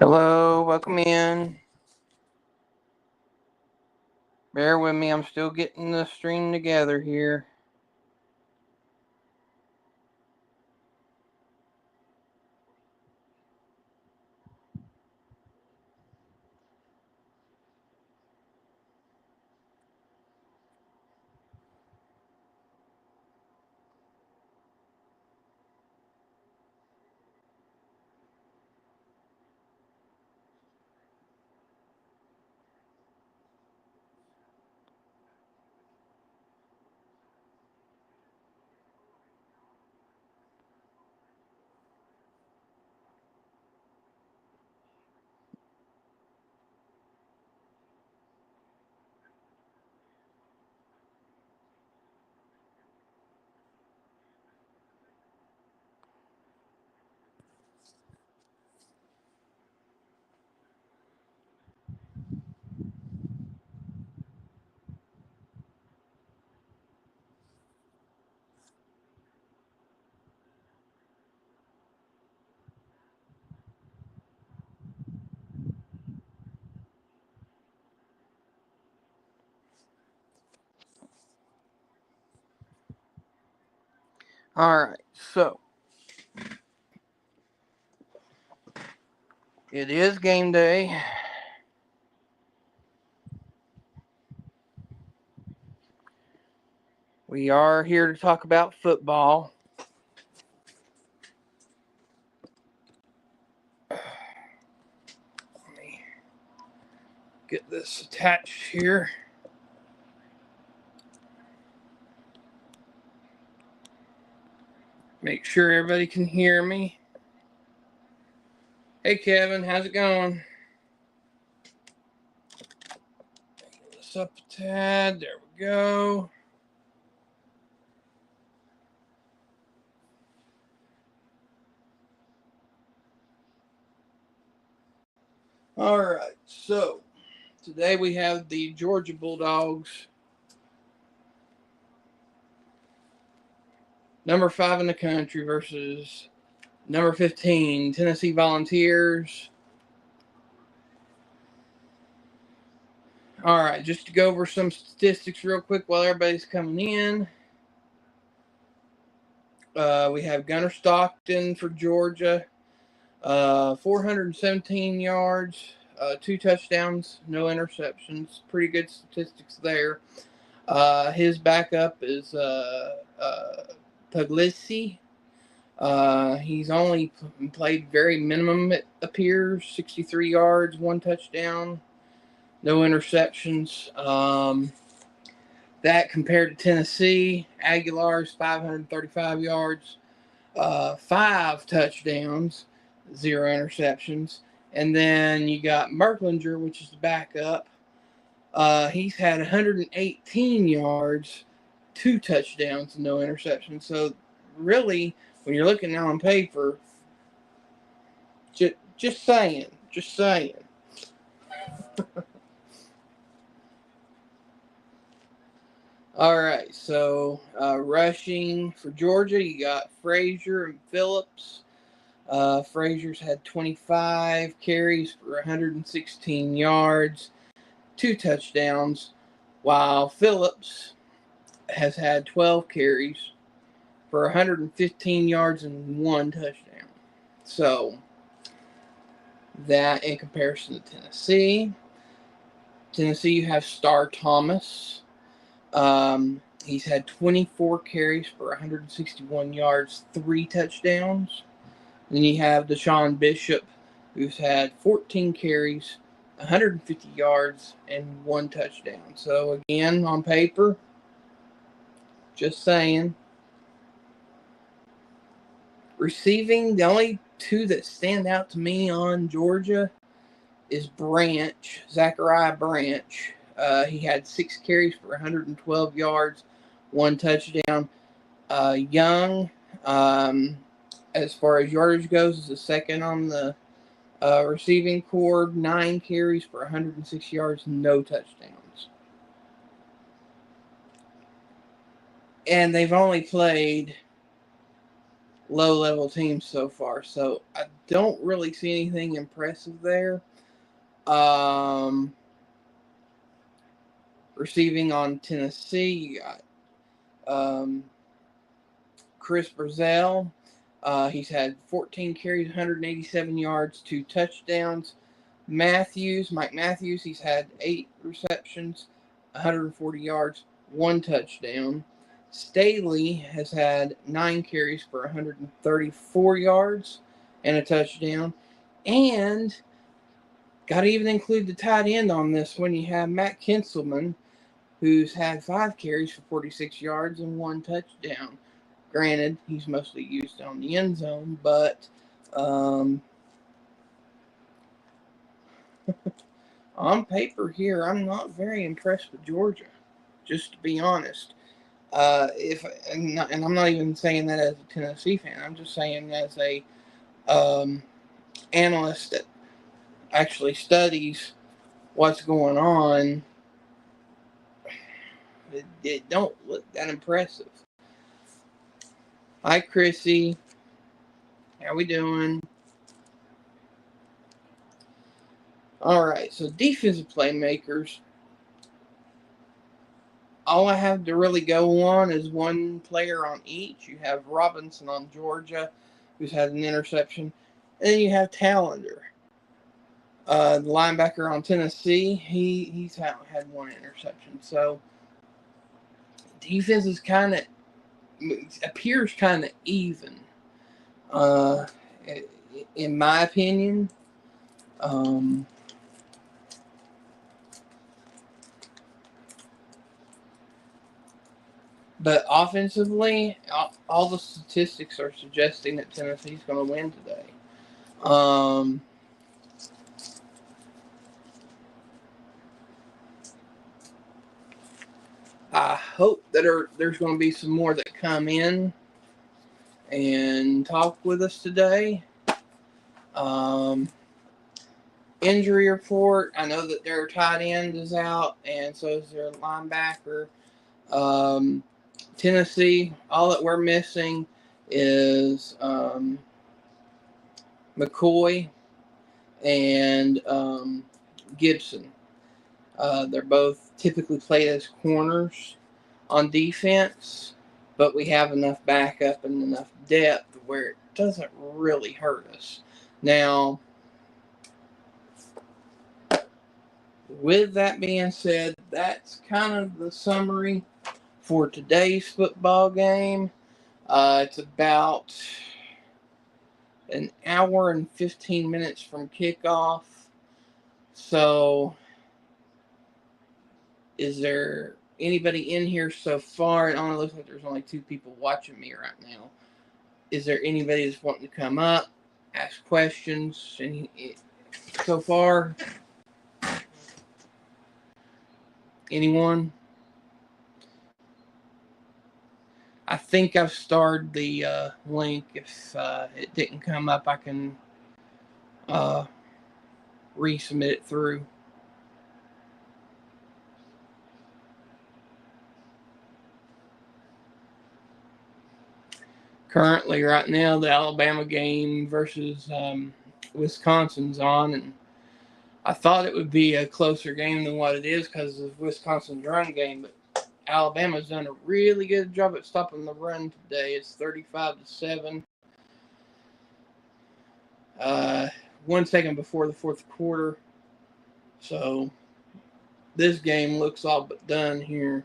Hello, welcome in. Bear with me, I'm still getting the stream together here. Alright, so it is game day. We are here to talk about football. Let me get this attached here. Make sure everybody can hear me. Hey Kevin, how's it going? Get this up a tad. There we go. Alright, so today we have the Georgia Bulldogs, number 5 in the country, versus number 15, Tennessee Volunteers. All right, just to go over some statistics real quick while everybody's coming in. We have Gunnar Stockton for Georgia, 417 yards, 2 touchdowns, no interceptions. Pretty good statistics there. His backup is Puglisi. He's only played very minimum, it appears, 63 yards, 1 touchdown, no interceptions. That compared to Tennessee, Aguilar's 535 yards, 5 touchdowns, 0 interceptions. And then you got Merklinger, which is the backup. He's had 118 yards, 2 touchdowns, no interceptions. So really, when you're looking now on paper, just saying. All right, so rushing for Georgia, you got Frazier and Phillips. Frazier's had 25 carries for 116 yards, 2 touchdowns, while Phillips has had 12 carries for 115 yards and 1 touchdown. So that in comparison to Tennessee. Tennessee, you have Star Thomas. He's had 24 carries for 161 yards, 3 touchdowns. Then you have Deshaun Bishop, who's had 14 carries, 150 yards, and 1 touchdown. So again, on paper, just saying. Receiving, the only 2 that stand out to me on Georgia is Branch, Zachariah Branch. He had 6 carries for 112 yards, 1 touchdown. Young, as far as yardage goes, is the second on the receiving cord, 9 carries for 106 yards, no touchdowns. And they've only played low-level teams so far. So I don't really see anything impressive there. Receiving on Tennessee, you got Chris Brazell. He's had 14 carries, 187 yards, 2 touchdowns. Mike Matthews, he's had 8 receptions, 140 yards, 1 touchdown. Staley has had 9 carries for 134 yards and a touchdown. And got to even include the tight end on this one. You have Matt Kinselman, who's had 5 carries for 46 yards and 1 touchdown. Granted, he's mostly used on the end zone, but on paper here, I'm not very impressed with Georgia, just to be honest. And I'm not even saying that as a Tennessee fan. I'm just saying as a analyst that actually studies what's going on. It don't look that impressive. Hi, Chrissy. How we doing? All right, so defensive playmakers. All I have to really go on is one player on each. You have Robinson on Georgia, who's had an interception. And then you have Tallender, the linebacker on Tennessee. He's had 1 interception. So defense is appears kind of even, uh, in my opinion. But offensively, all the statistics are suggesting that Tennessee's going to win today. I hope that there's going to be some more that come in and talk with us today. Injury report. I know that their tight end is out, and so is their linebacker. Tennessee, all that we're missing is McCoy and Gibson. They're both typically played as corners on defense, but we have enough backup and enough depth where it doesn't really hurt us. Now, with that being said, that's kind of the summary for today's football game. It's about an hour and 15 minutes from kickoff. So, is there anybody in here so far? It only looks like there's only 2 people watching me right now. Is there anybody that's wanting to come up, ask questions? So far? Anyone? I think I've starred the link. If it didn't come up, I can resubmit it through. Currently, right now, the Alabama game versus Wisconsin's on, and I thought it would be a closer game than what it is because of Wisconsin's run game, but Alabama's done a really good job at stopping the run today. It's 35-7. 1 second before the 4th quarter. So this game looks all but done here.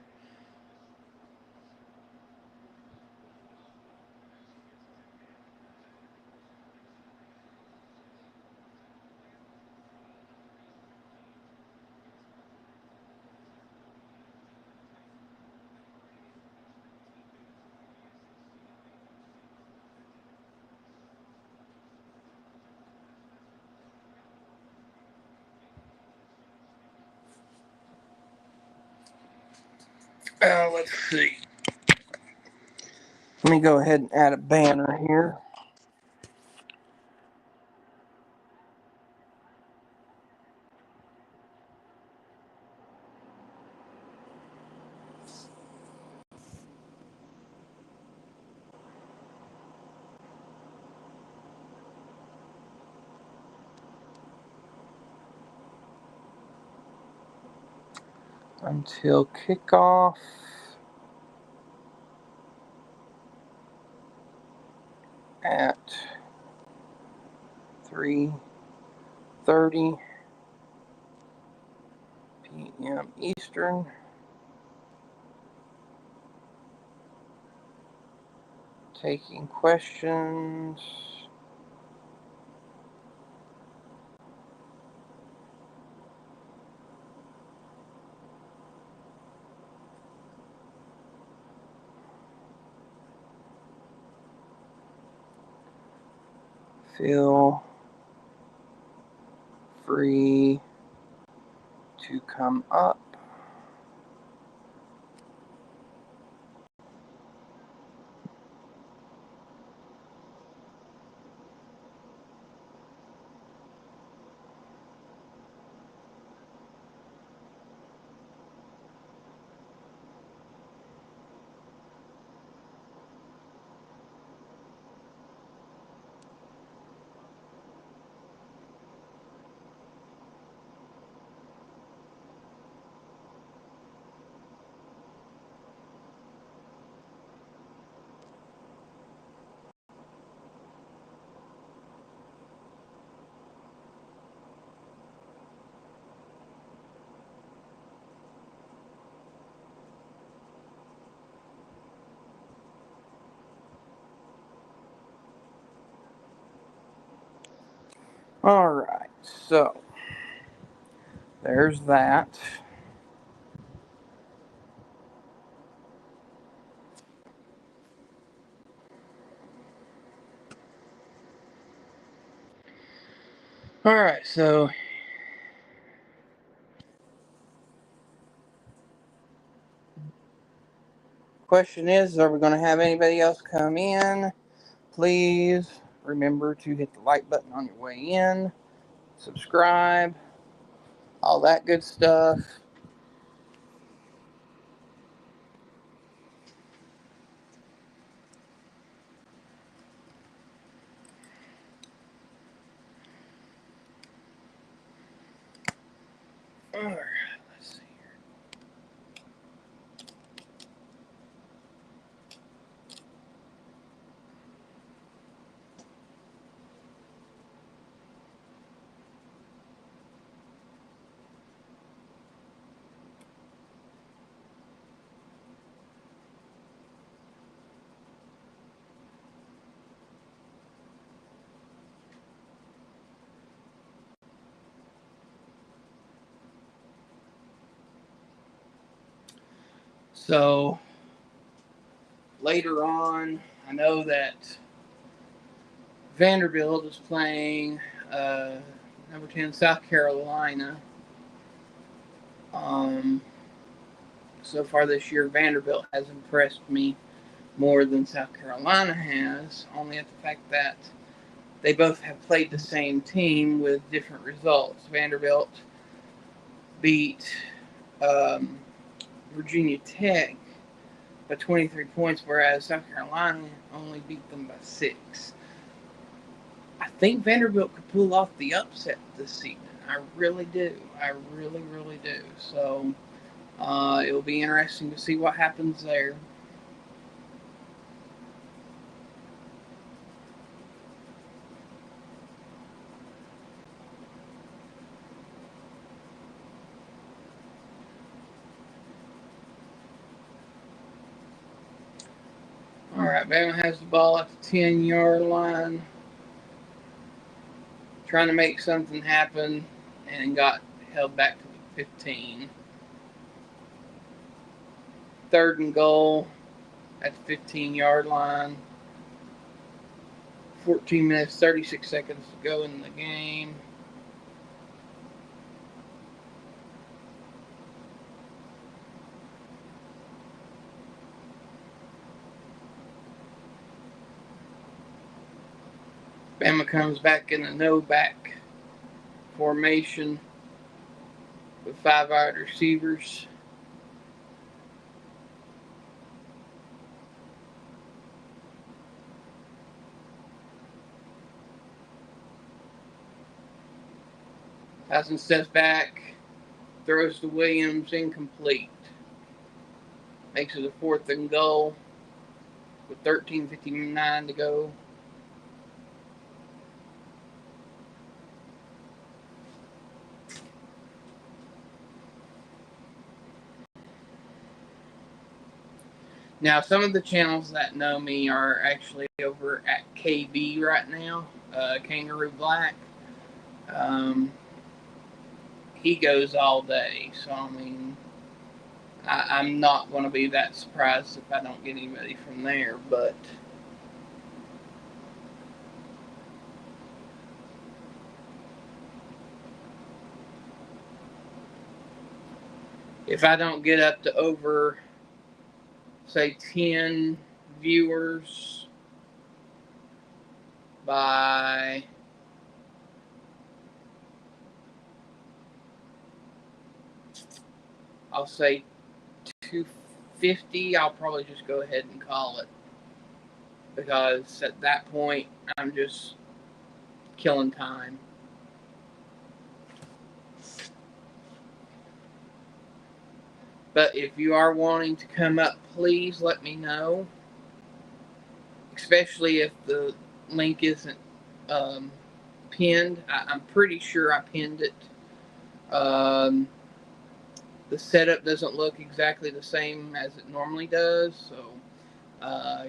Let's see. Let me go ahead and add a banner here. until kickoff. At 3:30 p.m. Eastern. Taking questions. Feel free to come up. Alright, so there's that. Alright, so question is, are we going to have anybody else come in? Please remember to hit the like button on your way in, subscribe, all that good stuff. Alright, let's see here. So later on, I know that Vanderbilt is playing number 10 South Carolina. So far this year, Vanderbilt has impressed me more than South Carolina has, only at the fact that they both have played the same team with different results. Vanderbilt beat Virginia Tech by 23 points, whereas South Carolina only beat them by 6. I think Vanderbilt could pull off the upset this season. I really do. I really, really do. So it'll be interesting to see what happens there. All right, Bama has the ball at the 10-yard line, trying to make something happen, and got held back to the 15. 3rd and goal at the 15-yard line. 14 minutes, 36 seconds to go in the game. Bama comes back in a no-back formation with 5 wide receivers. Tyson steps back, Throws to Williams, incomplete. Makes it a 4th and goal with 13:59 to go. Now, some of the channels that know me are actually over at KB right now, Kangaroo Black. He goes all day, so I mean, I'm not going to be that surprised if I don't get anybody from there, but if I don't get up to over, say, 10 viewers by I'll say 250, I'll probably just go ahead and call it, because at that point I'm just killing time. But if you are wanting to come up, please let me know, especially if the link isn't pinned. I'm pretty sure I pinned it. The setup doesn't look exactly the same as it normally does, so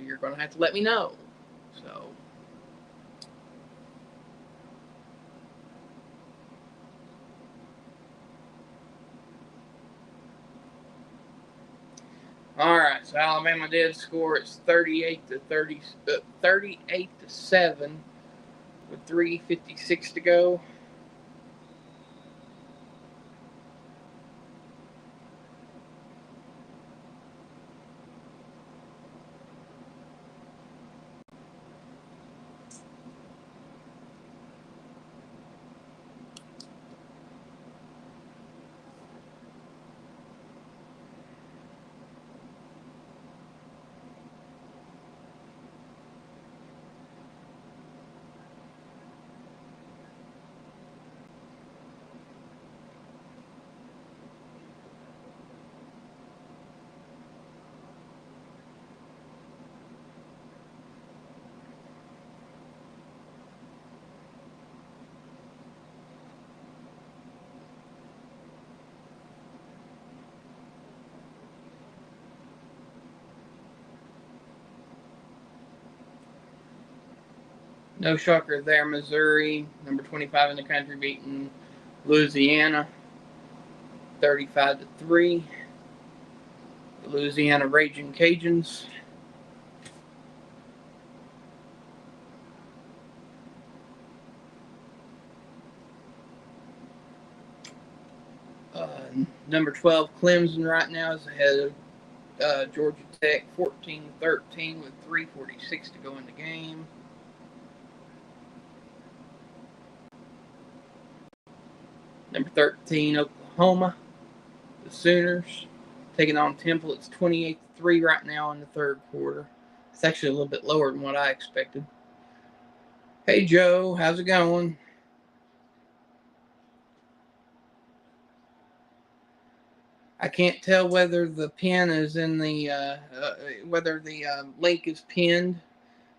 you're going to have to let me know. So, all right. So Alabama did score. It's 38-7 with 3:56 to go. No shocker there. Missouri, number 25 in the country, beating Louisiana 35-3. The Louisiana Raging Cajuns. Number 12 Clemson right now is ahead of Georgia Tech 14-13 with 3:46 to go in the game. Number 13 Oklahoma, the Sooners, taking on Temple. It's 28-3 right now in the third quarter. It's actually a little bit lower than what I expected. Hey Joe, how's it going? I can't tell whether the pin is in the whether the link is pinned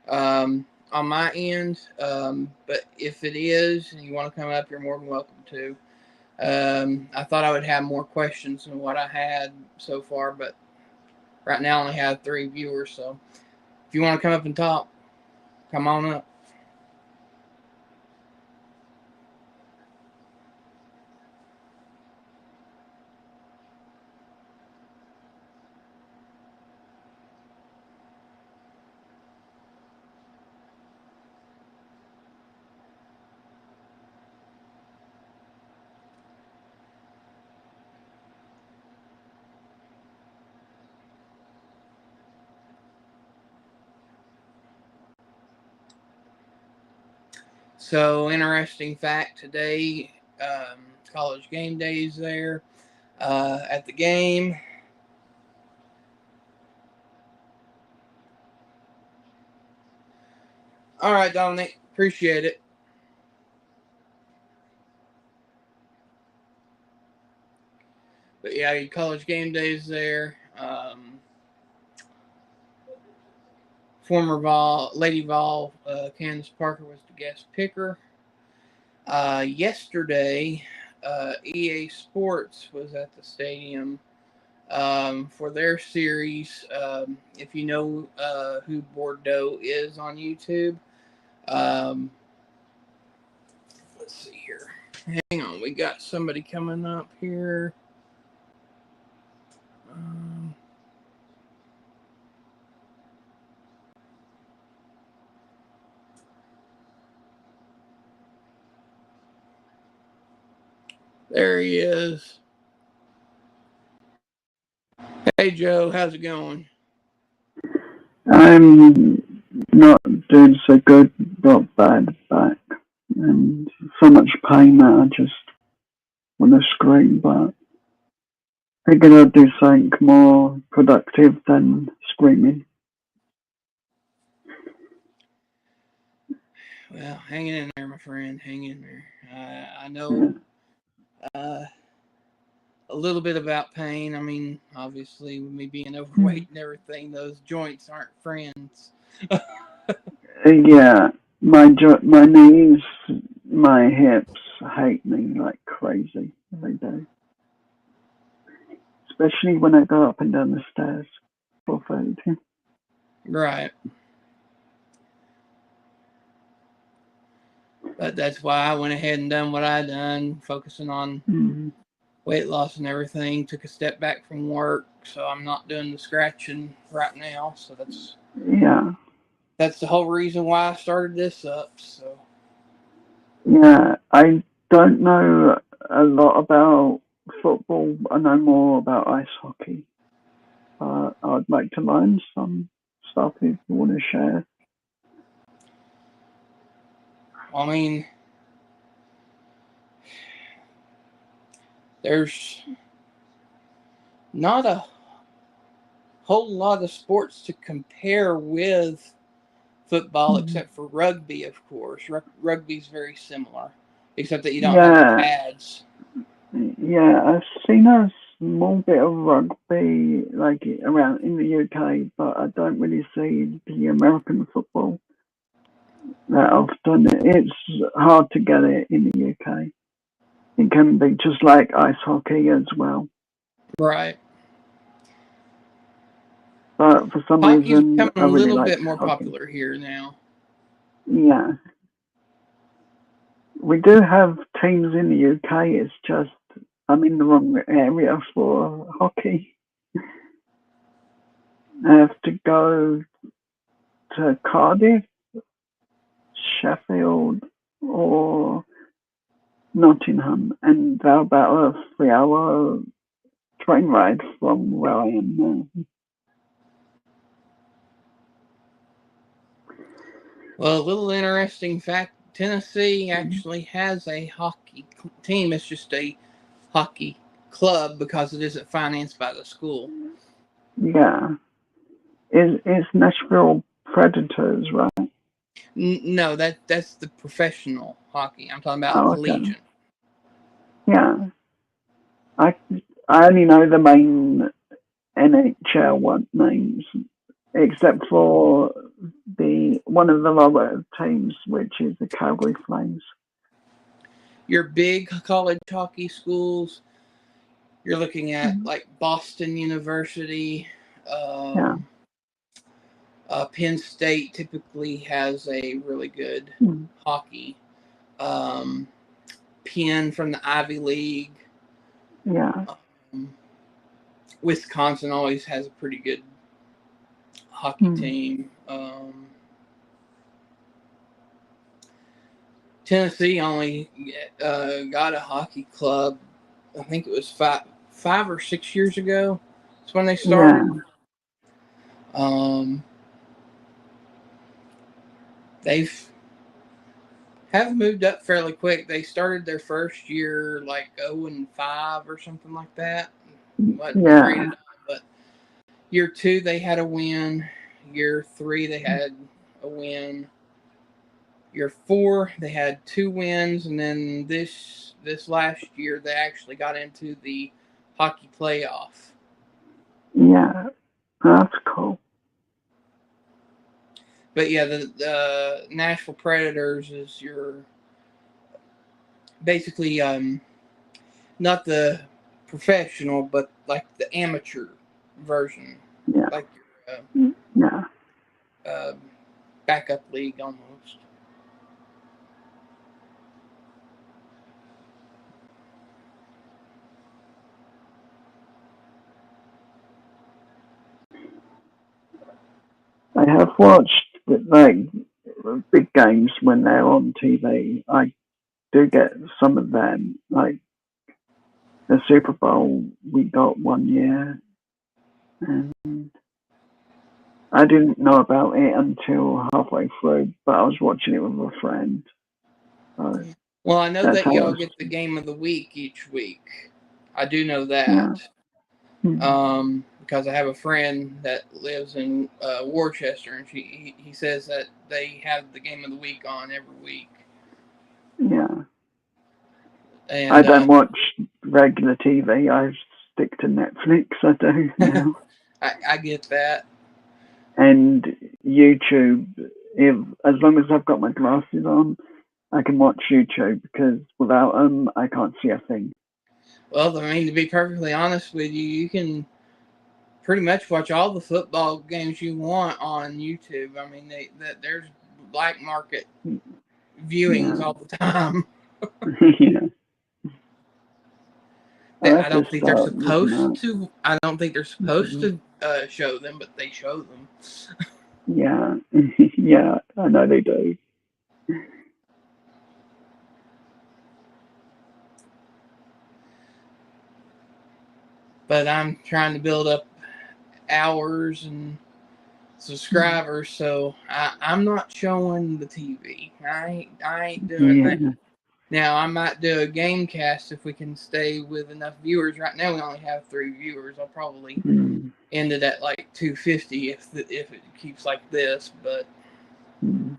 on my end, but if it is and you want to come up, you're more than welcome to. I thought I would have more questions than what I had so far, but right now I only have 3 viewers, so if you want to come up and talk, come on up. So, interesting fact today, college game days there at the game. All right, Dominic, appreciate it. But yeah, college game days there. Former Lady Vol, Candace Parker was the guest picker. Yesterday, EA Sports was at the stadium for their series. If you know who Bordeaux is on YouTube, um, let's see here. Hang on, we got somebody coming up here. There he is. Hey, Joe, how's it going? I'm not doing so good, got bad back, and so much pain that I just want to scream, but I figured I'd do something more productive than screaming. Well, hang in there, my friend. Hang in there. I know a little bit about pain. I mean, obviously, with me being overweight and everything, those joints aren't friends. Yeah, my knees, my hips hate me like crazy. They do. Especially when I go up and down the stairs for food. Right. But that's why I went ahead and done what I done, focusing on weight loss and everything. Took a step back from work, so I'm not doing the scratching right now. So that's the whole reason why I started this up. So yeah, I don't know a lot about football. I know more about ice hockey. I'd like to learn some stuff if you want to share. I mean, there's not a whole lot of sports to compare with football except for rugby, of course. Rugby's very similar, except that you don't have the pads. Yeah, I've seen a small bit of rugby like around in the UK, but I don't really see the American football that often. It's hard to get it in the UK. It can be just like ice hockey as well. Right. But for some Hockey's reason, becoming I a really little like bit more hockey. popular here now. Yeah. We do have teams in the UK, it's just I'm in the wrong area for hockey. I have to go to Cardiff, Sheffield, or Nottingham, and they're about a 3 hour train ride from where I am now. Well, a little interesting fact, Tennessee actually has a hockey team. It's just a hockey club because it isn't financed by the school. Yeah. It's Nashville Predators, right? No, that's the professional hockey. I'm talking about Oh, okay. collegiate. Yeah. I I only know the main NHL one names, except for the one of the lower teams, which is the Calgary Flames. Your big college hockey schools, you're looking at like Boston University. Yeah. Penn State typically has a really good hockey. Penn from the Ivy League. Yeah. Wisconsin always has a pretty good hockey team. Tennessee only got a hockey club. I think it was 5 or 6 years ago. That's when they started. Yeah. They've have moved up fairly quick. They started their first year like 0-5 or something like that. Wasn't great at all, but year 2 they had a win. Year 3 they had a win. Year 4 they had 2 wins, and then this last year they actually got into the hockey playoff. Yeah, that's cool. But yeah, the Nashville Predators is your basically not the professional, but like the amateur version, Yeah, like yeah. your backup league almost. I have watched like big games when they're on TV. I do get some of them, like the Super Bowl we got one year, and I didn't know about it until halfway through, but I was watching it with a friend. So Well, I know that's that how I y'all was. get the game of the week each week. I do know Yeah. that. Mm. Because I have a friend that lives in Worcester, and he says that they have the game of the week on every week. Yeah. I And don't watch regular TV. I stick to Netflix. I do now. I get that. And YouTube, if as long as I've got my glasses on, I can watch YouTube because without them, I can't see a thing. Well, I mean, to be perfectly honest with you, you can pretty much watch all the football games you want on YouTube. I mean, there's black market viewings Yeah, all the time. yeah. I I have to don't think they're start looking supposed at. to. I don't think they're supposed to show them, but they show them. Yeah, yeah. I know they do. But I'm trying to build up hours and subscribers, so I'm not showing the TV. I ain't doing that. Yeah. Now I might do a game cast if we can stay with enough viewers. Right now we only have 3 viewers. I'll probably Mm, end it at like 250 if it keeps like this. mm.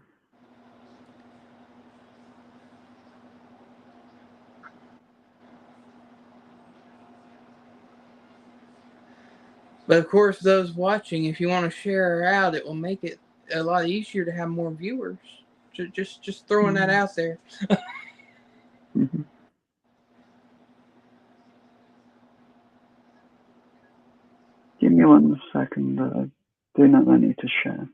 But of course, those watching, if you want to share out, it will make it a lot easier to have more viewers. Just throwing that Mm. out there. Mhm. Give me 1 second. Do not I need to share.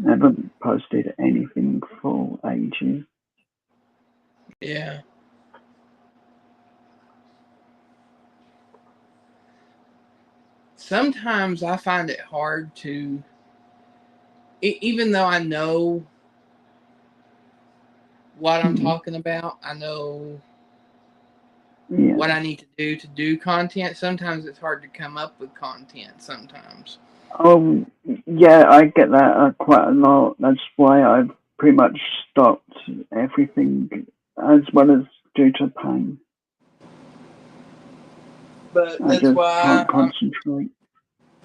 I haven't posted anything for ages. Yeah. Sometimes I find it hard to, even though I know what I'm Mm. talking about, I know Yeah. what I need to do content. Sometimes it's hard to come up with content. Sometimes. Oh, yeah, I get that quite a lot. That's why I've pretty much stopped everything as well as due to pain. But I just can't concentrate.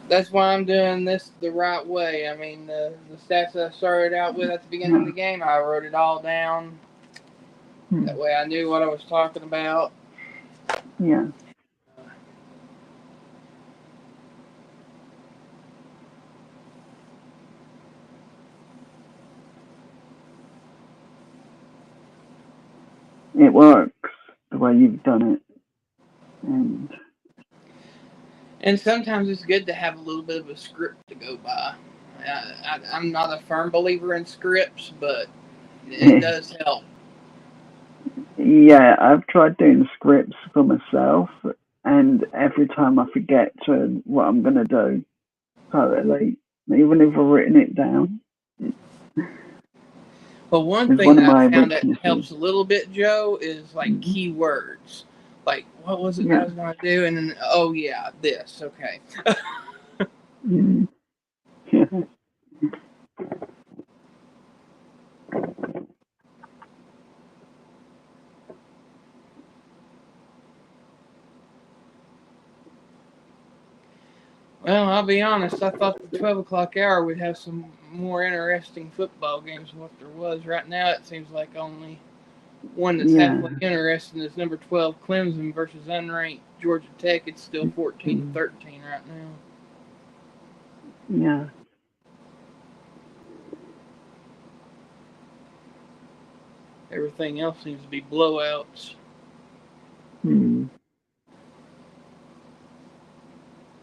that's why I'm doing this the right way. I mean, the stats that I started out with at the beginning of Yeah. the game, I wrote it all down. That Mm. way, I knew what I was talking about. Yeah. It works the way you've done it. And And sometimes it's good to have a little bit of a script to go by. I'm not a firm believer in scripts, but it does help. yeah, I've tried doing scripts for myself, and every time I forget to what I'm gonna do, totally, even if I've written it down, But one is thing one of that I my found that weaknesses. helps a little bit, Joe, is like Mhm. keywords. Like, what was it that I Yeah. was going to do? And then, oh, yeah, this. Okay. Mhm. Yeah. Well, I'll be honest. I thought the 12 o'clock hour would have some more interesting football games than what there was. Right now, it seems like only one that's Yeah. halfway interesting is number 12 Clemson versus unranked Georgia Tech. It's still 14-13 right now. Yeah. Everything else seems to be blowouts. Hmm.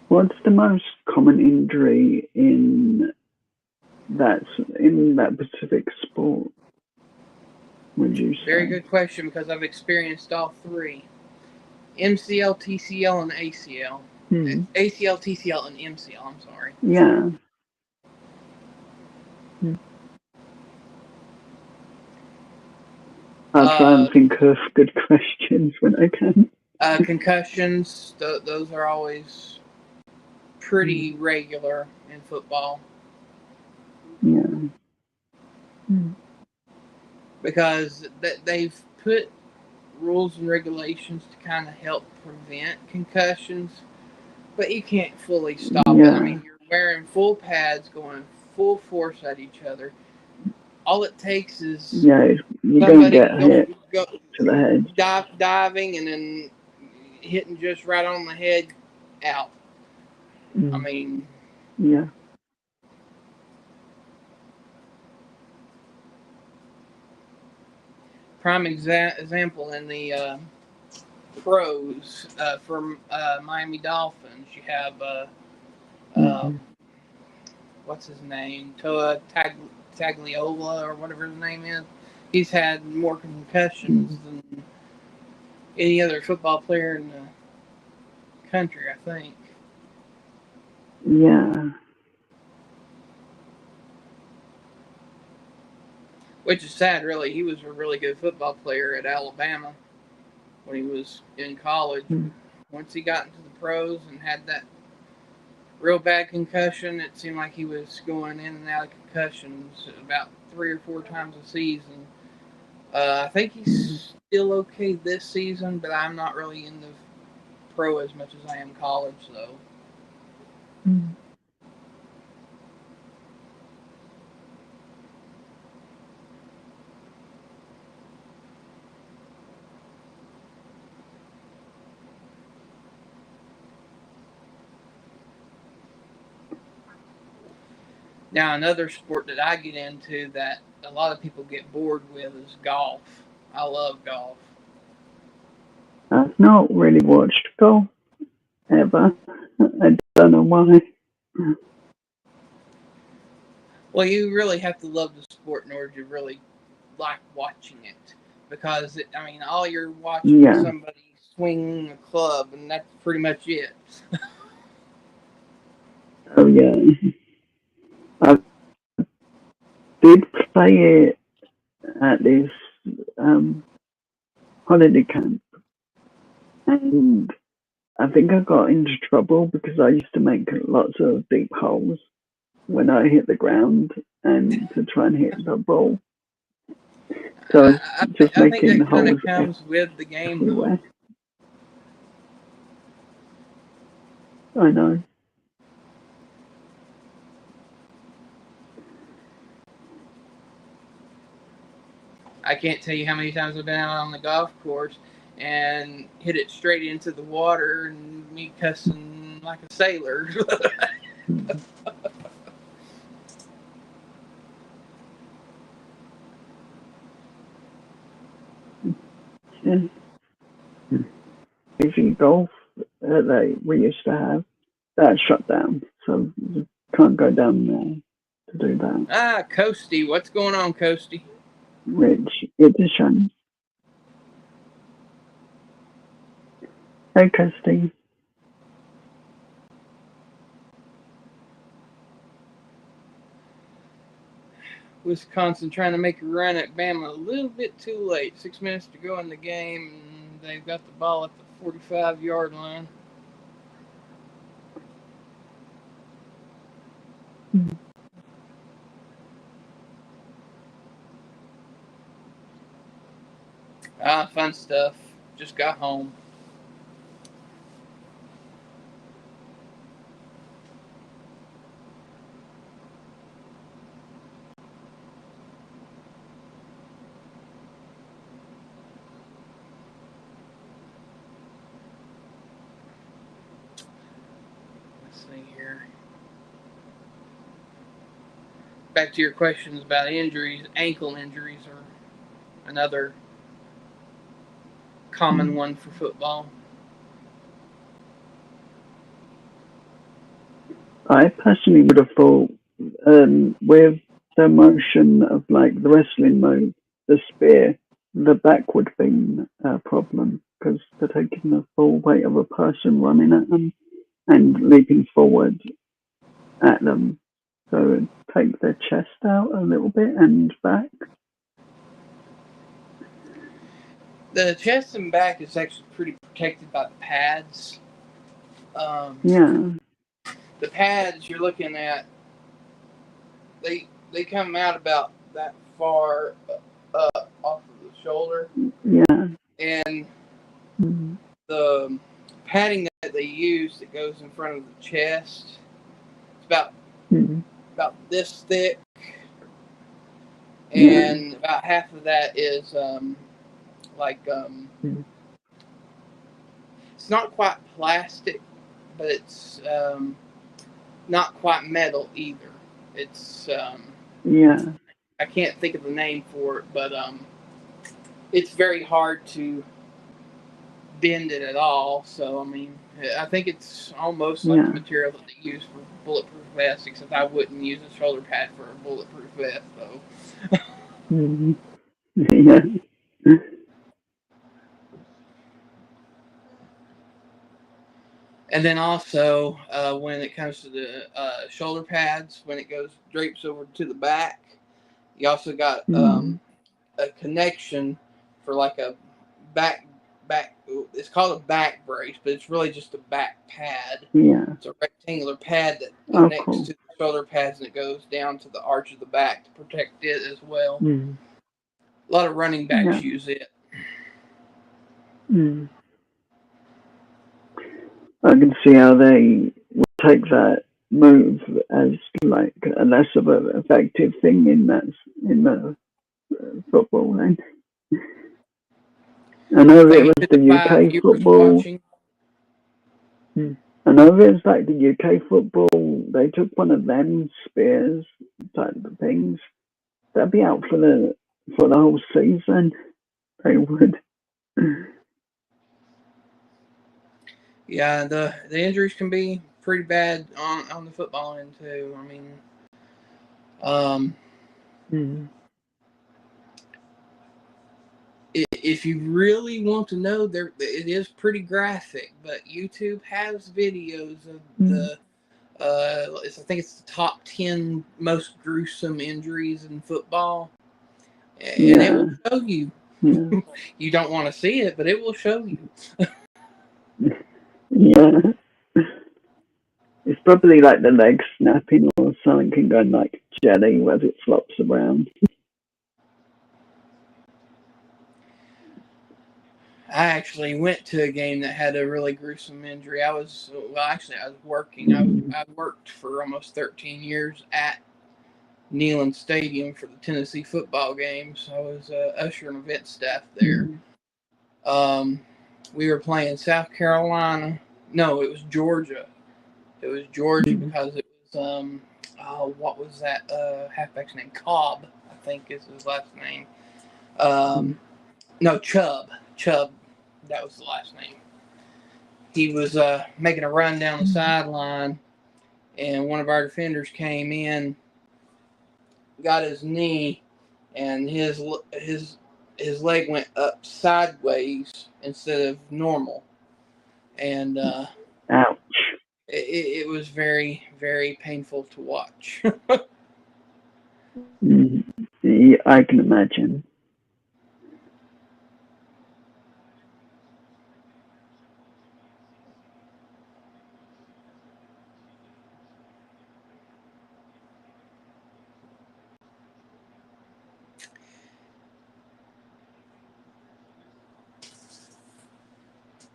What's the most common injury that in that specific sport? Would you Very say? good question because I've experienced all three: MCL, TCL, and ACL. Hmm. ACL, TCL, and MCL. I'm sorry. Yeah. Hmm. I'll try and Uh, think of good questions when I can. Concussions. Those are always Hmm. pretty regular in football Yeah. Hmm. because they've put rules and regulations to kind of help prevent concussions, but you can't fully stop it. I Yeah. mean, you're wearing full pads, going full force at each other. All it takes is Yeah. You're gonna somebody get hit to the head. diving and then hitting just right on the head, out. I Hmm. mean, Yeah. prime example in the pros for Miami Dolphins, you have Hmm. what's his name, Tagliola or whatever his name is. He's had more concussions Hmm. than any other football player in the country, I think. Yeah. Which is sad, really. He was a really good football player at Alabama when he was in college. Hmm. But once he got into the pros and had that real bad concussion, it seemed like he was going in and out of concussions about 3 or 4 times a season. I think Hmm. he's still okay this season, but I'm not really in the pro as much as I am college, though. Hmm. Now, another sport that I get into that a lot of people get bored with is golf. I love golf. I've not really watched golf ever. I don't know why. Well, you really have to love the sport in order to really like watching it, because I mean, all you're watching is Yeah. somebody swinging a club, and that's pretty much it. Oh yeah. I did play it at this um, holiday camp, and I think I got into trouble because I used to make lots of deep holes when I hit the ground and to try and hit the ball. So I was just I think making that kind of holes comes with the game, though. everywhere. I know. I can't tell you how many times I've been out on the golf course and hit it straight into the water, and me cussing like a sailor. Yeah. Easy golf that we used to have that shut down, so you can't go down there to do that. Coasty, what's going on, Coasty? Which it's a shame. Okay, Steve. Wisconsin trying to make a run at Bama a little bit too late. 6 minutes to go in the game, and they've got the ball at the 45-yard line. Fun stuff. Just got home. see here. Back to your questions about injuries. Ankle injuries are another common one for football. I personally would have thought with the motion of like the wrestling move, the spear, the back would be a problem because they're taking the full weight of a person running at them and leaping forward at them. So take their chest out a little bit and back. The chest and back is actually pretty protected by the pads. Yeah. The pads you're looking at, they come out about that far up off of the shoulder. Yeah. And the padding that they use that goes in front of the chest, it's about this thick, and about half of that is it's not quite plastic, but it's not quite metal either. It's I can't think of the name for it, but it's very hard to bend it at all. So I mean, I think it's almost like the material that they use for bulletproof vests, except I wouldn't use a shoulder pad for a bulletproof vest, though. Yeah. And then also, when it comes to the shoulder pads, when it goes drapes over to the back, you also got a connection for like a back. It's called a back brace, but it's really just a back pad. Yeah. It's a rectangular pad that connects to the shoulder pads, and it goes down to the arch of the back to protect it as well. A lot of running backs use it. I can see how they would take that move as like a less of an effective thing in the football. Then I know it was the UK football. I know it was like the UK football. They took one of them spears type of things. That'd be out for the whole season. They would. Yeah, the injuries can be pretty bad on the football end too. I mean, if you really want to know, it is pretty graphic. But YouTube has videos of the. I think it's the top 10 most gruesome injuries in football, and it will show you. You don't want to see it, but it will show you. Yeah. It's probably like the leg snapping or something going like jelly as it flops around. I actually went to a game that had a really gruesome injury. I was working. I worked for almost 13 years at Neyland Stadium for the Tennessee football games. I was usher and event staff there. We were playing South Carolina. No, it was Georgia. It was Georgia because it was what was that halfback's name? Cobb, I think is his last name. No, Chubb. That was the last name. He was making a run down the sideline, and one of our defenders came in, got his knee, and his leg went up sideways instead of normal, and ouch! It was very, very painful to watch. Yeah, I can imagine.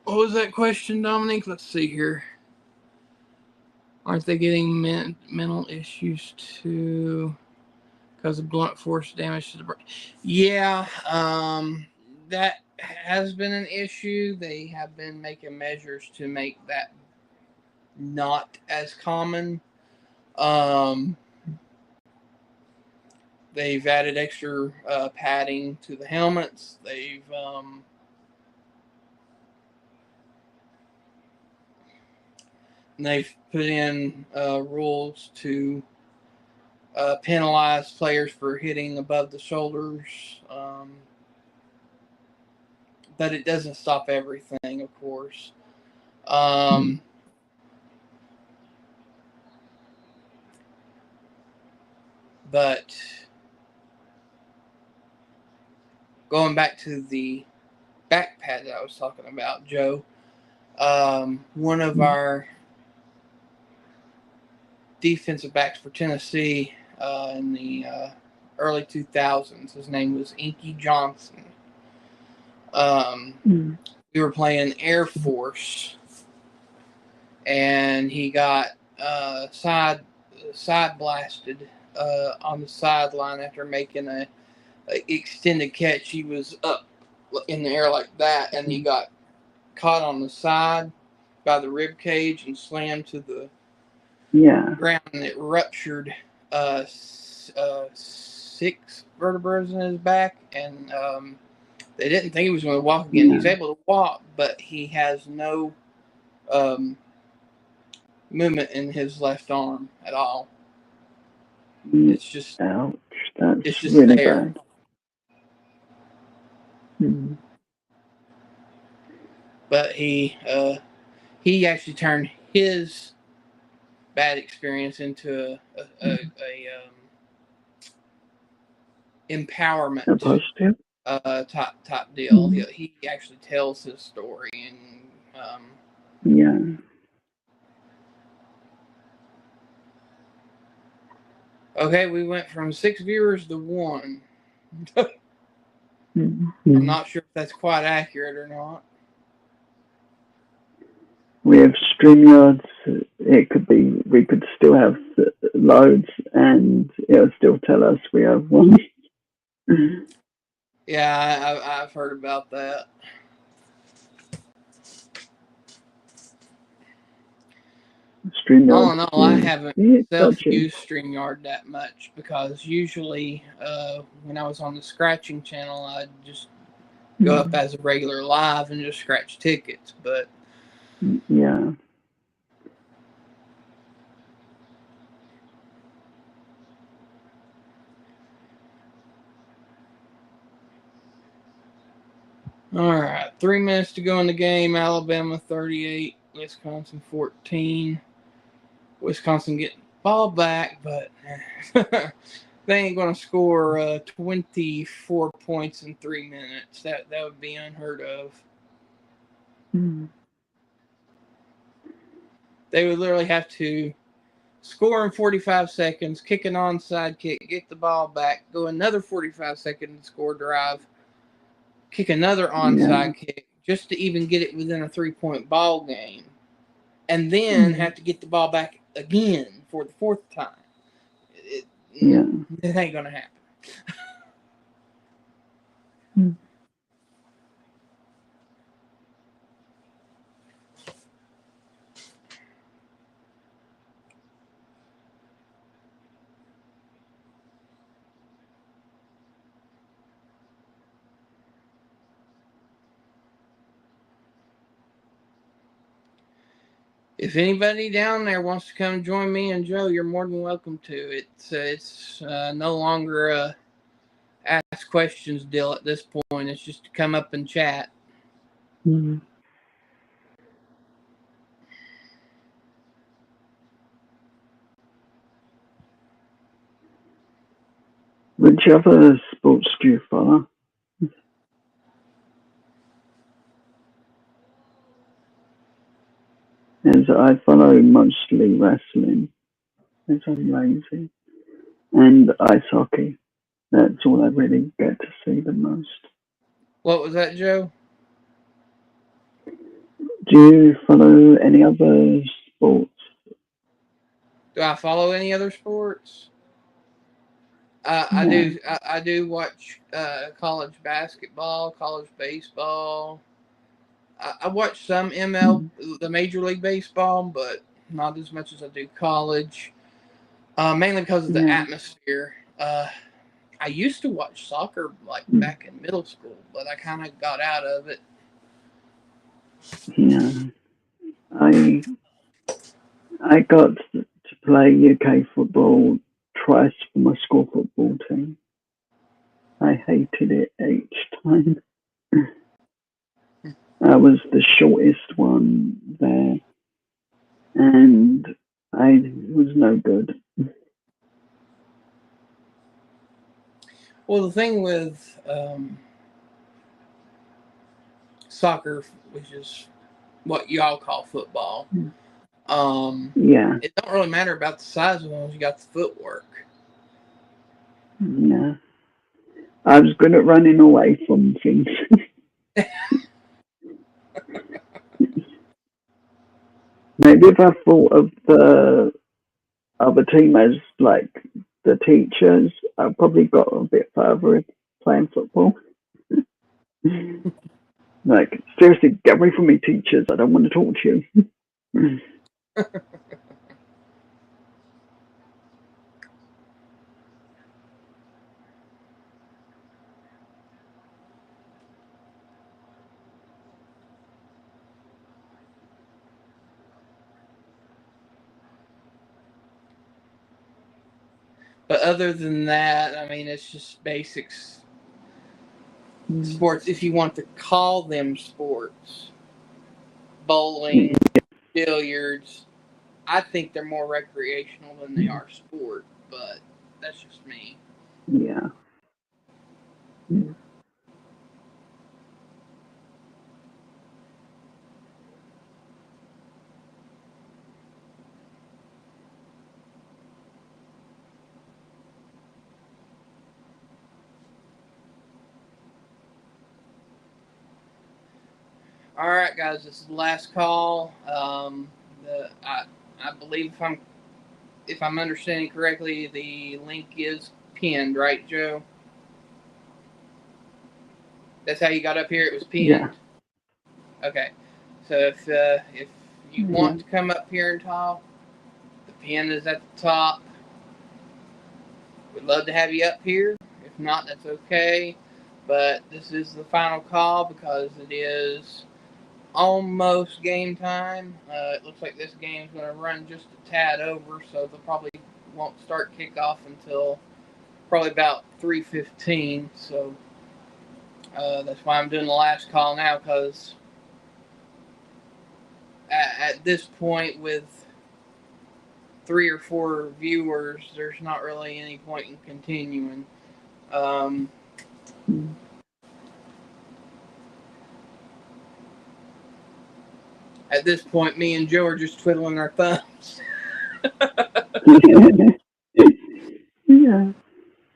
What was that question, Dominic? Let's see here. Aren't they getting mental issues too because of blunt force damage to the brain? Yeah, that has been an issue. They have been making measures to make that not as common. They've added extra padding to the helmets. They've put in rules to penalize players for hitting above the shoulders. But it doesn't stop everything, of course. But going back to the back pad that I was talking about, Joe, one of our defensive backs for Tennessee in the early 2000s, his name was Inky Johnson. We were playing Air Force, and he got side blasted on the sideline after making a extended catch. He was up in the air like that, and he got caught on the side by the rib cage and slammed to the ground, and it ruptured 6 vertebrae in his back, and they didn't think he was going to walk again. He's able to walk, but he has no movement in his left arm at all. It's just, ouch, that's it's just really there. Bad. But he actually turned his bad experience into a empowerment top deal. He actually tells his story, and okay, we went from 6 viewers to 1. I'm not sure if that's quite accurate or not. We have StreamYards. It could be, we could still have loads, and it'll still tell us we have 1. Yeah, I've heard about that. StreamYard. All in all, I haven't self-used StreamYard that much, because usually when I was on the scratching channel, I'd just go up as a regular live and just scratch tickets. But yeah. All right, 3 minutes to go in the game. Alabama 38, Wisconsin 14. Wisconsin getting ball back, but they ain't going to score 24 points in 3 minutes. That would be unheard of. They would literally have to score in 45 seconds, kick an onside kick, get the ball back, go another 45 second score drive, kick another onside kick, just to even get it within a 3-point ball game, and then have to get the ball back again for the 4th time. It ain't going to happen. If anybody down there wants to come join me and Joe, you're more than welcome to. It's no longer a ask questions deal at this point. It's just to come up and chat. Which other sports do you follow? As I follow mostly wrestling, as I'm lazy, and ice hockey. That's all I really get to see the most. What was that, Joe? Do you follow any other sports? Do I follow any other sports? I do watch college basketball, college baseball. I watch some ML, the Major League Baseball, but not as much as I do college, mainly because of the Yeah. atmosphere. I used to watch soccer like back in middle school, but I kind of got out of it. Yeah. I I got to play UK football twice for my school football team. I hated it each time. I was the shortest one there, and I was no good. Well, the thing with soccer, which is what y'all call football, Yeah, it don't really matter about the size of them. You got the footwork. yeah. I was good at running away from things. Maybe if I thought of the other team as like the teachers, I probably got a bit further playing football. Like, seriously, get away from me, teachers. I don't want to talk to you. But other than that, I mean, it's just basics sports. If you want to call them sports, bowling, billiards, I think they're more recreational than they are sport. But that's just me. Yeah. All right, guys, this is the last call. I believe if I'm understanding correctly, the link is pinned, right, Joe? That's how you got up here. It was Yeah. pinned. Okay. So if you Yeah. want to come up here and talk, the pin is at the top. We'd love to have you up here. If not, that's okay. But this is the final call because it is almost game time. It looks like this game's going to run just a tad over, so they'll probably won't start kickoff until probably about 3:15. So that's why I'm doing the last call now because at this point with 3 or 4 viewers, there's not really any point in continuing. Um, at this point, me and Joe are just twiddling our thumbs. Yeah.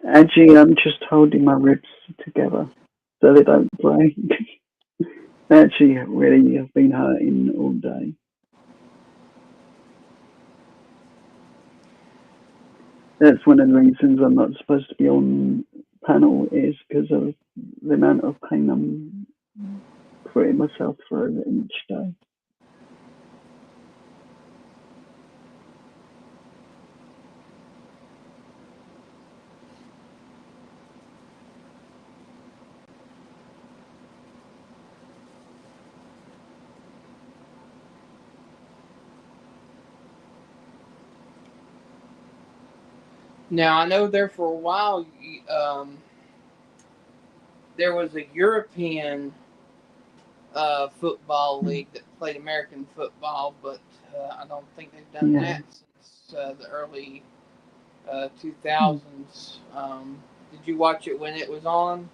Actually, I'm just holding my ribs together so they don't break. They actually really have been hurting all day. That's one of the reasons I'm not supposed to be on panel is because of the amount of pain I'm putting myself through each day. Now, I know there for a while, there was a European football league that played American football, but I don't think they've done Yeah. that since the early 2000s. Did you watch it when it was on?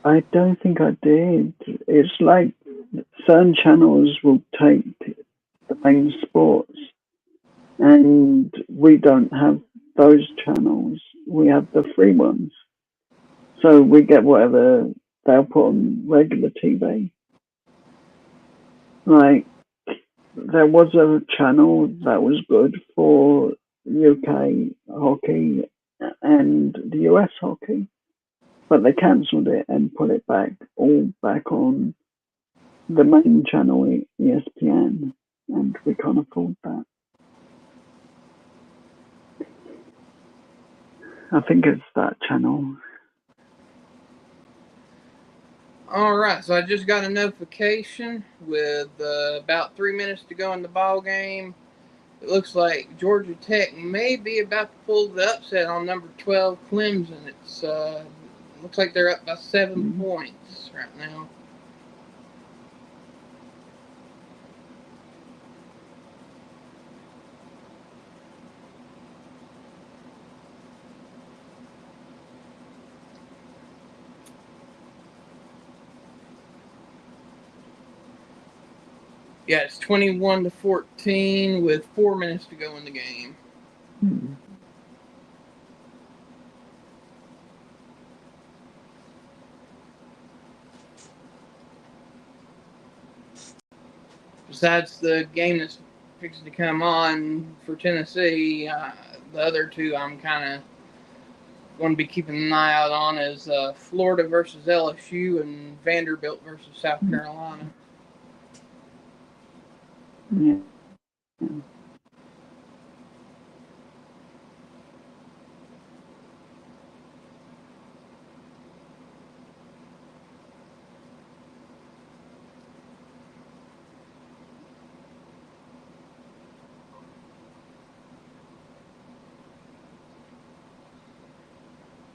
I don't think I did. It's like certain channels will take the main sports, and we don't have those channels. We have the free ones. So we get whatever they'll put on regular TV. Like, there was a channel that was good for UK hockey and the US hockey, but they cancelled it and put it back all back on the main channel, ESPN, and and we can't afford that. I think it's that channel. All right, so I just got a notification with about 3 minutes to go in the ball game. It looks like Georgia Tech may be about to pull the upset on number 12 Clemson. It's looks like they're up by 7 points right now. Yeah, it's 21-14 with 4 minutes to go in the game. Besides the game that's fixing to come on for Tennessee, the other two I'm kind of going to be keeping an eye out on is Florida versus LSU and Vanderbilt versus South Carolina. Yeah.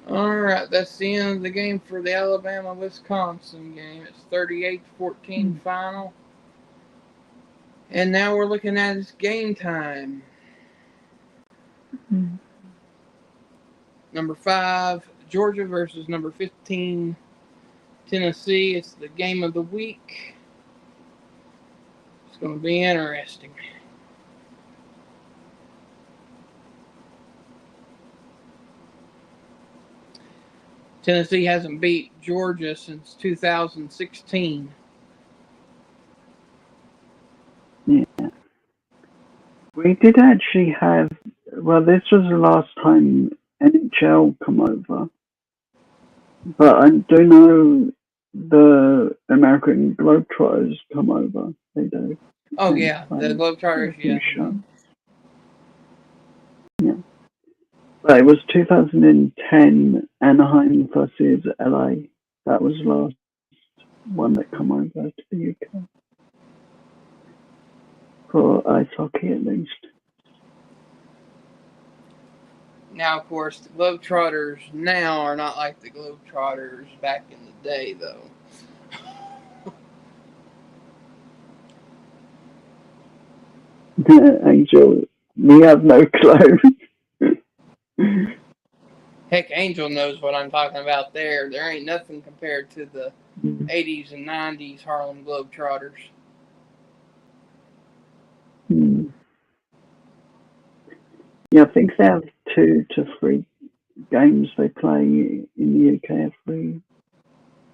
All right, that's the end of the game for the Alabama-Wisconsin game. It's 38-14 final. And now we're looking at it's game time. Number 5, Georgia versus number 15, Tennessee. It's the game of the week. It's going to be interesting. Tennessee hasn't beat Georgia since 2016. Yeah. We did actually have, well, this was the last time NHL come over. But I do know the American Globetrotters come over. They do. Oh, yeah, the Globetrotters, yeah. Yeah. But it was 2010 Anaheim versus LA. That was the last one that come over to the UK. For ice hockey, at least. Now, of course, the Globetrotters now are not like the Globetrotters back in the day, though. Angel, we have no clue. Heck, Angel knows what I'm talking about there. There ain't nothing compared to the 80s and 90s Harlem Globetrotters. Yeah, I think they have 2 to 3 games they play in the UK every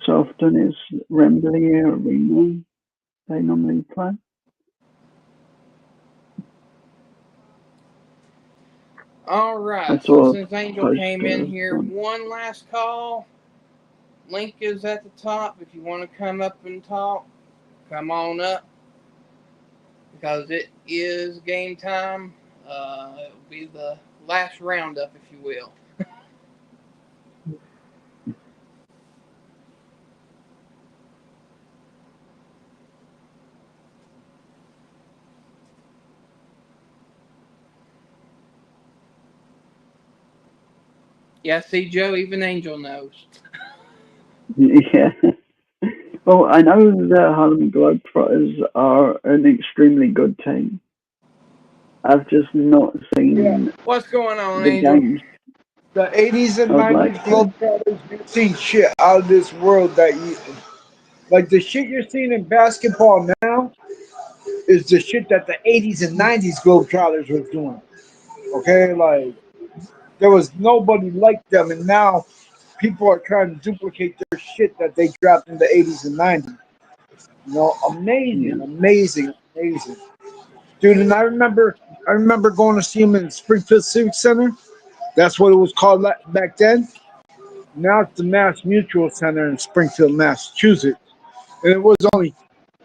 so often. It's Wembley Arena they normally play. All right, so since Angel came in here, one last call. Link is at the top. If you want to come up and talk, come on up. Because it is game time. It will be the last roundup, if you will. Yeah, see, Joe, even Angel knows. Yeah. Well, I know the Harlem Globetrotters are an extremely good team. I've just not seen What's going on, the Angel? games. The 80s and 90s Globetrotters, you've seen shit out of this world that you. Like the shit you're seeing in basketball now is the shit that the 80s and 90s Globetrotters was doing. Okay? Like, there was nobody like them, and now people are trying to duplicate their shit that they dropped in the 80s and 90s. You know, amazing. Dude, and I remember going to see them in Springfield Civic Center. That's what it was called back then. Now it's the Mass Mutual Center in Springfield, Massachusetts. And it was only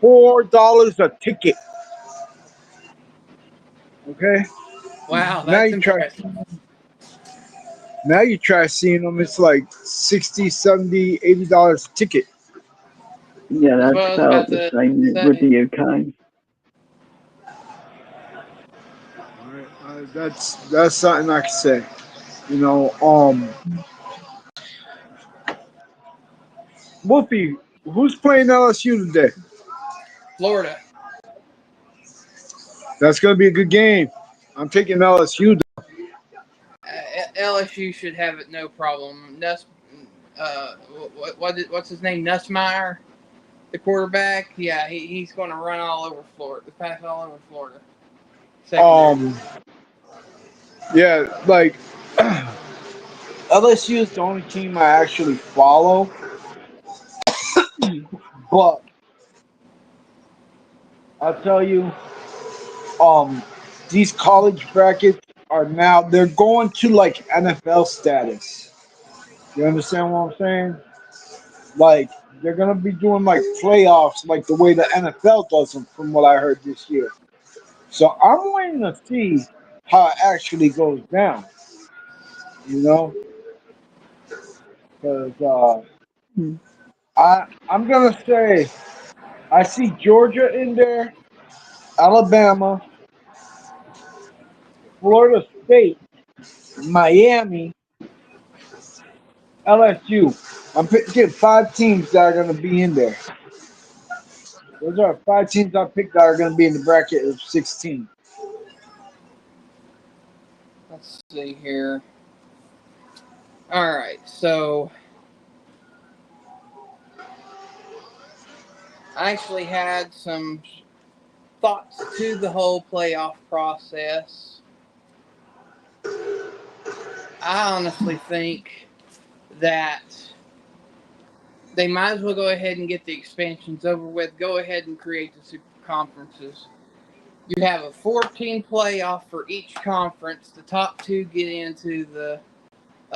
$4 a ticket. Okay. Wow, Now that's you try. impressive. Now you try seeing them. It's like 60, 70, $80 a ticket. Yeah, That's that's what I was about about the to same with say. the UK. All right. That's something I can say. You know, Wolfie, who's playing LSU today? Florida. That's gonna be a good game. I'm taking LSU. LSU should have it no problem. What's his name? Nussmeyer, the quarterback. Yeah, he's going to run all over Florida, pass all over Florida. Secondary. Um, yeah, like LSU is the only team I actually follow, but I'll tell you, um, these college brackets are now they're going to like NFL status. You understand what I'm saying? Like they're gonna be doing like playoffs, like the way the NFL does them, from what I heard this year. So I'm waiting to see how it actually goes down. You know, because Hmm. I'm gonna say I see Georgia in there, Alabama, Florida State, Miami, LSU. I'm picking 5 teams that are gonna be in there. Those are 5 teams I picked that are gonna be in the bracket of 16. Let's see here. All right, so I actually had some thoughts to the whole playoff process. I honestly think that they might as well go ahead and get the expansions over with. Go ahead and create the super conferences. You have a 14 playoff for each conference. The top two get into the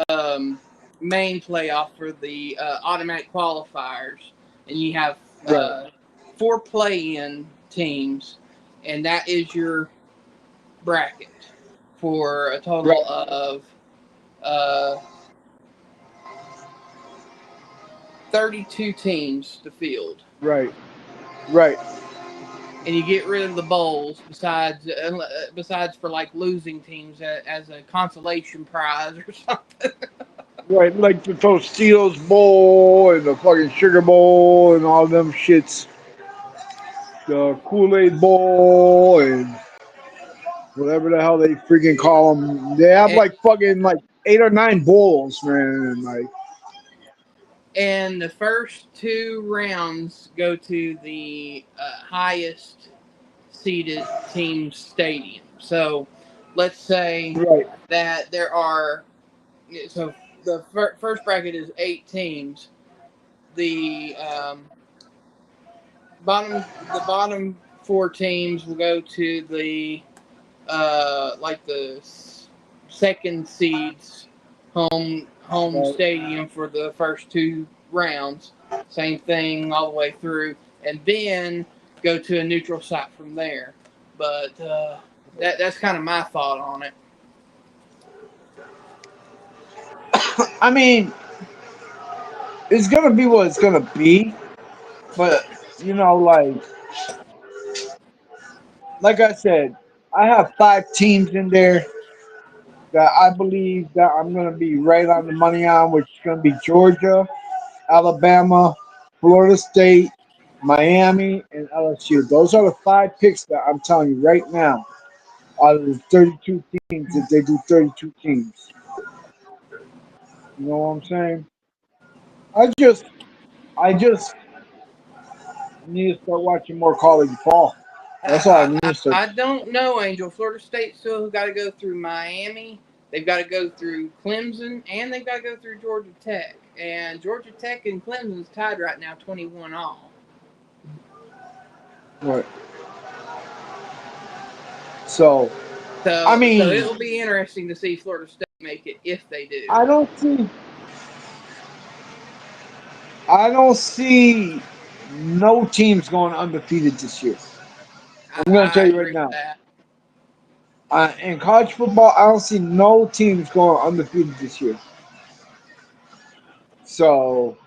um, main playoff for the automatic qualifiers, and you have Right, 4 play-in teams, and that is your bracket for a total right, of uh, 32 teams to field. right, right. And you get rid of the bowls besides for like losing teams as a consolation prize or something. Right, like the Tostitos Bowl and the fucking Sugar Bowl and all them shits. The Kool-Aid Bowl and whatever the hell they freaking call them. They have and, like fucking like 8 or 9 bowls, man. Like, and the first 2 rounds go to the highest seeded team stadium. So let's say right, that there are so the first bracket is 8 teams. The bottom 4 teams will go to the like the second seeds home right. stadium for the first 2 rounds. Same thing all the way through, and then go to a neutral site from there. But that's kind of my thought on it. I mean, it's gonna be what it's gonna be, but you know, like I said, I have 5 teams in there that I believe that I'm gonna be right on the money on, which is gonna be Georgia, Alabama, Florida State, Miami, and LSU. Those are the 5 picks that I'm telling you right now. Out of the 32 teams, if they do 32 teams, you know what I'm saying? I just need to start watching more college ball. That's all I need to start. I don't know, Angel. Florida State still got to go through Miami. They've got to go through Clemson, and they've got to go through Georgia Tech. And Georgia Tech and Clemson's tied right now, 21 all. Right. So, I So mean, it'll be interesting to see Florida State make it if they do. I don't see, I don't see no teams going undefeated this year. I'm gonna I tell you right agree with now. that. In college football, I don't see no teams going undefeated this year. So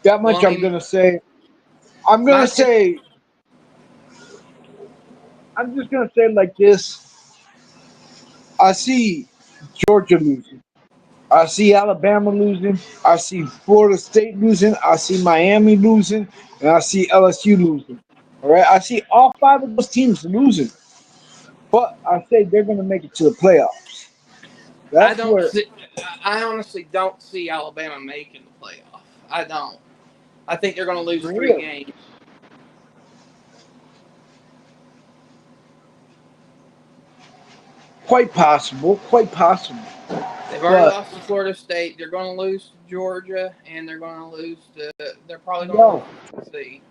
that Well, much I I'm mean, gonna say. I'm my gonna say. I'm just gonna say it like this. I see Georgia losing. I see Alabama losing. I see Florida State losing. I see Miami losing, and I see LSU losing. All right, I see all five of those teams losing, but I say they're gonna make it to the playoffs. I That's don't where see. I honestly don't see Alabama making the playoff. I don't. I think they're going to lose 3 games. quite possible, quite possible. They've already But lost to Florida State. They're going to lose to Georgia, and they're going to lose to. They're probably going to lose yo, to Tennessee.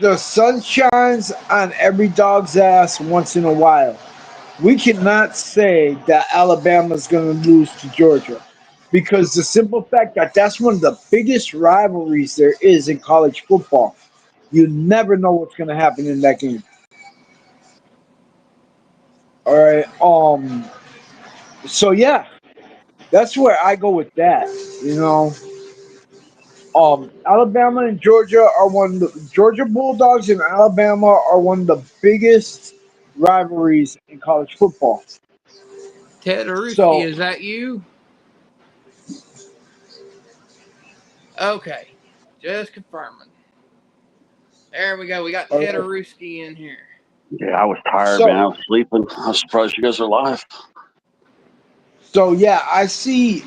the sun shines on every dog's ass once in a while. We cannot say that Alabama's going to lose to Georgia because the simple fact that that's one of the biggest rivalries there is in college football. You never know what's going to happen in that game. All right. So yeah, that's where I go with that. You know, Alabama and Georgia are one. Of the Georgia Bulldogs and Alabama are one of the biggest rivalries in college football. Ted Aruski, So is that you? Okay, just confirming. There we go. We got Ted uh, Aruski in here. Yeah, I was tired, man. so I was sleeping. I'm surprised you guys are alive. so yeah, I see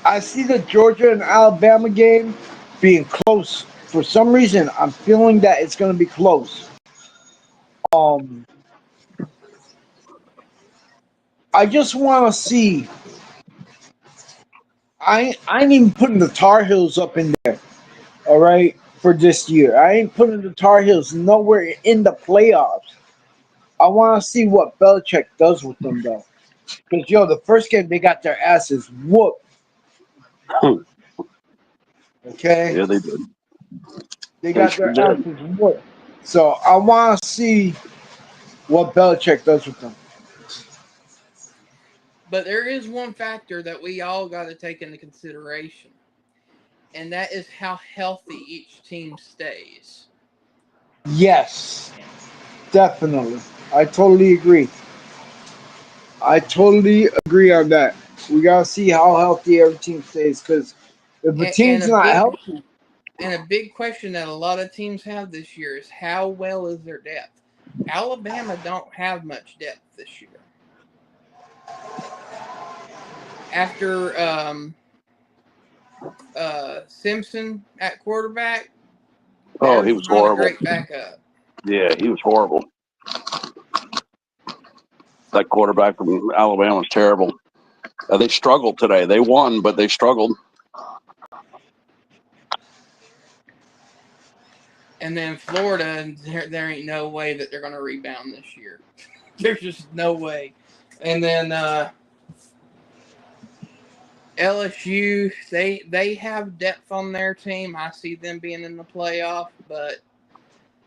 the Georgia and Alabama game being close. For some reason, I'm feeling that it's going to be close. Um, I just want to see. I ain't even putting the Tar Heels up in there. All right, for this year, I ain't putting the Tar Heels nowhere in the playoffs. I want to see what Belichick does with them though, because the first game they got their asses whooped. Okay, Yeah, they did. they They got sure their did. asses whooped. So I want to see what Belichick does with them. But there is one factor that we all got to take into consideration, and that is how healthy each team stays. Yes, definitely. I totally agree. I totally agree on that. We gotta see how healthy every team stays. Because if a And team's a not big healthy, question that a lot of teams have this year is how well is their depth? Alabama don't have much depth this year. After Simpson at quarterback, Oh, he there's was not a horrible. great backup. Yeah, he was horrible. That quarterback from Alabama was terrible. They struggled today. They won, but they struggled. And then Florida, there ain't no way that they're going to rebound this year. There's just no way. And then LSU, they have depth on their team. I see them being in the playoff, but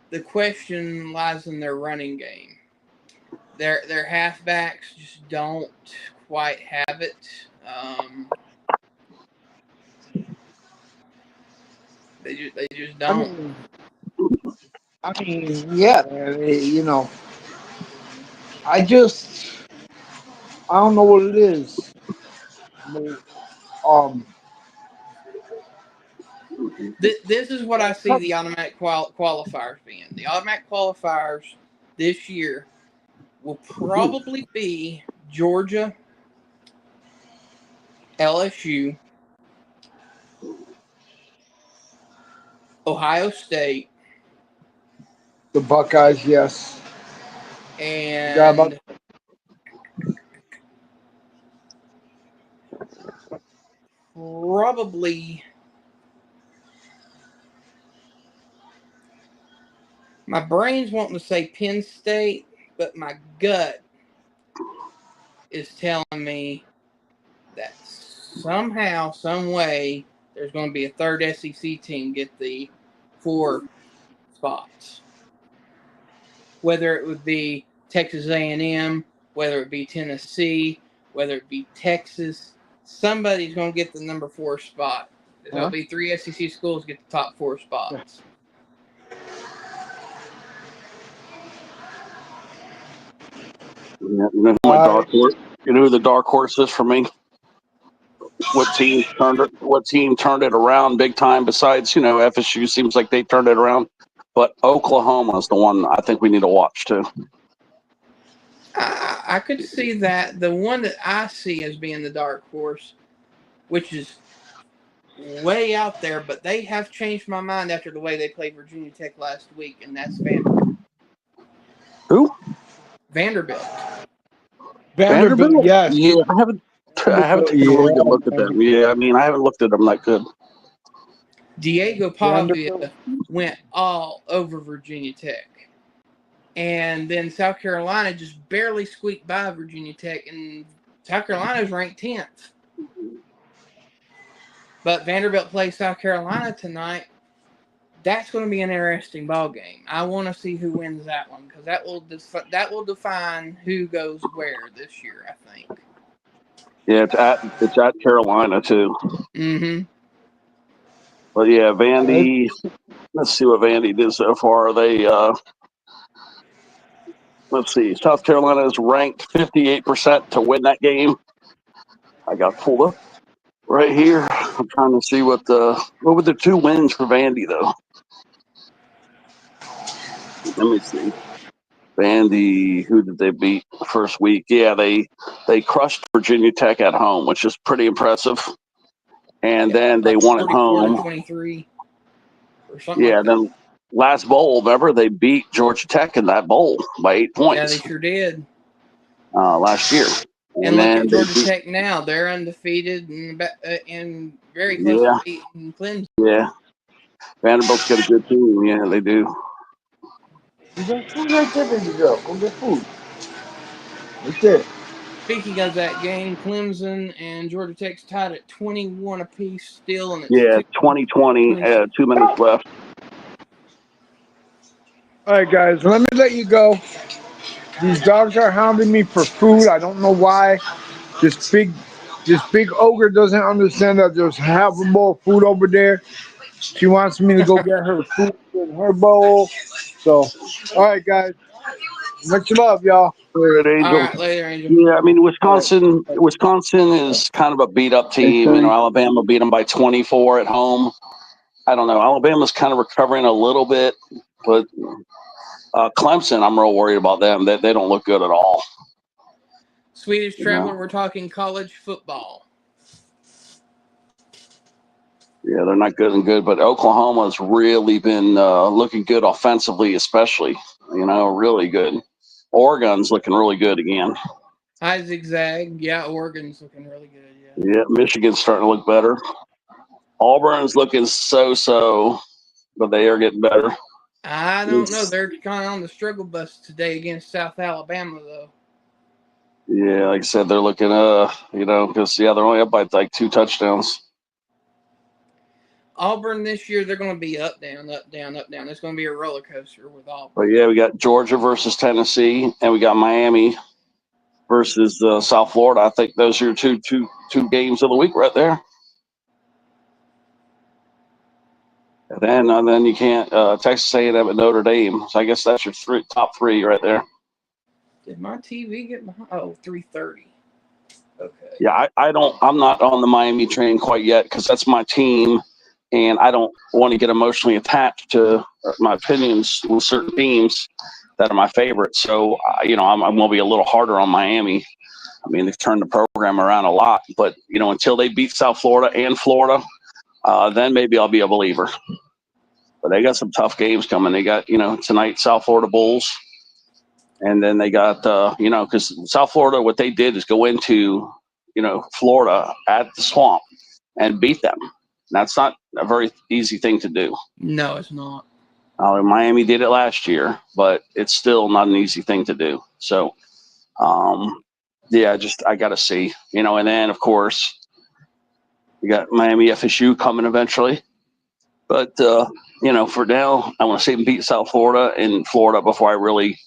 the question lies in their running game. Their halfbacks just don't quite have it. They just I don't. mean, yeah, I don't know what it is. But, um, This is what I see the automatic qualifiers being. The automatic qualifiers this year will probably be Georgia, LSU, Ohio State, the Buckeyes, yes. Forgot about. and probably my brain's wanting to say Penn State, but my gut is telling me that somehow, some way, there's going to be a third SEC team get the 4 spots. Whether it would be Texas A&M, whether it be Tennessee, whether it be Texas, somebody's going to get the number 4 spot. There'll be 3 SEC schools get the top 4 spots. Yeah, you know who my dark horse? You know who the dark horse is for me? What team turned it around big time? Besides, FSU seems like they turned it around, but Oklahoma is the one I think we need to watch too. I could see that. The one that I see as being the dark horse, which is way out there, but they have changed my mind after the way they played Virginia Tech last week, and that's Vanderbilt. Who? Vanderbilt. Vanderbilt, yes. Yeah, I haven't taken a really good look at them. Yeah, I mean, I haven't looked at them that good. Diego Pavia went all over Virginia Tech. And then South Carolina just barely squeaked by Virginia Tech, and South Carolina's ranked 10th. But Vanderbilt plays South Carolina tonight. That's going to be an interesting ball game. I want to see who wins that one because that will define who goes where this year, I think. Yeah, it's at Carolina too. Mm-hmm. But yeah, Vandy. Let's see what Vandy did so far. They let's see. South Carolina is ranked 58% to win that game. I got pulled up right here. I'm trying to see what were the 2 wins for Vandy though. Let me see. Vandy, who did they beat first week? Yeah, they crushed Virginia Tech at home, which is pretty impressive. And then they won at home. 24-23 or something. Yeah, like that. then last bowl, remember they beat Georgia Tech in that bowl by 8 points. Yeah, they sure did. Last year. And look at Georgia Tech now; they're undefeated and very close to beating Clemson. Yeah, Vanderbilt's got a good team. Yeah, they do. You got food right there, baby girl. Go get food. Right there. Speaking of that game, Clemson and Georgia Tech's tied at 21 apiece still, and it's 2020. 2 minutes left. All right, guys, let me let you go. These dogs are hounding me for food. I don't know why. This big ogre doesn't understand that there's half a bowl of food over there. She wants me to go get her food in her bowl. So, all right, guys. Much love, y'all. All right, Angel. All right, later, Angel. Yeah, I mean, Wisconsin is kind of a beat-up team. Alabama beat them by 24 at home. I don't know. Alabama's kind of recovering a little bit, but Clemson, I'm real worried about them. They don't look good at all. Swedish Traveler, we're talking college football. Yeah, they're not good, but Oklahoma's really been looking good offensively, especially. Really good. Oregon's looking really good again. High zigzag. Yeah, Oregon's looking really good. Yeah, Michigan's starting to look better. Auburn's looking so, but they are getting better. I don't know. They're kind of on the struggle bus today against South Alabama, though. Yeah, like I said, they're looking, because they're only up by like 2 touchdowns. Auburn this year, they're going to be up, down, up, down, up, down. It's going to be a roller coaster with Auburn. But yeah, we got Georgia versus Tennessee, and we got Miami versus South Florida. I think those are your two games of the week right there. And then you can't Texas A&M at Notre Dame. So I guess that's your top 3 right there. Did my TV get behind? Oh, 3:30. Okay. Yeah, I'm not on the Miami train quite yet because that's my team, and I don't want to get emotionally attached to my opinions with certain teams that are my favorites. So, I'm going to be a little harder on Miami. I mean, they've turned the program around a lot, but, until they beat South Florida and Florida, then maybe I'll be a believer. But they got some tough games coming. They got, tonight, South Florida Bulls. And then they got, because South Florida, what they did is go into, Florida at the Swamp and beat them. That's not a very easy thing to do. No, it's not. Miami did it last year, but it's still not an easy thing to do. So, I got to see, and then, of course, you got Miami FSU coming eventually. But, for now, I want to see them beat South Florida and Florida before I really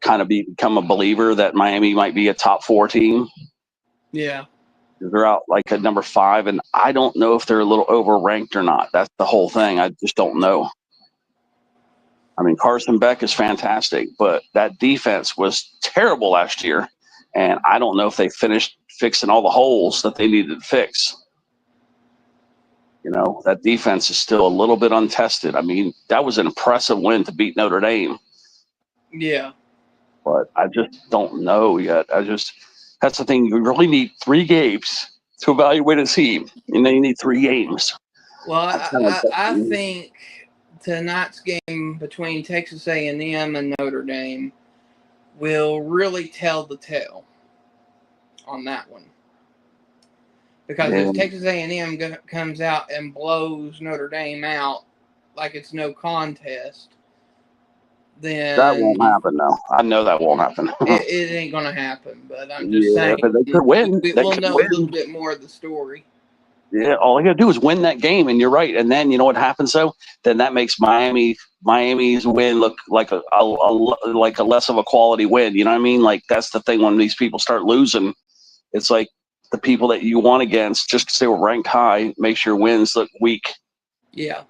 kind of become a believer that Miami might be a top 4 team. Yeah. They're out like at number 5, and I don't know if they're a little overranked or not. That's the whole thing. I just don't know. I mean, Carson Beck is fantastic, but that defense was terrible last year, and I don't know if they finished fixing all the holes that they needed to fix. You know, that defense is still a little bit untested. I mean, that was an impressive win to beat Notre Dame. Yeah. But I just don't know yet. That's the thing. You really need 3 games to evaluate a team. You know, you need 3 games. Well, I think tonight's game between Texas A&M and Notre Dame will really tell the tale on that one. Because if Texas A&M comes out and blows Notre Dame out like it's no contest, then that won't happen. No, I know that won't happen. it ain't gonna happen. But I'm just saying, but they could win. We'll know a little bit more of the story. Yeah, all I gotta do is win that game, and you're right. And then you know what happens though? Then that makes Miami's win look like a less of a quality win. You know what I mean? Like that's the thing when these people start losing, it's like the people that you won against just because they were ranked high makes your wins look weak. Yeah.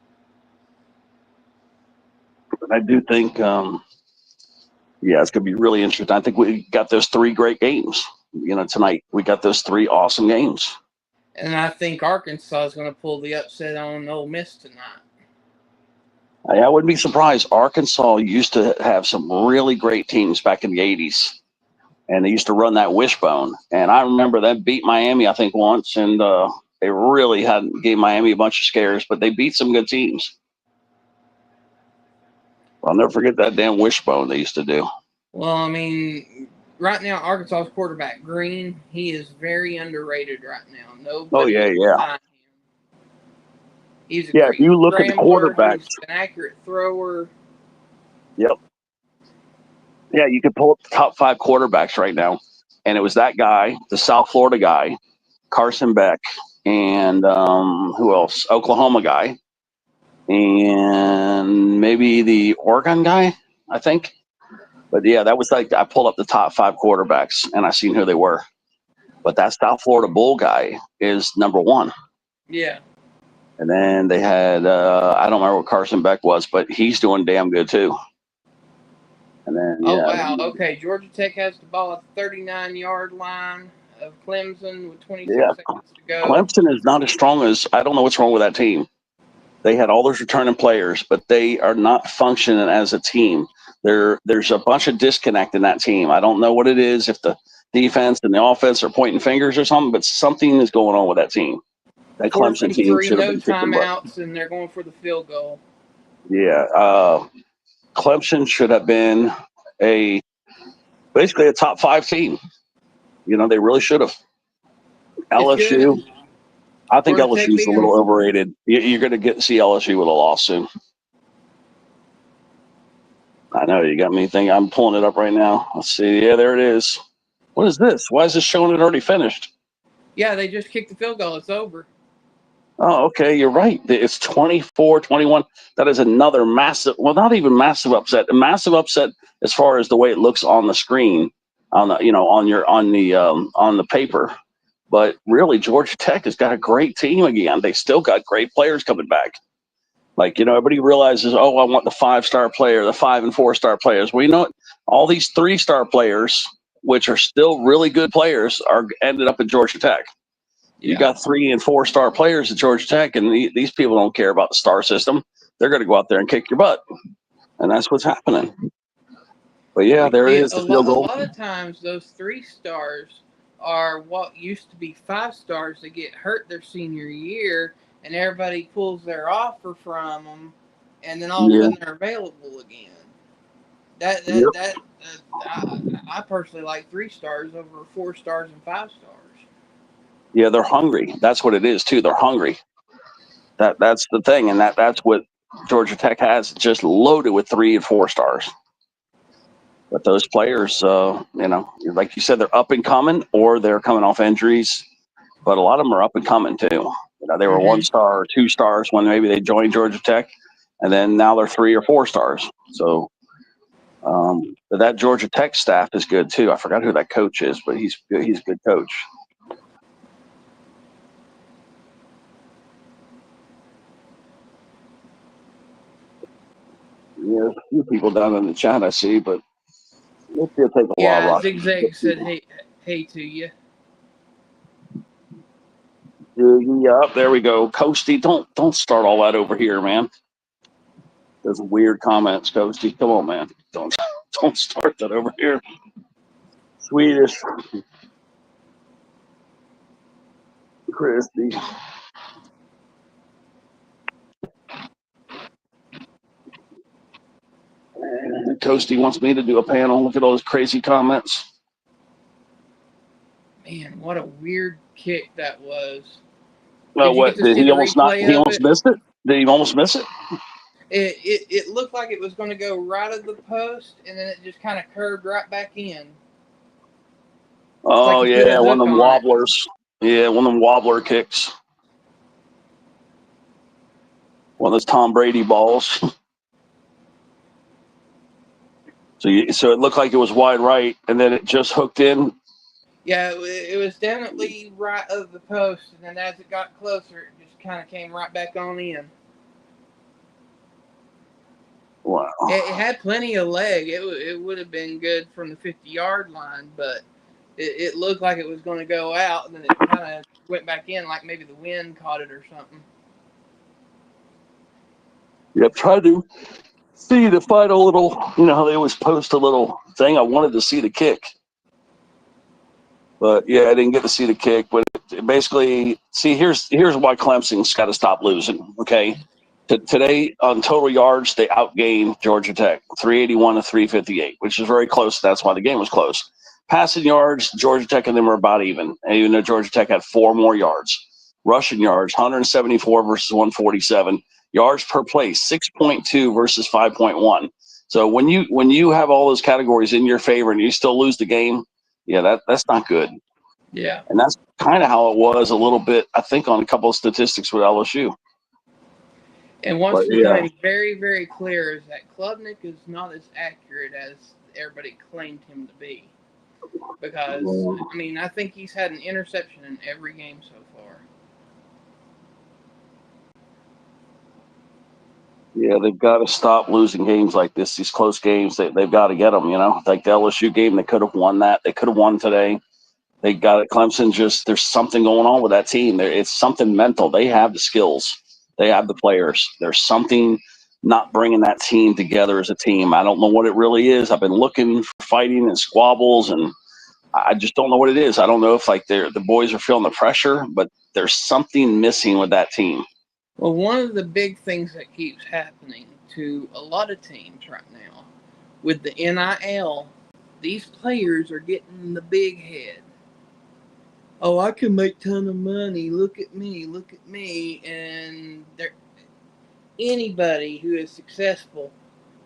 But I do think, it's gonna be really interesting. I think we got those 3 great games. You know, tonight we got those 3 awesome games. And I think Arkansas is going to pull the upset on Ole Miss tonight. I wouldn't be surprised. Arkansas used to have some really great teams back in the 80s, and they used to run that wishbone. And I remember them beat Miami, I think, once, and they really gave Miami a bunch of scares, but they beat some good teams. I'll never forget that damn wishbone they used to do. Well, I mean, right now, Arkansas's quarterback, Green, he is very underrated right now. Nobody yeah. He's a if you look at the quarterbacks, he's an accurate thrower. Yep. Yeah, you could pull up the top 5 quarterbacks right now, and it was that guy, the South Florida guy, Carson Beck, and who else? Oklahoma guy, and maybe the Oregon guy, I think. But yeah, that was like I pulled up the top 5 quarterbacks, and I seen who they were. But that South Florida Bull guy is number 1. Yeah. And then they had I don't remember what Carson Beck was, but he's doing damn good too. And then wow. Okay, Georgia Tech has the ball at the 39-yard line of Clemson with 26 seconds to go. Clemson is not as strong as I don't know what's wrong with that team. They had all those returning players, but they are not functioning as a team. There's a bunch of disconnect in that team. I don't know what it is, if the defense and the offense are pointing fingers or something, but something is going on with that team. That Clemson team should have been kicking butt. Timeouts, and they're going for the field goal. Yeah, Clemson should have been basically a top 5 team. You know, they really should have. LSU, I think LSU is a little overrated. You're going to see LSU with a loss soon. I know you got me thinking. I'm pulling it up right now. Let's see. Yeah, there it is. What is this? Why is this showing it already finished? Yeah, they just kicked the field goal. It's over. Oh, okay. You're right. It's 24-21. That is another massive, well, not even massive upset. A massive upset as far as the way it looks on the screen, on the paper. But really, Georgia Tech has got a great team again. They still got great players coming back. Like, everybody realizes, I want the 5-star player, the 5 and 4-star players. Well, you know what? All these 3-star players, which are still really good players, ended up at Georgia Tech. Yeah. You got 3 and 4-star players at Georgia Tech, and these people don't care about the star system. They're going to go out there and kick your butt, and that's what's happening. But yeah, there is the field goal. A lot of times, those 3 stars are what used to be 5 stars that get hurt their senior year, and everybody pulls their offer from them, and then all of a sudden they're available again. I personally like 3 stars over 4 stars and 5 stars. Yeah, they're hungry. That's what it is too. They're hungry. That's the thing, and that's what Georgia Tech has, just loaded with 3 and 4 stars. But those players, like you said, they're up and coming, or they're coming off injuries. But a lot of them are up and coming too. They were 1 star or 2 stars when maybe they joined Georgia Tech, and then now they're 3 or 4 stars. So But that Georgia Tech staff is good too. I forgot who that coach is, but he's good. He's a good coach. Yeah, a few people down in the chat I see, but it'll take a while. Yeah, Zigzag said hey to you. Yeah, there we go. Coasty, don't start all that over here, man. Those weird comments, Coasty. Come on, man. Don't start that over here. Swedish. Christy. Coasty wants me to do a panel. Look at all those crazy comments. Man, what a weird kick that was. Did he almost miss it? Did he almost miss it? It looked like it was going to go right at the post, and then it just kind of curved right back in. Oh, yeah, one of them wobblers. Yeah, one of them wobbler kicks. One of those Tom Brady balls. So it looked like it was wide right, and then it just hooked in. Yeah, it was definitely right of the post, and then as it got closer, it just kind of came right back on in. Wow. It had plenty of leg. It would have been good from the 50-yard line, but it looked like it was going to go out, and then it kind of went back in like maybe the wind caught it or something. Yep, tried to see the final little, how they always post a little thing. I wanted to see the kick. But, yeah, I didn't get to see the kick. But basically, see, here's why Clemson's got to stop losing, okay? Today, on total yards, they outgained Georgia Tech, 381 to 358, which is very close. That's why the game was close. Passing yards, Georgia Tech and them were about even, even though Georgia Tech had 4 more yards. Rushing yards, 174 versus 147. Yards per play, 6.2 versus 5.1. So when you have all those categories in your favor and you still lose the game, yeah, that's not good. Yeah. And that's kind of how it was a little bit, I think, on a couple of statistics with LSU. And what's becoming very, very clear is that Klubnik is not as accurate as everybody claimed him to be. Because, I think he's had an interception in every game so far. Yeah, they've got to stop losing games like this, these close games. They've got to get them, Like the LSU game, they could have won that. They could have won today. They got it. Clemson there's something going on with that team. It's something mental. They have the skills. They have the players. There's something not bringing that team together as a team. I don't know what it really is. I've been looking for fighting and squabbles, and I just don't know what it is. I don't know if the boys are feeling the pressure, but there's something missing with that team. Well, one of the big things that keeps happening to a lot of teams right now with the NIL, these players are getting the big head. Oh, I can make a ton of money. Look at me. And anybody who is successful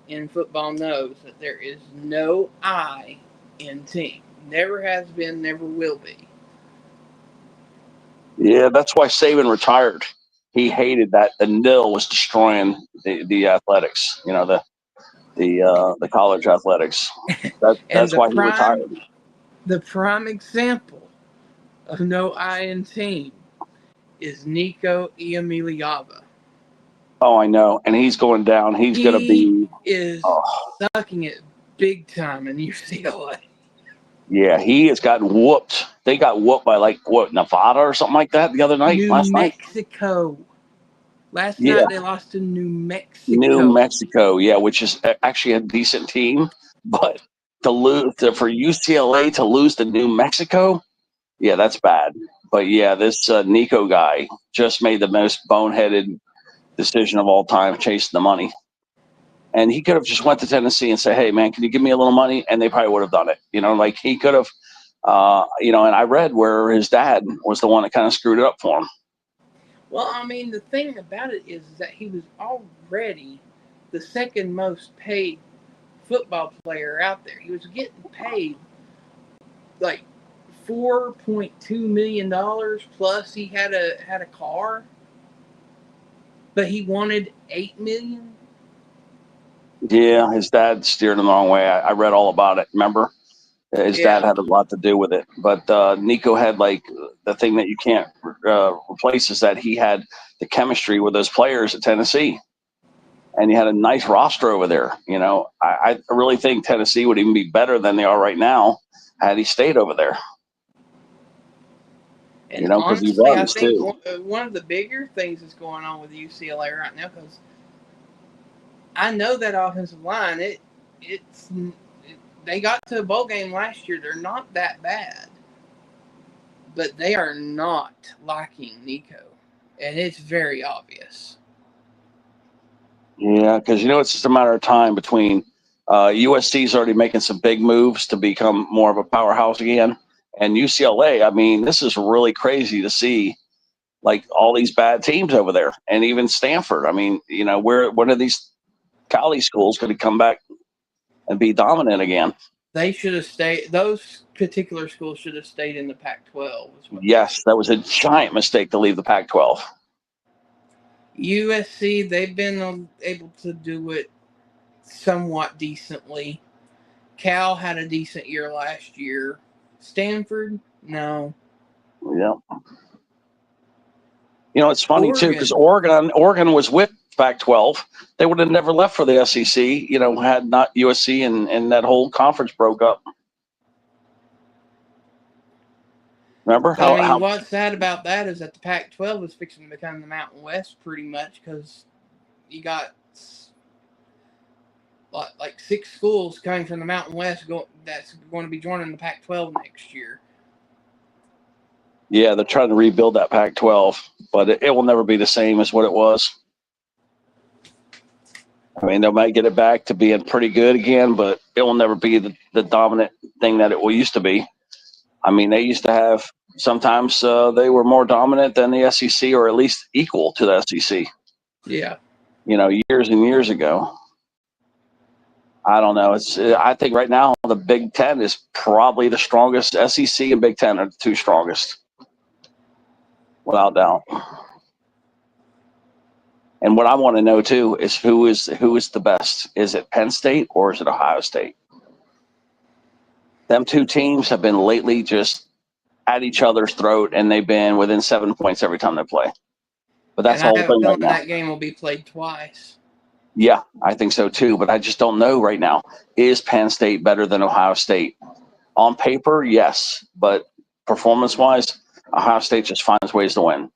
in football knows that there is no I in team. Never has been, never will be. Yeah, that's why Saban retired. He hated that the nil was destroying the athletics. The college athletics. That's why he retired. The prime example of no I in team is Nico Iamaleava. Oh, I know. And he's going down. He's going to be. He is sucking it big time in UCLA. Yeah, he has gotten whooped. They got whooped by Nevada or something like that the other night. Last night they lost to New Mexico. New Mexico, yeah, which is actually a decent team. But for UCLA to lose to New Mexico, yeah, that's bad. But yeah, this Nico guy just made the most boneheaded decision of all time, chasing the money. And he could have just went to Tennessee and said, "Hey, man, can you give me a little money?" And they probably would have done it. He could have, and I read where his dad was the one that kind of screwed it up for him. Well, the thing about it is that he was already the second most paid football player out there. He was getting paid like $4.2 million plus he had a car, but he wanted $8 million. Yeah, his dad steered him the wrong way. I read all about it. Remember, his dad Yeah, had a lot to do with it. But Nico had like the thing that you can't replace is that he had the chemistry with those players at Tennessee, and he had a nice roster over there. You know, I really think Tennessee would even be better than they are right now had he stayed over there. You and know, because he honestly, I runs think too. one of the bigger things that's going on with UCLA right now, because I know that offensive line, they got to a bowl game last year. They're not that bad, but they are not liking Nico, and it's very obvious. Yeah, because you know it's just a matter of time between USC's already making some big moves to become more of a powerhouse again, and UCLA. I mean, this is really crazy to see, like all these bad teams over there, and even Stanford. I mean, you know, where when are these college schools going to come back and be dominant again? They should have stayed. Those particular schools should have stayed in the Pac-12. Is what they Yes, should. that was a giant mistake to leave the Pac-12. USC, they've been able to do it somewhat decently. Cal had a decent year last year. Stanford, no. Yeah, you know it's funny too because Oregon, Oregon was with Pac-12. They would have never left for the SEC. You know, had not USC and that whole conference broke up. Remember but I mean, how what's sad about that is that the Pac-12 is fixing to become the Mountain West pretty much because you got like six schools coming from the Mountain West that's going to be joining the Pac-12 next year. yeah, they're trying to rebuild that Pac-12, but it will never be the same as what it was. I mean, they might get it back to being pretty good again, but it will never be the dominant thing that it used to be. I mean, they used to have sometimes they were more dominant than the SEC, or at least equal to the SEC. Yeah. You know, years and years ago. I don't know. It's I think right now the Big Ten is probably the strongest. SEC and Big Ten are the two strongest, without doubt. And what I want to know too is who is the best? Is it Penn State or is it Ohio State? Them two teams have been lately just at each other's throat, and they've been within 7 points every time they play. But And that's the I whole have a thing right feeling now. that game will be played twice. Yeah, I think so too. But I just don't know right now. Is Penn State better than Ohio State? On paper, yes, but performance-wise, Ohio State just finds ways to win.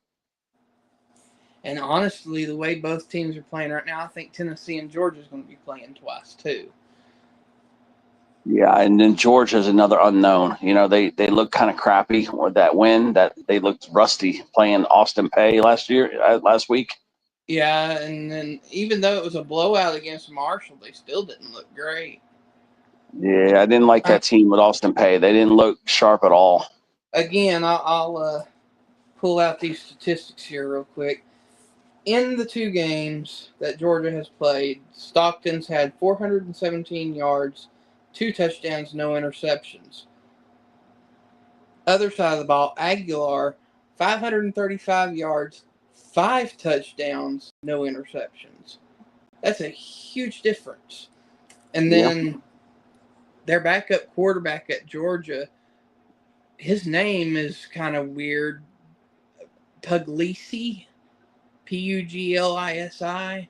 And honestly, the way both teams are playing right now, I think Tennessee and Georgia is going to be playing twice too. Yeah, and then Georgia's another unknown. You know, they look kind of crappy with that win. That they looked rusty playing Austin Peay last week. Yeah, and then even though it was a blowout against Marshall, they still didn't look great. Yeah, I didn't like I, that team with Austin Peay. They didn't look sharp at all. again, I'll pull out these statistics here real quick. In the two games that Georgia has played, Stockton's had 417 yards, 2 touchdowns, no interceptions. Other side of the ball, Aguilar, 535 yards, 5 touchdowns, no interceptions. That's a huge difference. And Yeah, then their backup quarterback at Georgia, his name is kind of weird. Puglisi, Puglisi.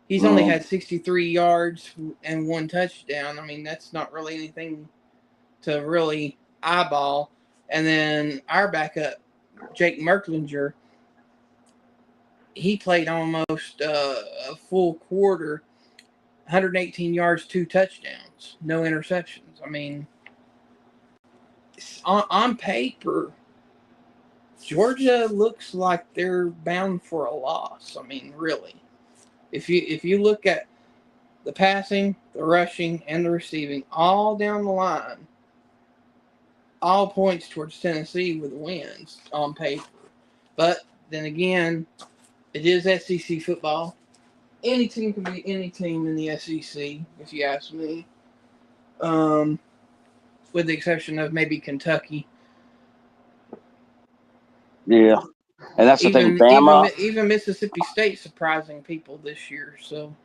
He's only mm, had 63 yards and 1 touchdown. I mean, that's not really anything to really eyeball. And then our backup, Jake Merklinger, he played almost a full quarter, 118 yards, 2 touchdowns, no interceptions. I mean, on paper, Georgia looks like they're bound for a loss. I mean, really, if you look at the passing, the rushing, and the receiving all down the line, all points towards Tennessee with wins on paper. But then again, it is SEC football. Any team can be any team in the SEC, if you ask me. Um, with the exception of maybe Kentucky. yeah, and that's the thing. Even even Bama, even Mississippi State surprising people this year. So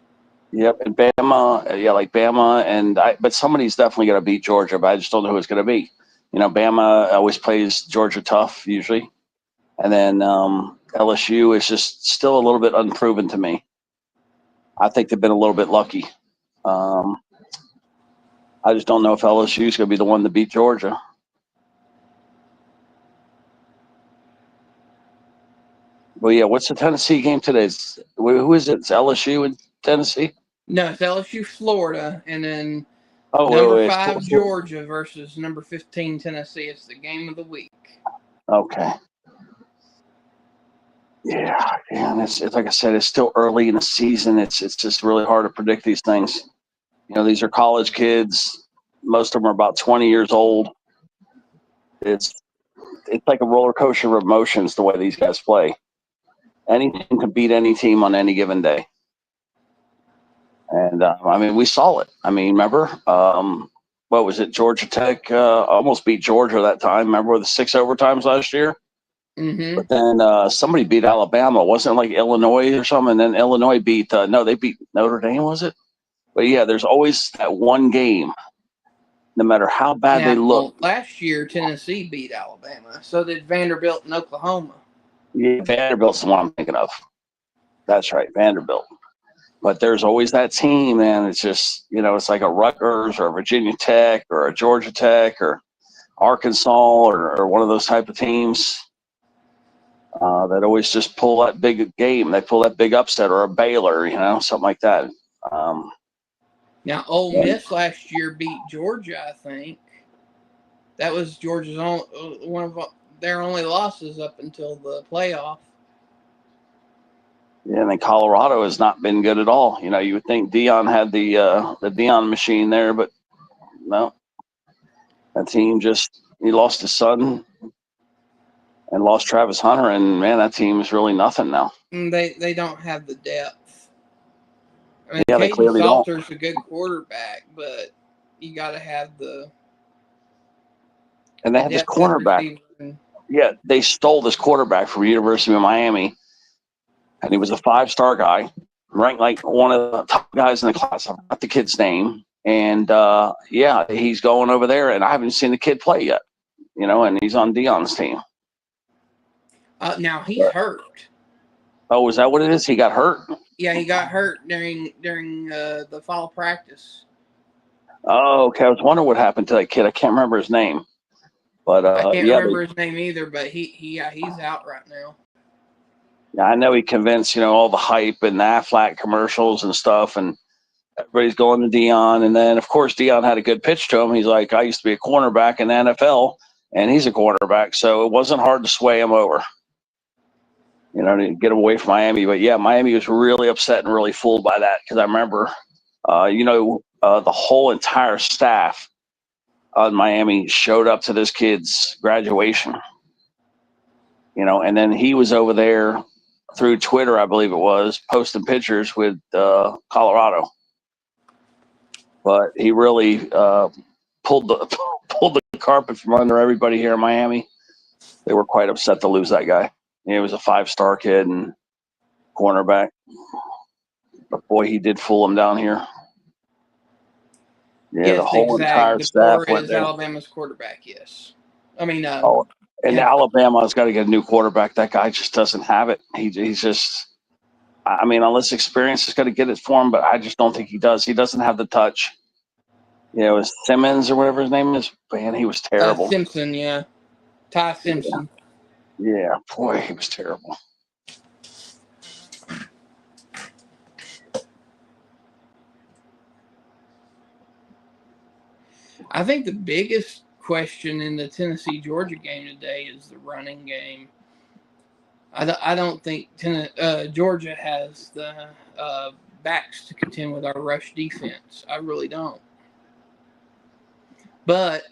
Yep, and Bama, yeah, like Bama, but somebody's definitely going to beat Georgia, but I just don't know who it's going to be. Bama always plays Georgia tough usually, and then LSU is just still a little bit unproven to me. I think they've been a little bit lucky. I just don't know if LSU is going to be the one to beat Georgia. Well, yeah, what's the Tennessee game today? Who is it? It's LSU and Tennessee? No, it's LSU, Florida, and then number 5 Georgia versus number 15 Tennessee. It's the game of the week. Okay. Yeah, and it's like I said, it's still early in the season. It's just really hard to predict these things. These are college kids. Most of them are about 20 years old. It's like a roller coaster of emotions the way these guys play. Any team can beat any team on any given day. And we saw it. Remember, what was it? Georgia Tech almost beat Georgia that time. Remember the 6 overtimes last year? Mm-hmm. But then somebody beat Alabama. Wasn't it like Illinois or something? And then Illinois beat they beat Notre Dame, was it? But yeah, there's always that one game, no matter how bad they look. Last year, Tennessee beat Alabama. So did Vanderbilt and Oklahoma. Yeah, Vanderbilt's the one I'm thinking of. That's right, Vanderbilt. But there's always that team, and it's just, it's like a Rutgers or a Virginia Tech or a Georgia Tech or Arkansas or one of those type of teams that always just pull that big game. They pull that big upset, or a Baylor, something like that. Now, Ole Miss last year beat Georgia, I think. That was Georgia's one of their only losses up until the playoff. Yeah, and then Colorado has not been good at all. You would think Dion had the Dion machine there, but no. That team he lost his son and lost Travis Hunter, and man, that team is really nothing now. They don't have the depth. Yeah, they clearly Salter's a good quarterback, but you got to have the. And they had this cornerback. Yeah, they stole this quarterback from University of Miami, and he was a 5-star guy, ranked like one of the top guys in the class. I forgot the kid's name, and he's going over there, and I haven't seen the kid play yet. And he's on Dion's team. Now he's hurt. Oh, is that what it is? He got hurt? Yeah, he got hurt during the fall practice. Oh, okay. I was wondering what happened to that kid. I can't remember his name. But I can't remember his name either, but he's out right now. Yeah, I know he convinced, all the hype and the Aflac commercials and stuff, and everybody's going to Dion. And then, of course, Dion had a good pitch to him. He's like, I used to be a cornerback in the NFL, and he's a cornerback. So it wasn't hard to sway him over, to get him away from Miami. But, yeah, Miami was really upset and really fooled by that because I remember, the whole entire staff on Miami showed up to this kid's graduation, and then he was over there through Twitter, I believe it was, posting pictures with Colorado. But he really pulled the carpet from under everybody here in Miami. They were quite upset to lose that guy. He was a 5-star kid and cornerback. But boy, he did fool him down here. Yeah, yes, the whole entire staff went there. Alabama's quarterback, yes. And Alabama's got to get a new quarterback. That guy just doesn't have it. He's just, unless experience is going to get it for him, but I just don't think he does. He doesn't have the touch. It was Simmons or whatever his name is. Man, he was terrible. Simpson, yeah. Ty Simpson. Yeah, boy, he was terrible. I think the biggest question in the Tennessee-Georgia game today is the running game. I don't think Georgia has the backs to contend with our rush defense. I really don't. But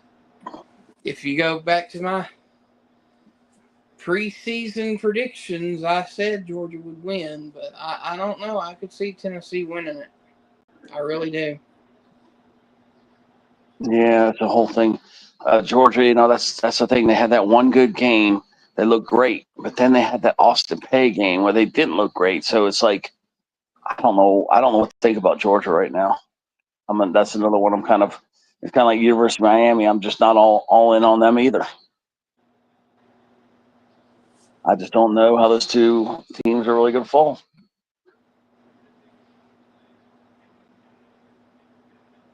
if you go back to my preseason predictions, I said Georgia would win, but I don't know. I could see Tennessee winning it. I really do. Yeah, it's the whole thing. Georgia, that's the thing. They had that one good game. They looked great, but then they had that Austin Peay game where they didn't look great. So it's like, I don't know. I don't know what to think about Georgia right now. That's another one. It's kind of like University of Miami. I'm just not all in on them either. I just don't know how those two teams are really going to fall.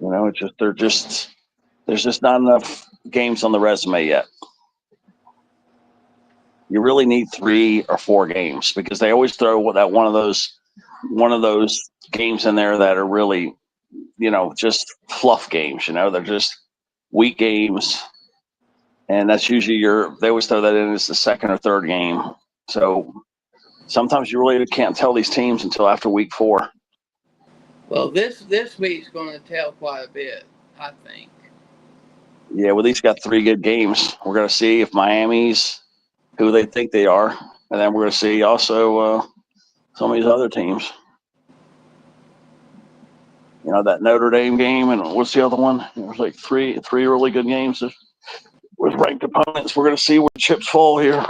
You know, there's just not enough games on the resume yet. You really need 3 or 4 games because they always throw that one of those games in there that are really, you know, just fluff games. You know, they're just weak games, and that's usually they always throw that in as the second or third game. So sometimes you really can't tell these teams until after week 4. Well, this week's going to tell quite a bit, I think. Yeah, well, these got 3 good games. We're going to see if Miami's who they think they are, and then we're going to see also some of these other teams. You know, that Notre Dame game, and what's the other one? There's like three really good games with ranked opponents. We're going to see where the chips fall here.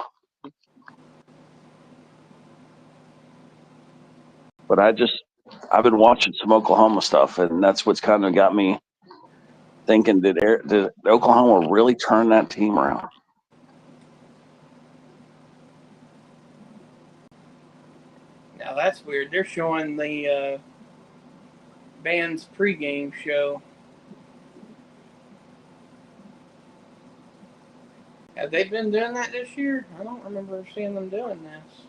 But I've been watching some Oklahoma stuff, and that's what's kind of got me thinking, did Oklahoma really turn that team around? Now that's weird. They're showing the band's pregame show. Have they been doing that this year? I don't remember seeing them doing this.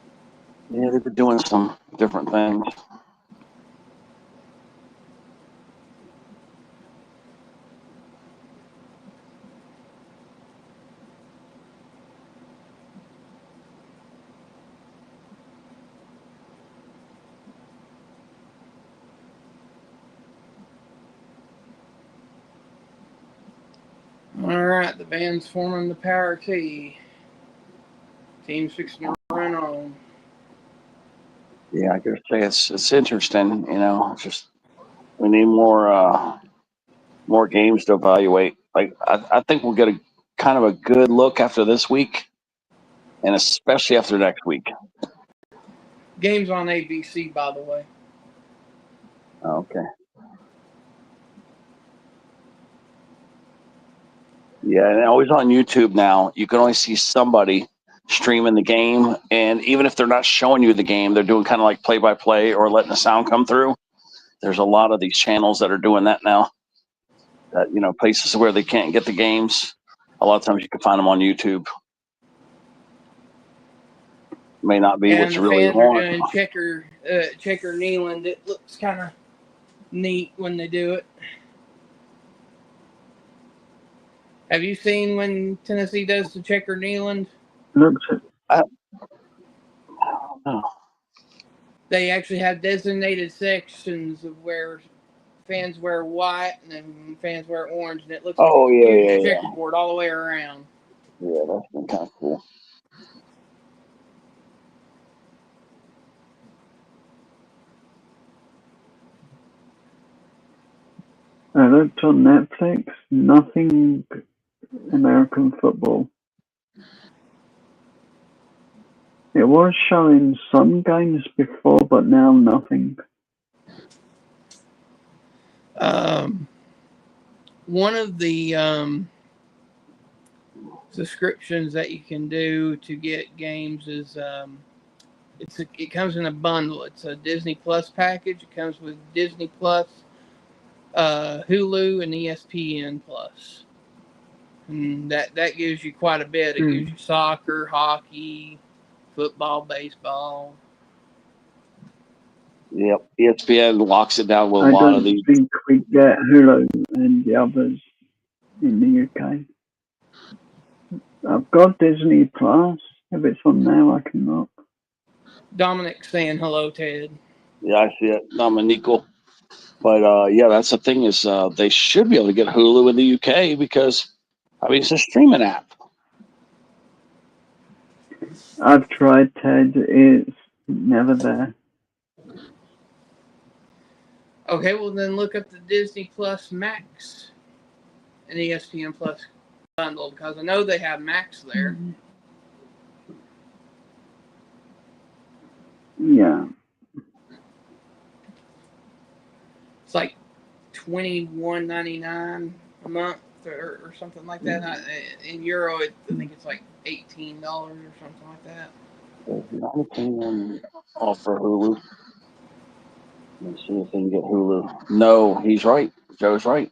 Yeah, they've been doing some different things. All right, the band's forming the power T. Team's fixing to run on. Yeah, I gotta say it's interesting. You know, it's just we need more games to evaluate. Like I think we'll get a kind of a good look after this week, and especially after next week. Game's on ABC, by the way. Okay. Yeah, and always on YouTube now. You can only see somebody streaming the game, and even if they're not showing you the game, they're doing kind of like play-by-play or letting the sound come through. There's a lot of these channels that are doing that now. That, you know, places where they can't get the games, a lot of times you can find them on YouTube. May not be what you really want. And the fans are doing checker kneeling. It looks kind of neat when they do it. Have you seen when Tennessee does the checker kneeling? Looks at Oh. They actually have designated sections of where fans wear white and then fans wear orange, and it looks like a huge checkerboard all the way around. Yeah, that's been kind of cool. I looked on Netflix, nothing American football. It was showing some games before, but now nothing. One of the subscriptions that you can do to get games is it comes in a bundle. It's a Disney Plus package. It comes with Disney Plus, Hulu, and ESPN Plus. And that gives you quite a bit. It gives you soccer, hockey, football, baseball. Yep, ESPN locks it down with a lot of these. I don't think we get Hulu and the others in the UK. I've got Disney Plus. If it's on now, I can look. Dominic's saying hello, Ted. Yeah, I see it. Dominico. But yeah, that's the thing is they should be able to get Hulu in the UK because, I mean, it's a streaming app. I've tried, Ted. It's never there. Okay, well then look up the Disney Plus Max and ESPN Plus bundle because I know they have Max there. Yeah. $21.99 a month or something like that. In euro, I think it's like $18 or something like that. Offer Hulu. Let's see if they can get Hulu. No, he's right. Joe's right.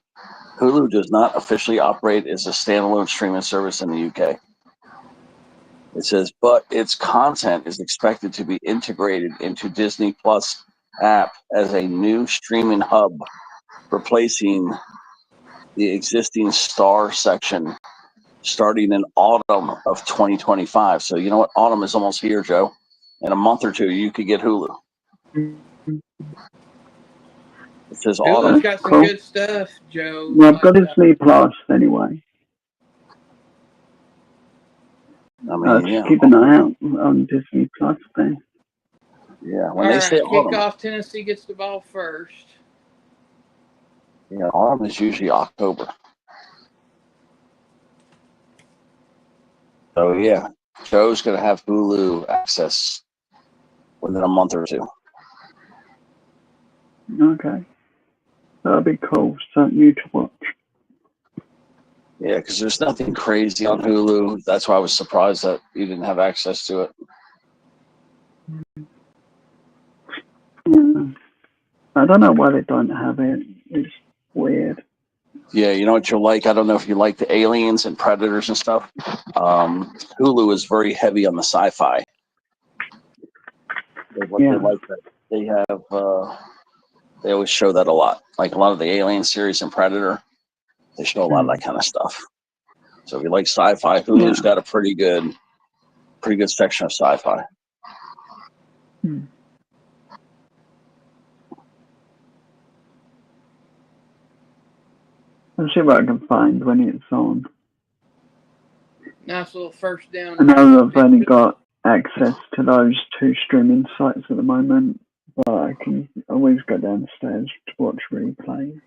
Hulu does not officially operate as a standalone streaming service in the UK. It says, but its content is expected to be integrated into Disney Plus app as a new streaming hub, replacing the existing Star section starting in autumn of 2025. So you know what? Autumn is almost here, Joe. In a month or two, you could get Hulu. It says autumn. Hulu's got some good stuff, Joe. Well, I've got Disney Plus anyway. I mean, just keep an eye out on Disney Plus then. Yeah, when they say autumn, kickoff, Tennessee gets the ball first. Yeah, autumn is usually October. So yeah, Joe's gonna have Hulu access within a month or two. Okay, that'll be cool. Something new to watch. Yeah, because there's nothing crazy on Hulu. That's why I was surprised that you didn't have access to it. Yeah. I don't know why they don't have it. It's weird. Yeah, you know what you'll like? I don't know if you like the aliens and predators and stuff. Hulu is very heavy on the sci-fi. They like that. They have. They always show that a lot. Like a lot of the Alien series and Predator, they show a lot of that kind of stuff. So if you like sci-fi, Hulu's got a pretty good section of sci-fi. I'll see what I can find when it's on. Nice little first down. I know I've only got access to those two streaming sites at the moment, but I can always go downstairs to watch replay.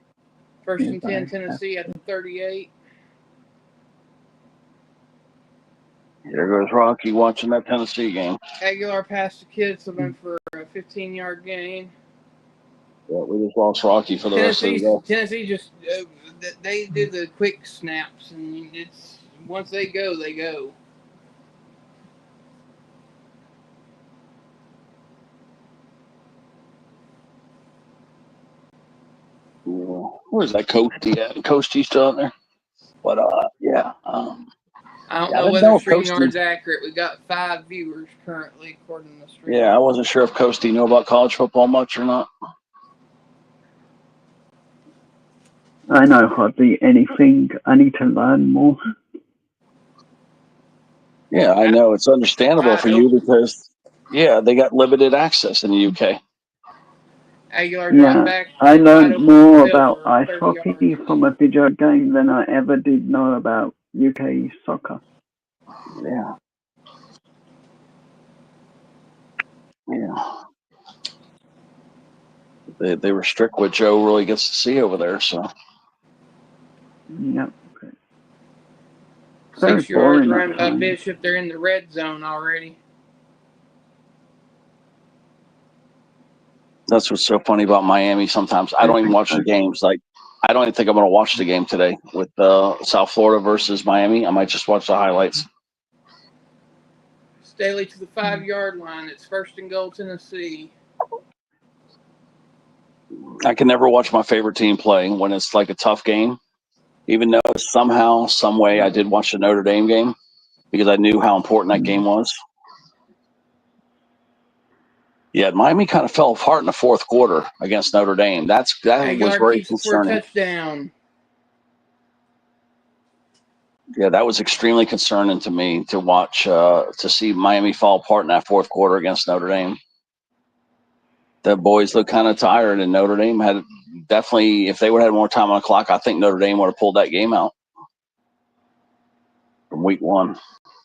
First and 10, Tennessee at the 38. There goes Rocky watching that Tennessee game. Aguilar passed the kids for a 15-yard gain. Yeah, we just lost Rocky for the rest of the day. Tennessee just they do the quick snaps, and it's once they go, they go. Where's that Coastie at? Coastie's still out there? But yeah. I don't know whether StreamYard's accurate. We got 5 viewers currently according to StreamYard. Yeah, I wasn't sure if Coastie knew about college football much or not. I know hardly anything. I need to learn more. Yeah, I know. It's understandable for you because, they got limited access in the UK. Aguilar back. I learned more about ice hockey from a video game than I ever did know about UK soccer. Yeah. Yeah. They restrict what Joe really gets to see over there, so. Yep. 6-yard run by Bishop. They're in the red zone already. That's what's so funny about Miami sometimes. I don't even watch the games. Like, I don't even think I'm going to watch the game today with South Florida versus Miami. I might just watch the highlights. Staley to the 5-yard line. It's first and goal, Tennessee. I can never watch my favorite team play when it's like a tough game, even though somehow, some way I did watch the Notre Dame game because I knew how important that game was. Yeah, Miami kind of fell apart in the fourth quarter against Notre Dame. That was very concerning. For a touchdown. Yeah, that was extremely concerning to me to watch, to see Miami fall apart in that fourth quarter against Notre Dame. The boys looked kind of tired, and Notre Dame had definitely, if they would have had more time on the clock, I think Notre Dame would have pulled that game out from week 1.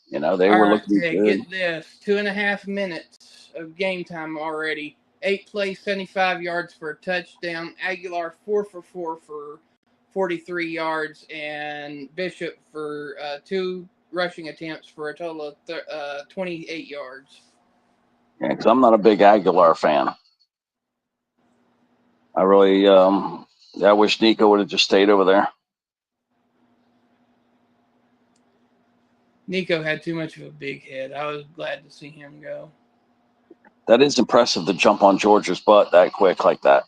You know, they were looking good. Get this, 2.5 minutes of game time already. 8 plays, 75 yards for a touchdown. Aguilar 4 for 4 for 43 yards, and Bishop for 2 rushing attempts for a total of 28 yards. Yeah, because I'm not a big Aguilar fan. I really, I wish Nico would have just stayed over there. Nico had too much of a big head. I was glad to see him go. That is impressive to jump on Georgia's butt that quick like that.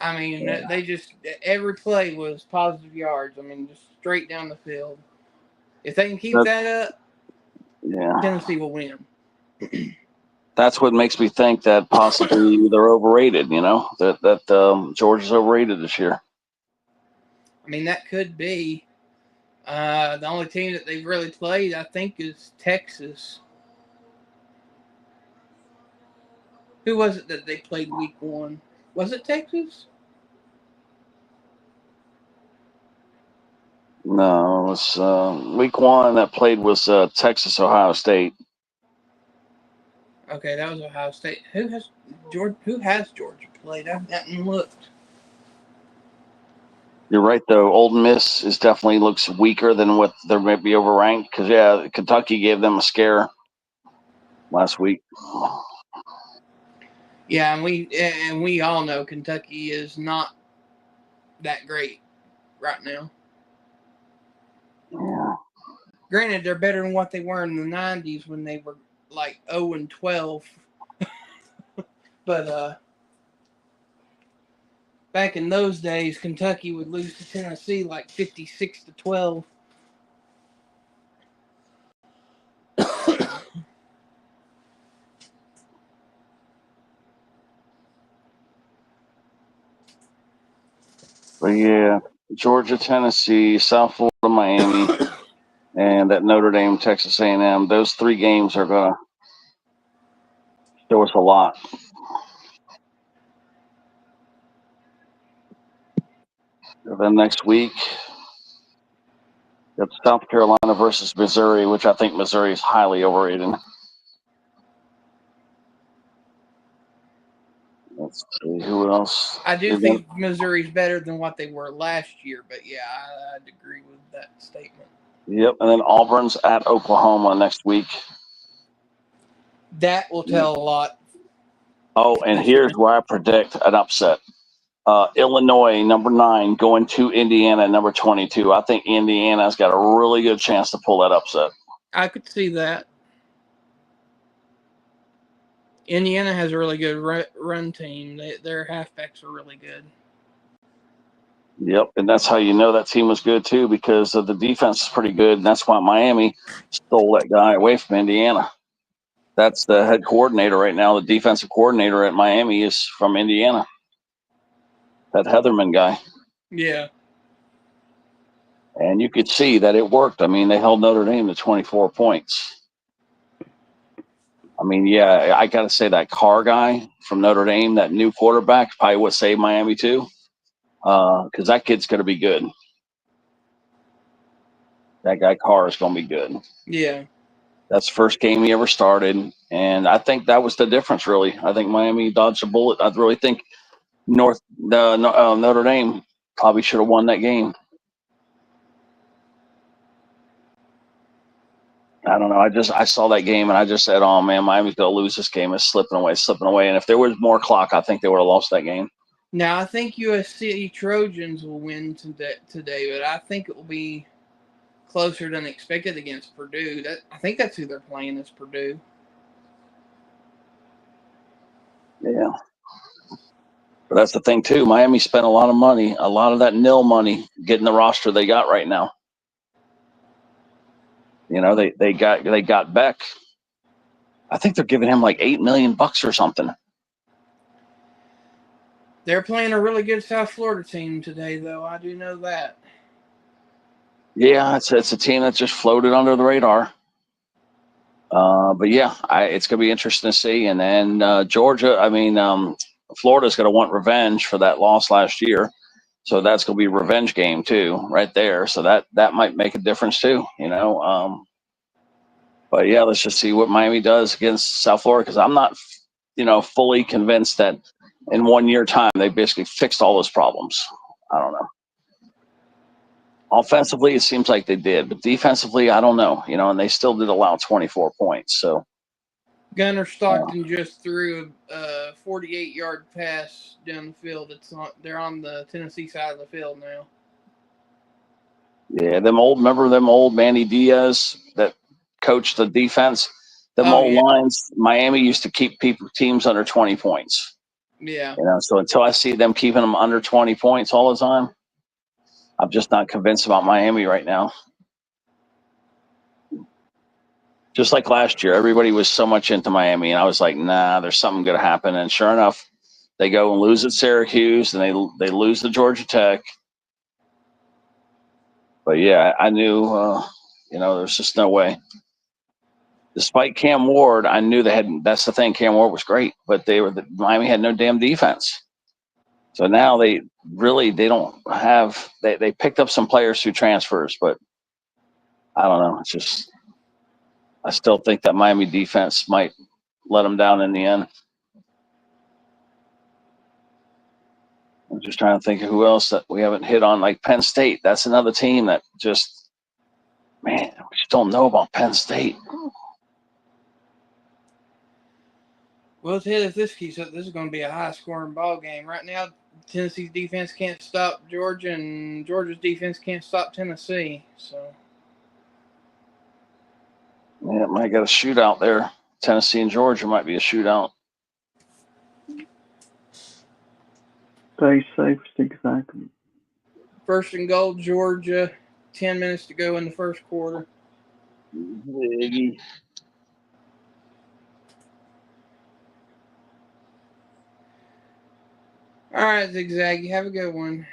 I mean, they just every play was positive yards. I mean, just straight down the field. If they can keep that up, Tennessee will win. That's what makes me think that possibly they're overrated. That Georgia's overrated this year. I mean, that could be. The only team that they've really played, I think, is Texas. Who was it that they played week 1? Was it Texas? No, it was week 1 that played was Texas, Ohio State. Okay, that was Ohio State. Who has Georgia played? I've gotten looked. You're right, though. Old Miss definitely looks weaker than what they might be overranked because, Kentucky gave them a scare last week. Yeah, and we all know Kentucky is not that great right now. Yeah. Granted, they're better than what they were in the 90s when they were like 0-12. But back in those days, Kentucky would lose to Tennessee like 56-12. But yeah, Georgia, Tennessee, South Florida, Miami, and that Notre Dame, Texas A&M. Those 3 games are gonna show us a lot. And then next week, got South Carolina versus Missouri, which I think Missouri is highly overrated. Let's see who else. I do think Missouri's better than what they were last year, but yeah, I'd agree with that statement. Yep, and then Auburn's at Oklahoma next week. That will tell a lot. Oh, and here's where I predict an upset. Illinois, number 9, going to Indiana, number 22. I think Indiana's got a really good chance to pull that upset. I could see that. Indiana has a really good run team. Their halfbacks are really good. Yep, and that's how you know that team was good too, because the defense is pretty good, and that's why Miami stole that guy away from Indiana. That's the head coordinator right now. The defensive coordinator at Miami is from Indiana. That Heatherman guy. Yeah. And you could see that it worked. I mean, they held Notre Dame to 24 points. I mean, yeah, I got to say that Carr guy from Notre Dame, that new quarterback, probably would save Miami too, because that kid's going to be good. That guy Carr is going to be good. Yeah. That's the first game he ever started, and I think that was the difference, really. I think Miami dodged a bullet. I really think Notre Dame probably should have won that game. I don't know. I saw that game and I just said, "Oh man, Miami's gonna lose this game. It's slipping away." And if there was more clock, I think they would have lost that game. Now I think USC Trojans will win today, but I think it will be closer than expected against Purdue. I think that's who they're playing, is Purdue. Yeah. But that's the thing too. Miami spent a lot of money, a lot of that nil money, getting the roster they got right now. You know, they got Beck. I think they're giving him like $8 million or something. They're playing a really good South Florida team today, though. I do know that. Yeah, it's a team that just floated under the radar. But yeah, it's going to be interesting to see. And then Georgia, Florida's going to want revenge for that loss last year. So that's going to be a revenge game too, right there. So that might make a difference too, you know. But yeah, let's just see what Miami does against South Florida, because I'm not, fully convinced that in 1 year time they basically fixed all those problems. I don't know. Offensively, it seems like they did, but defensively, I don't know. And they still did allow 24 points. So Gunnar Stockton just threw a 48-yard pass down the field. They're on the Tennessee side of the field now. Yeah, remember them old Manny Diaz that coached the defense? Them old lines, Miami used to keep teams under 20 points. Yeah. So until I see them keeping them under 20 points all the time, I'm just not convinced about Miami right now. Just like last year, everybody was so much into Miami, and I was like, nah, there's something going to happen. And sure enough, they go and lose at Syracuse, and they lose to Georgia Tech. But yeah, I knew, there's just no way. Despite Cam Ward, I knew they had. That's the thing. Cam Ward was great, but Miami had no damn defense. So now they don't have. They picked up some players through transfers, but I don't know. It's just I still think that Miami defense might let them down in the end. I'm just trying to think of who else that we haven't hit on, like Penn State. That's another team that just, man, we just don't know about Penn State. Well, if this keeps up, this is going to be a high-scoring ball game. Right now, Tennessee's defense can't stop Georgia, and Georgia's defense can't stop Tennessee. So, yeah, it might get a shootout there. Tennessee and Georgia might be a shootout. Stay safe, exactly. First and goal, Georgia. 10 minutes to go in the first quarter. All right, Zigzag, you have a good one.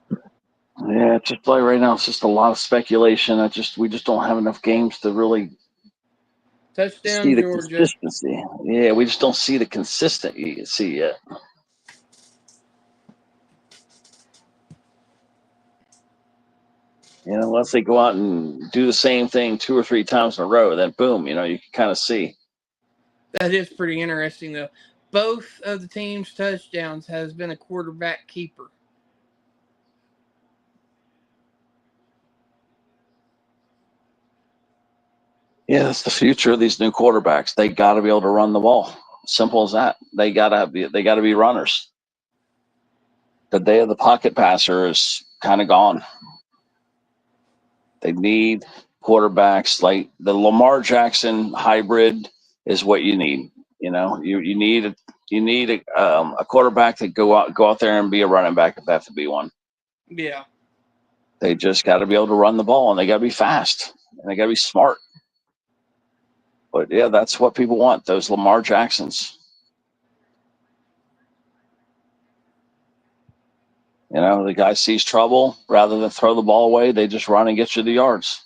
Yeah, it's just like right now, it's just a lot of speculation. We just don't have enough games to really Touchdown, see the Georgia. consistency. Yeah, we just don't see the consistency yet. Unless they go out and do the same thing 2 or 3 times in a row, then boom, you can kind of see. That is pretty interesting, though. Both of the team's touchdowns has been a quarterback keeper. Yeah, that's the future of these new quarterbacks. They got to be able to run the ball. Simple as that. They got to be runners. The day of the pocket passer is kind of gone. They need quarterbacks like the Lamar Jackson hybrid is what you need. You need a quarterback that go out there and be a running back if they have to be one. Yeah. They just got to be able to run the ball, and they got to be fast, and they got to be smart. But yeah, that's what people want, those Lamar Jacksons. The guy sees trouble, rather than throw the ball away, they just run and get you the yards.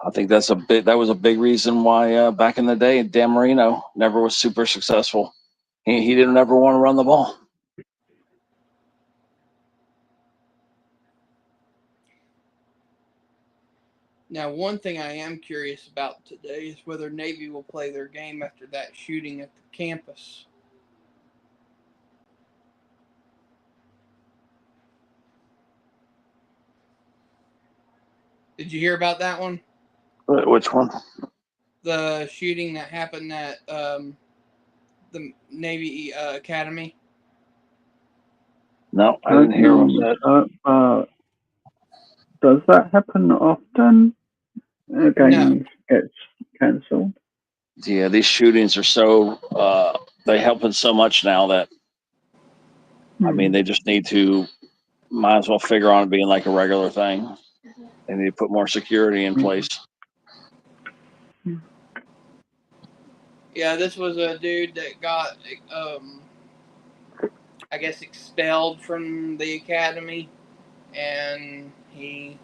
I think that was a big reason why back in the day, Dan Marino never was super successful. He didn't ever want to run the ball. Now, one thing I am curious about today is whether Navy will play their game after that shooting at the campus. Did you hear about that one? Which one? The shooting that happened at the Navy Academy. No, I didn't hear about that. Does that happen often? Games gets cancelled. Yeah, these shootings are so they happen so much now that I mean they just might as well figure on it being like a regular thing. They need to put more security in place. Yeah, this was a dude that got I guess expelled from the academy, and he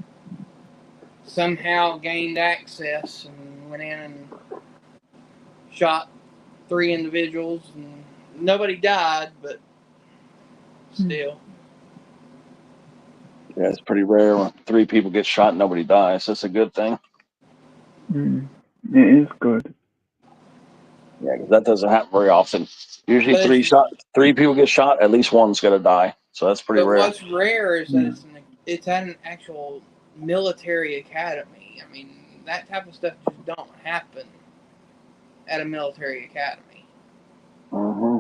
somehow gained access and went in and shot 3 individuals, and nobody died, but still. Yeah, it's pretty rare when 3 people get shot and nobody dies. That's a good thing. It is good. Yeah, 'cause that doesn't happen very often. Usually, But three people get shot, at least one's going to die. So that's pretty rare. what's rare is that it's at an actual military academy. I mean, that type of stuff just don't happen at a military academy. Mm-hmm.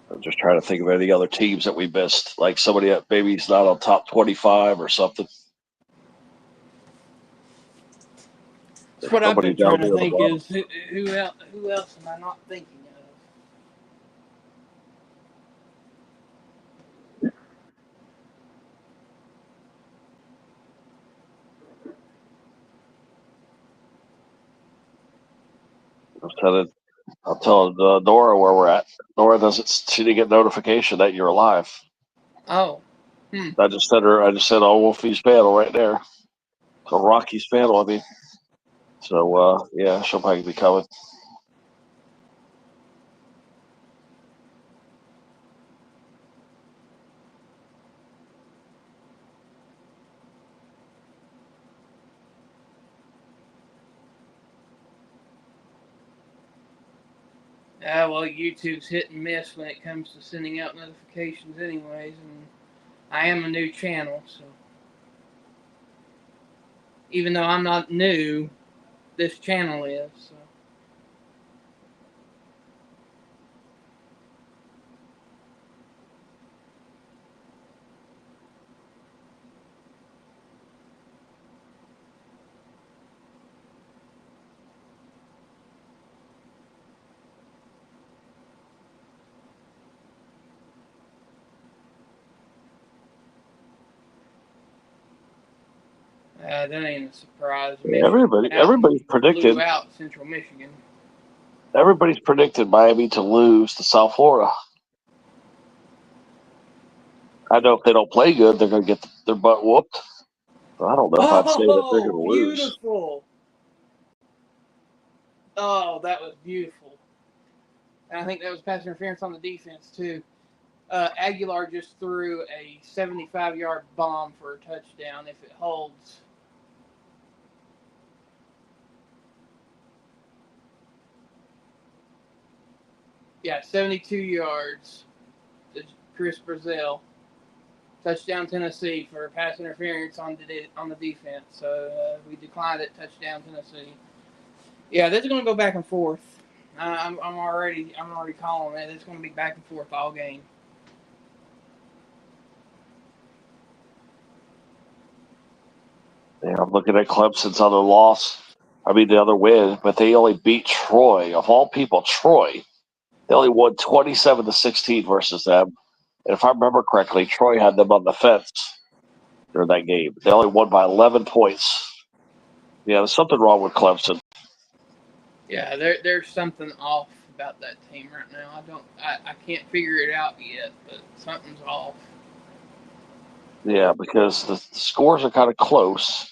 I'm just trying to think of any other teams that we missed, like somebody that maybe's not on top 25 or something. That's what I've been Somebody down trying to near the think bottom. is who else am I not thinking I'll tell Nora where we're at. Nora she didn't get notification that you're alive. of? Oh. I just said, oh, Wolfie's battle right there. So Rocky's battle, I mean. So, yeah, she'll probably be coming. Well, YouTube's hit and miss when it comes to sending out notifications anyways, and I am a new channel, so even though I'm not new, this channel is, so. That ain't a surprise. Everybody's predicted. Blew out Central Michigan. Everybody's predicted Miami to lose to South Florida. I know if they don't play good, they're going to get their butt whooped. But I don't know if I'd say that they're going to lose. Beautiful. Oh, that was beautiful. And I think that was pass interference on the defense, too. Aguilar just threw a 75-yard bomb for a touchdown if it holds. Yeah, 72 yards to Chris Brazil. Touchdown Tennessee for pass interference on the defense. So we declined it. Touchdown Tennessee. Yeah, this is going to go back and forth. I'm already calling it. It's going to be back and forth all game. Yeah, I'm looking at Clemson's other loss. I mean, the other win, but they only beat Troy. Of all people, Troy. They only won 27-16 versus them. And if I remember correctly, Troy had them on the fence during that game. They only won by 11 points. Yeah, there's something wrong with Clemson. Yeah, there's something off about that team right now. I can't figure it out yet, but something's off. Yeah, because the scores are kind of close.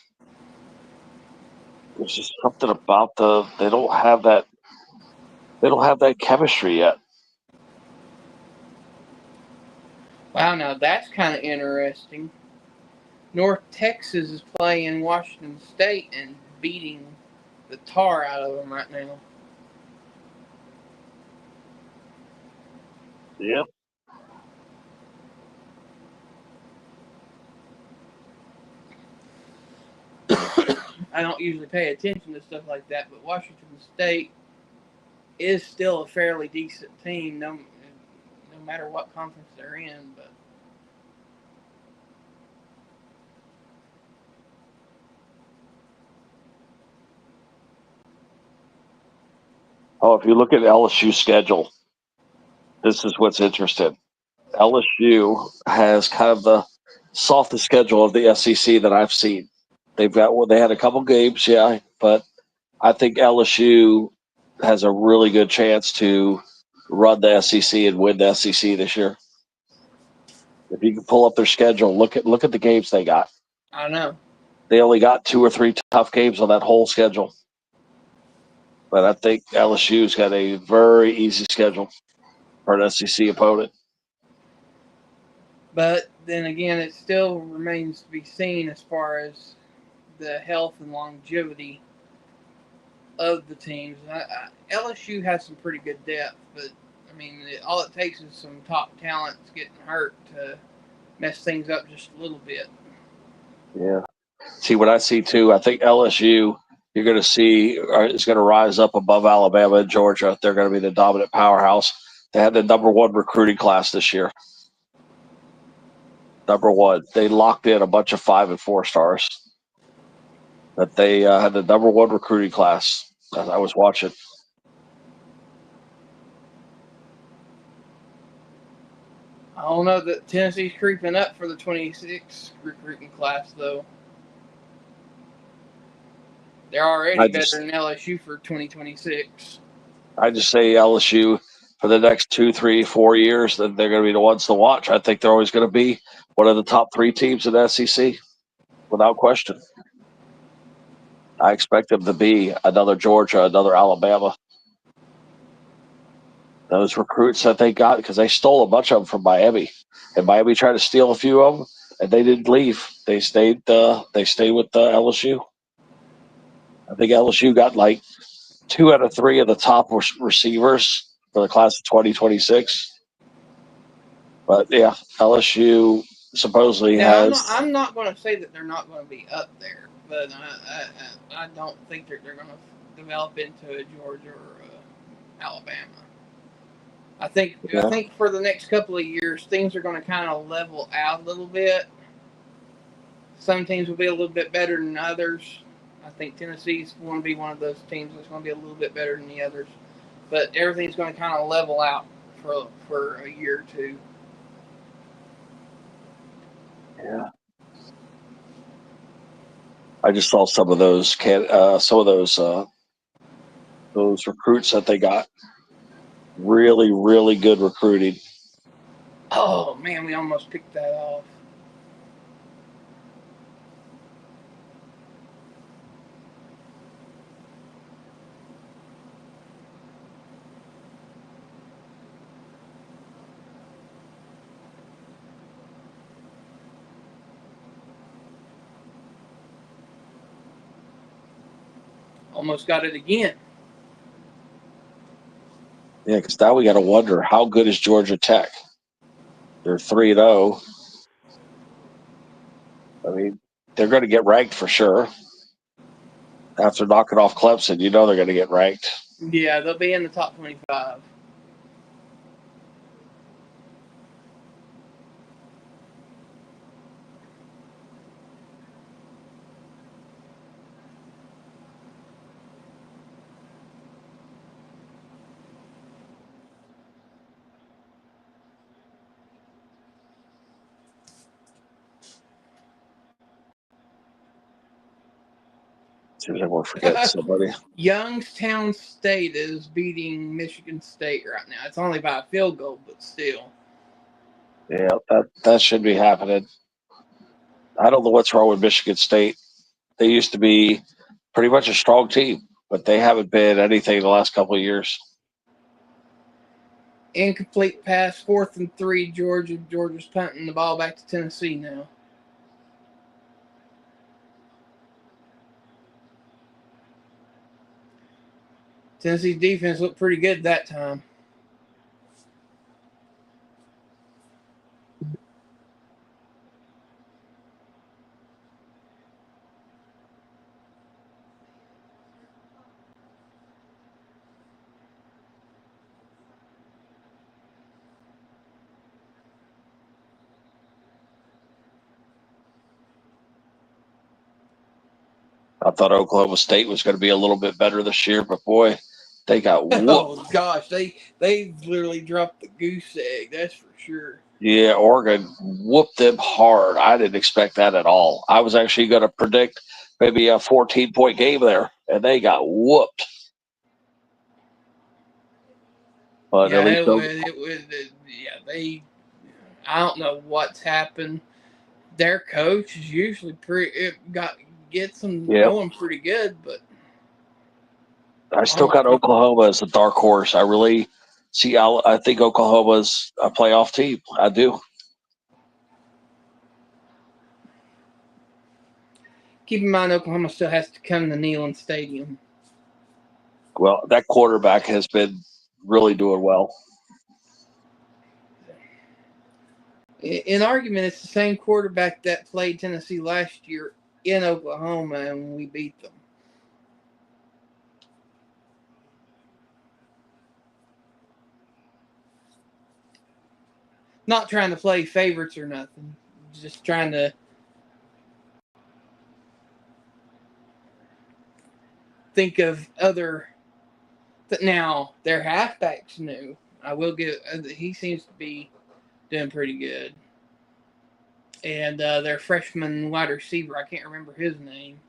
There's just something about they don't have that chemistry yet. Wow, now that's kind of interesting. North Texas is playing Washington State and beating the tar out of them right now. Yep. I don't usually pay attention to stuff like that, but Washington State is still a fairly decent team, no matter what conference they're in. But if you look at LSU's schedule, this is what's interesting. LSU has kind of the softest schedule of the SEC that I've seen. They had a couple games, yeah, but I think LSU has a really good chance to run the SEC and win the SEC this year. If you can pull up their schedule, look at the games they got. I know they only got 2 or 3 tough games on that whole schedule. But I think LSU's got a very easy schedule. for an SEC opponent. But then again, it still remains to be seen as far as the health and longevity of the teams. LSU has some pretty good depth, but I mean, all it takes is some top talents getting hurt to mess things up just a little bit. Yeah. See, what I see too, I think LSU, you're going to see, is going to rise up above Alabama and Georgia. They're going to be the dominant powerhouse. They had the #1 recruiting class this year. #1. They locked in a bunch of 5 and 4 stars. But they had the #1 recruiting class as I was watching. I don't know that Tennessee's creeping up for the 26 recruiting class, though. They're already better than LSU for 2026. I just say LSU for the next 2, 3, 4 years, that they're going to be the ones to watch. I think they're always going to be one of the top 3 teams in the SEC, without question. I expect them to be another Georgia, another Alabama. Those recruits that they got, because they stole a bunch of them from Miami, and Miami tried to steal a few of them, and they didn't leave. They stayed. They stayed with LSU. I think LSU got like 2 out of 3 of the top receivers for the class of 2026. But yeah, LSU supposedly now, has. I'm not going to say that they're not going to be up there, but I don't think they're going to develop into a Georgia or Alabama. I think for the next couple of years, things are going to kind of level out a little bit. Some teams will be a little bit better than others. I think Tennessee's going to be one of those teams that's going to be a little bit better than the others. But everything's going to kind of level out for a year or two. Yeah. I just saw some of those those recruits that they got. Really, really good recruiting. Oh man, we almost picked that off. Almost got it again. Yeah, because now we got to wonder, how good is Georgia Tech? They're 3-0. I mean, they're going to get ranked for sure. After knocking off Clemson, you know they're going to get ranked. Yeah, they'll be in the top 25. Seems like we're forgetting somebody. Youngstown State is beating Michigan State right now. It's only by a field goal, but still. Yeah, that should be happening. I don't know what's wrong with Michigan State. They used to be pretty much a strong team, but they haven't been anything the last couple of years. Incomplete pass, 4th and 3, Georgia. Georgia's punting the ball back to Tennessee now. Tennessee's defense looked pretty good that time. I thought Oklahoma State was going to be a little bit better this year, but boy, they got whooped. Oh gosh, they literally dropped the goose egg. That's for sure. Yeah, Oregon whooped them hard. I didn't expect that at all. I was actually going to predict maybe a 14-point game there, and they got whooped. But Yeah, at least they. I don't know what's happened. Their coach is usually gets them going pretty good, but I still got Oklahoma as a dark horse. I really see, I think Oklahoma's a playoff team. I do. Keep in mind, Oklahoma still has to come to Neyland Stadium. Well, that quarterback has been really doing well. In argument, it's the same quarterback that played Tennessee last year in Oklahoma, and we beat them. Not trying to play favorites or nothing. Just trying to think of other. Now, their halfback's new. I will give. He seems to be doing pretty good. And their freshman wide receiver, I can't remember his name.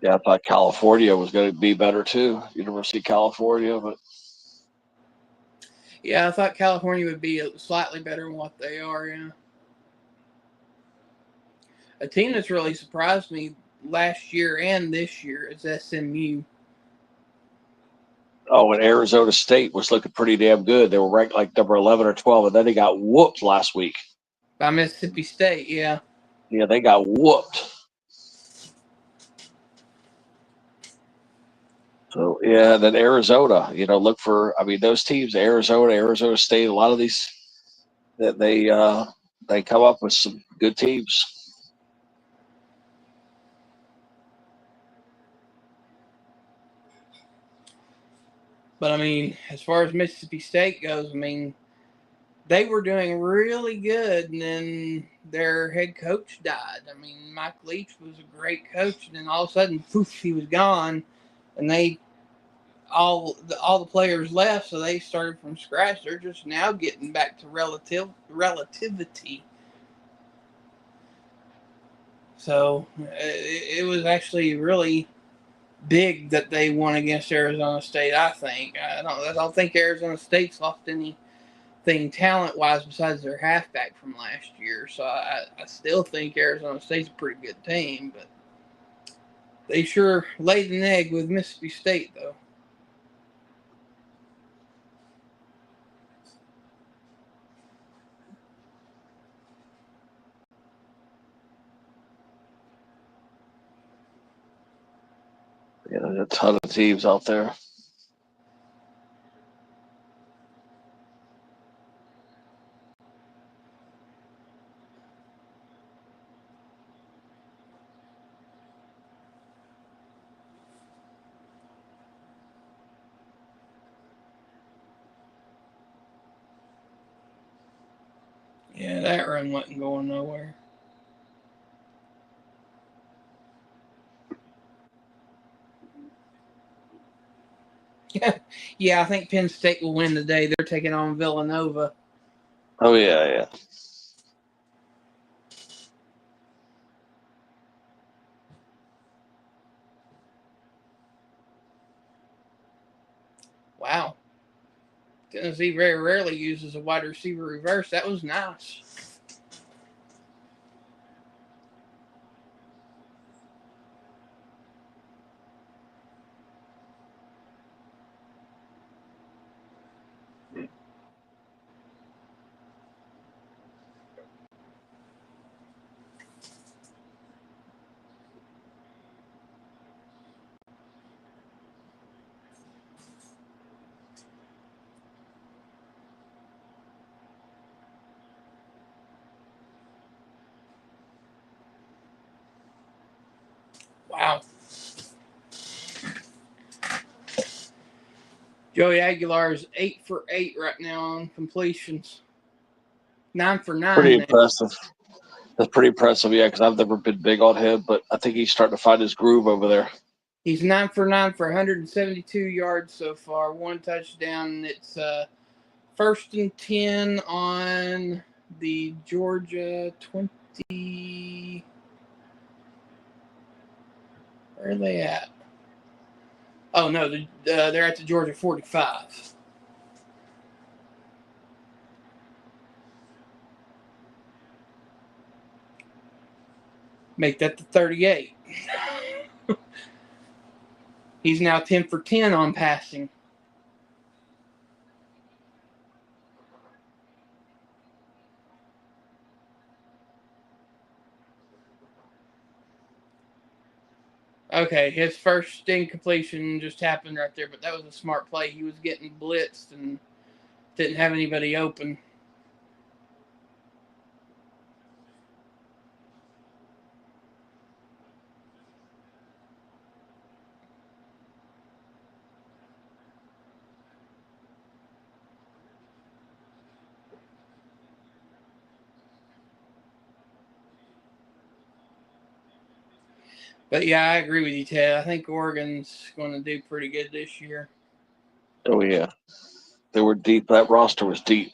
Yeah, I thought California was going to be better too. University of California, but Yeah, I thought California would be slightly better than what they are. Yeah, a team that's really surprised me last year and this year is SMU. oh, and Arizona State was looking pretty damn good. They were ranked like number 11 or 12, and then they got whooped last week. By Mississippi State, yeah. Yeah, they got whooped. So yeah, then Arizona, look for. I mean, those teams, Arizona State, a lot of these that they come up with some good teams. But I mean, as far as Mississippi State goes, I mean, they were doing really good, and then their head coach died. I mean, Mike Leach was a great coach, and then all of a sudden, poof, he was gone, and they all the players left, so they started from scratch. They're just now getting back to relativity. So it was actually really big that they won against Arizona State. I don't think Arizona State's lost anything talent wise besides their halfback from last year. So I still think Arizona State's a pretty good team, but they sure laid an egg with Mississippi State though. Yeah, there's a ton of teams out there. Yeah, that run wasn't going nowhere. Yeah, I think Penn State will win today. They're taking on Villanova. Oh yeah. Wow. Tennessee very rarely uses a wide receiver reverse. That was nice. Wow. Joey Aguilar is 8 for 8 right now on completions. 9 for 9. Pretty now. impressive. That's pretty impressive, yeah, because I've never been big on him, but I think he's starting to find his groove over there. He's 9 for 9 for 172 yards so far. 1 touchdown. It's first and 10 on the Georgia 20. Where are they at? Oh, no, they're at the Georgia 45. Make that the 38. He's now 10 for 10 on passing. Okay, his first incompletion just happened right there, but that was a smart play. He was getting blitzed and didn't have anybody open. But yeah, I agree with you, Ted. I think Oregon's going to do pretty good this year. Oh yeah, they were deep. That roster was deep.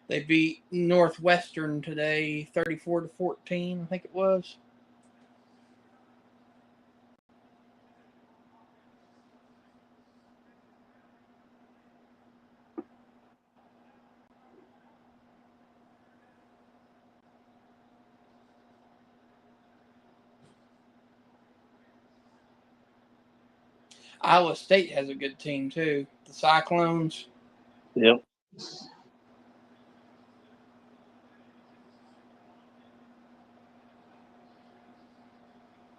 They beat Northwestern today, 34-14, I think it was. Iowa State has a good team too. The Cyclones. Yep.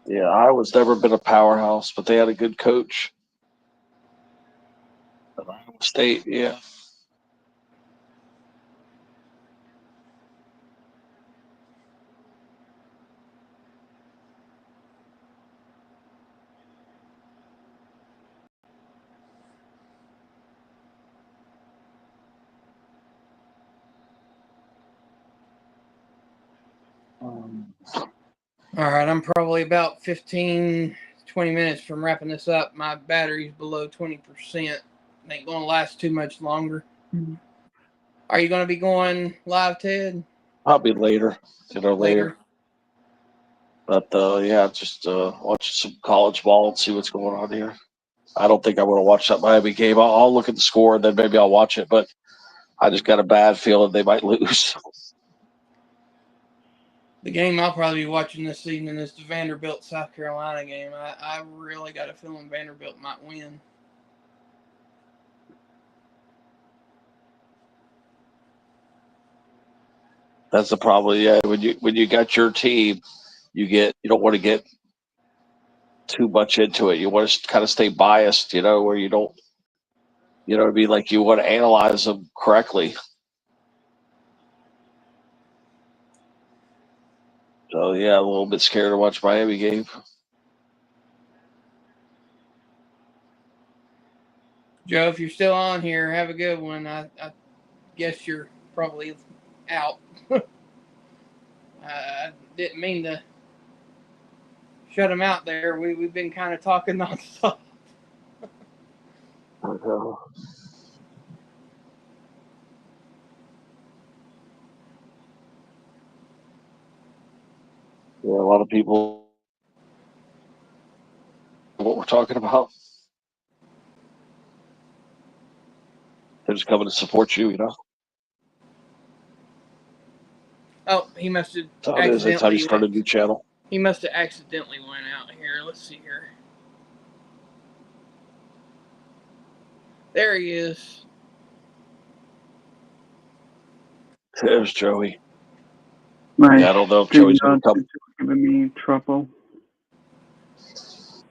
Yeah, Iowa's never been a powerhouse, but they had a good coach. At Iowa State, yeah. All right, I'm probably about 15, 20 minutes from wrapping this up. My battery's below 20%. Ain't going to last too much longer. Mm. Are you going to be going live, Ted? Probably later. Later. But yeah, just watch some college ball and see what's going on here. I don't think I want to watch that Miami game. I'll look at the score and then maybe I'll watch it. But I just got a bad feeling they might lose. The game I'll probably be watching this evening is the Vanderbilt South Carolina game. I really got a feeling Vanderbilt might win. That's the problem. Yeah, when you got your team, you don't want to get too much into it. You want to kind of stay biased, where you don't, be like you want to analyze them correctly. So yeah, I'm a little bit scared to watch Miami game. Joe, if you're still on here, have a good one. I guess you're probably out. I didn't mean to shut him out there. We've been kind of talking nonstop. Yeah, a lot of people. What we're talking about. They're just coming to support you, Oh, he must have That's how it is. That's how you start a new channel. He must have accidentally went out here. Let's see here. There he is. There's Joey. My Yeah, I don't know if Joey's going to come. Giving me trouble.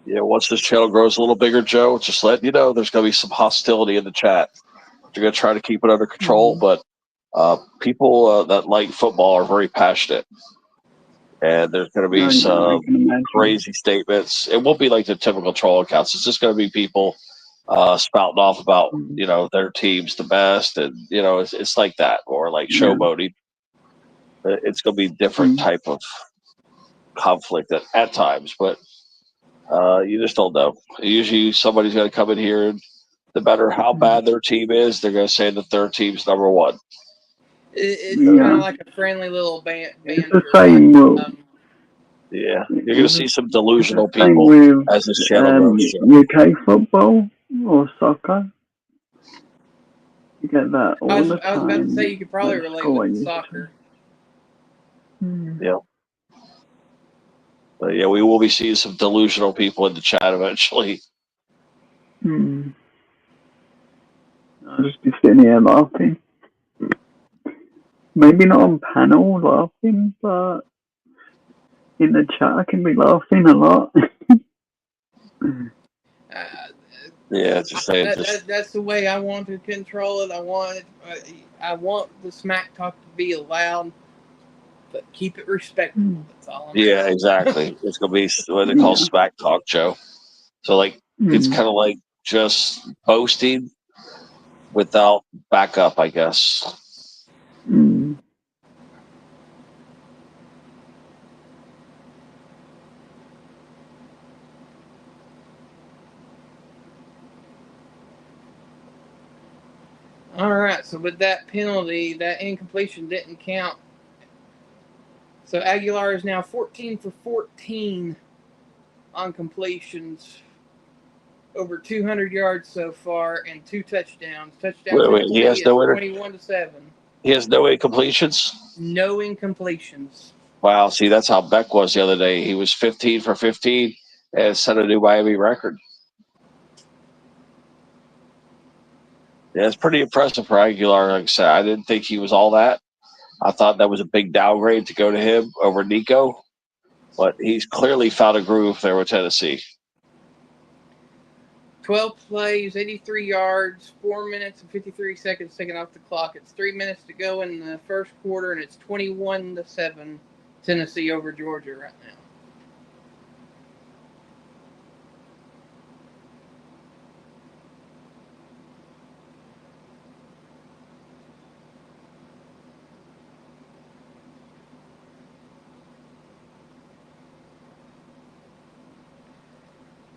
Yeah, once this channel grows a little bigger, Joe, just letting you know there's going to be some hostility in the chat. They're going to try to keep it under control, but people that like football are very passionate. And there's going to be some crazy statements. It won't be like the typical troll accounts. It's just going to be people spouting off about, their team's the best. And, it's like that, or like showboating. It's going to be different type of conflict at times, but you just don't know. Usually somebody's going to come in here, and no matter how bad their team is, they're going to say that their team's number one. It's kind of like a friendly little banter. It's the same yeah, you're going to see some delusional people as this channel grows. UK football or soccer. You get that all the time. I was about to say you could probably relate with soccer. Yeah. But yeah, we will be seeing some delusional people in the chat eventually. I'll just be sitting here laughing. Maybe not on panel laughing, but in the chat I can be laughing a lot. Yeah, just saying. That's the way I want to control it. I want the smack talk to be allowed, but keep it respectful. That's all I'm Yeah, saying. exactly. It's gonna be what they call smack talk, Joe. So like, it's kind of like just boasting without backup, I guess. All right. So with that penalty, that incompletion didn't count. So Aguilar is now 14 for 14 on completions, over 200 yards so far, and 2 touchdowns. Touchdown Wait, he has Tennessee no is 21-7. He has no incompletions. No incompletions. Wow. See, that's how Beck was the other day. He was 15 for 15 and set a new Miami record. Yeah, it's pretty impressive for Aguilar. Like I said, I didn't think he was all that. I thought that was a big downgrade to go to him over Nico, but he's clearly found a groove there with Tennessee. 12 plays, 83 yards, 4 minutes and 53 seconds taken off the clock. It's 3 minutes to go in the first quarter, and it's 21-7 Tennessee over Georgia right now.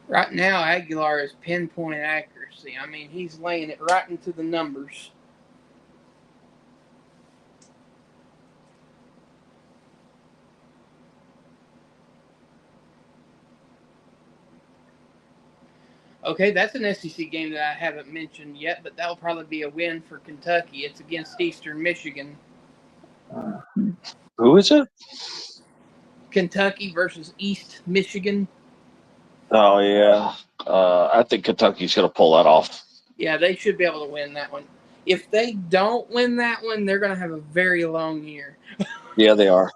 Right now, Aguilar is pinpoint accuracy. I mean, he's laying it right into the numbers. Okay, that's an SEC game that I haven't mentioned yet, but that'll probably be a win for Kentucky. It's against Eastern Michigan. Who is it? Kentucky versus East Michigan. Oh, yeah. I think Kentucky's going to pull that off. Yeah, they should be able to win that one. If they don't win that one, they're going to have a very long year. Yeah, they are.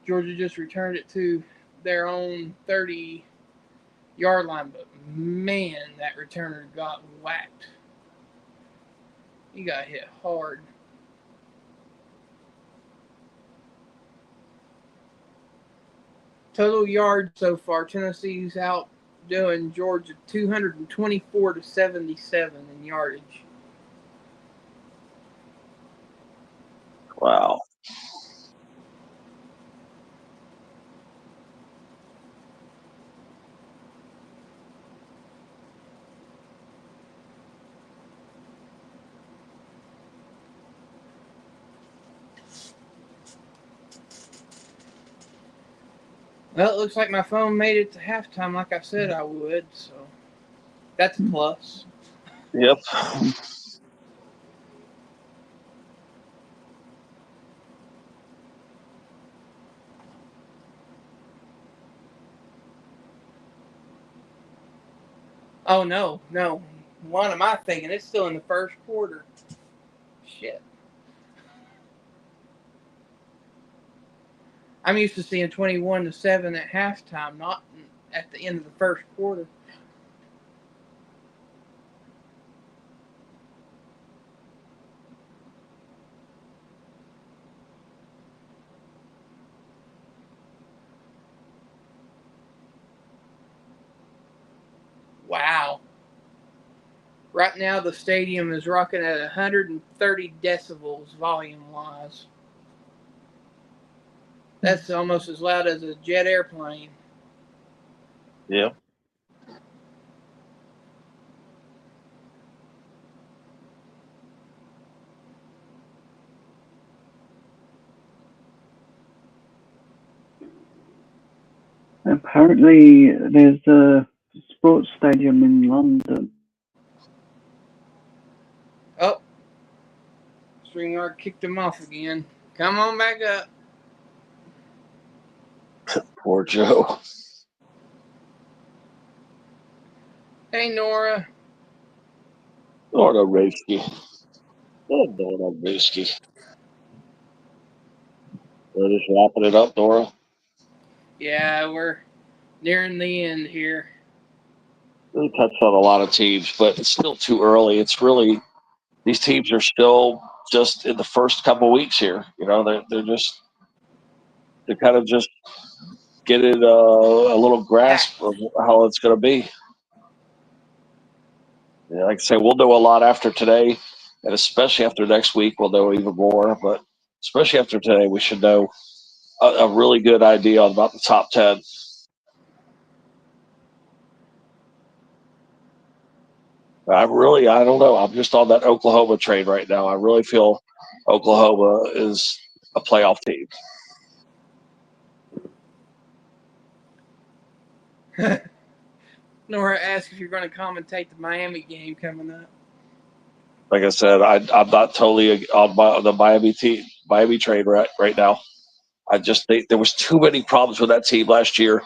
Georgia just returned it to their own 30-yard line, but man, that returner got whacked. He got hit hard. Total yards so far, Tennessee's outdoing Georgia 224-77 in yardage. Wow. Well, it looks like my phone made it to halftime like I said I would, so that's a plus. Yep. Oh, no. What am I thinking? It's still in the first quarter. Shit. I'm used to seeing 21-7 at halftime, not at the end of the first quarter. Wow. Right now, the stadium is rocking at 130 decibels volume-wise. That's almost as loud as a jet airplane. Yep. Apparently, there's a sports stadium in London. Oh, StreamYard kicked him off again. Come on back up. Poor Joe. Hey, Nora. Nora Risky. Oh, Nora Risky. We're just wrapping it up, Nora. Yeah, we're nearing the end here. We touched on a lot of teams, but it's still too early. It's really, these teams are still just in the first couple weeks here. You know, they're kind of just getting a little grasp of how it's going to be. Yeah, like I say, we'll know a lot after today, and especially after next week, we'll know even more. But especially after today, we should know a really good idea about the top 10. I don't know. I'm just on that Oklahoma train right now. I really feel Oklahoma is a playoff team. Nora asked if you're going to commentate the Miami game coming up. Like I said, I'm not totally on the Miami train right now. I just think there was too many problems with that team last year.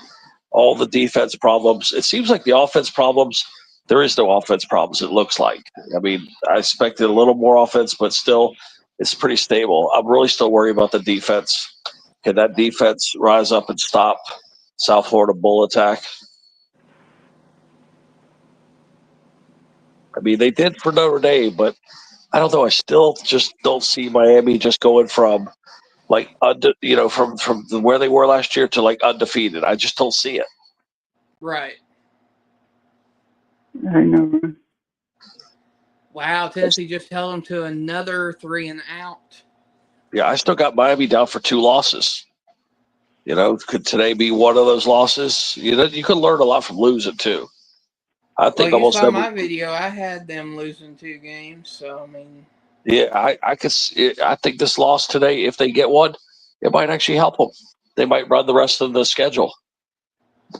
All the defense problems. It seems like the offense problems. There is no offense problems. It looks like. I mean, I expected a little more offense, but still, it's pretty stable. I'm really still worried about the defense. Can that defense rise up and stop South Florida Bull attack? I mean, they did for Notre Dame, but I don't know. I still just don't see Miami just going from like from where they were last year to like undefeated. I just don't see it. Right. I know. Wow, Tennessee just held them to another 3 and out. Yeah, I still got Miami down for 2 losses. You know, could today be one of those losses? You know, you could learn a lot from losing too. I think Well, you almost saw every. my video. I had them losing 2 games, so I mean. Yeah, I think this loss today, if they get one, it might actually help them. They might run the rest of the schedule.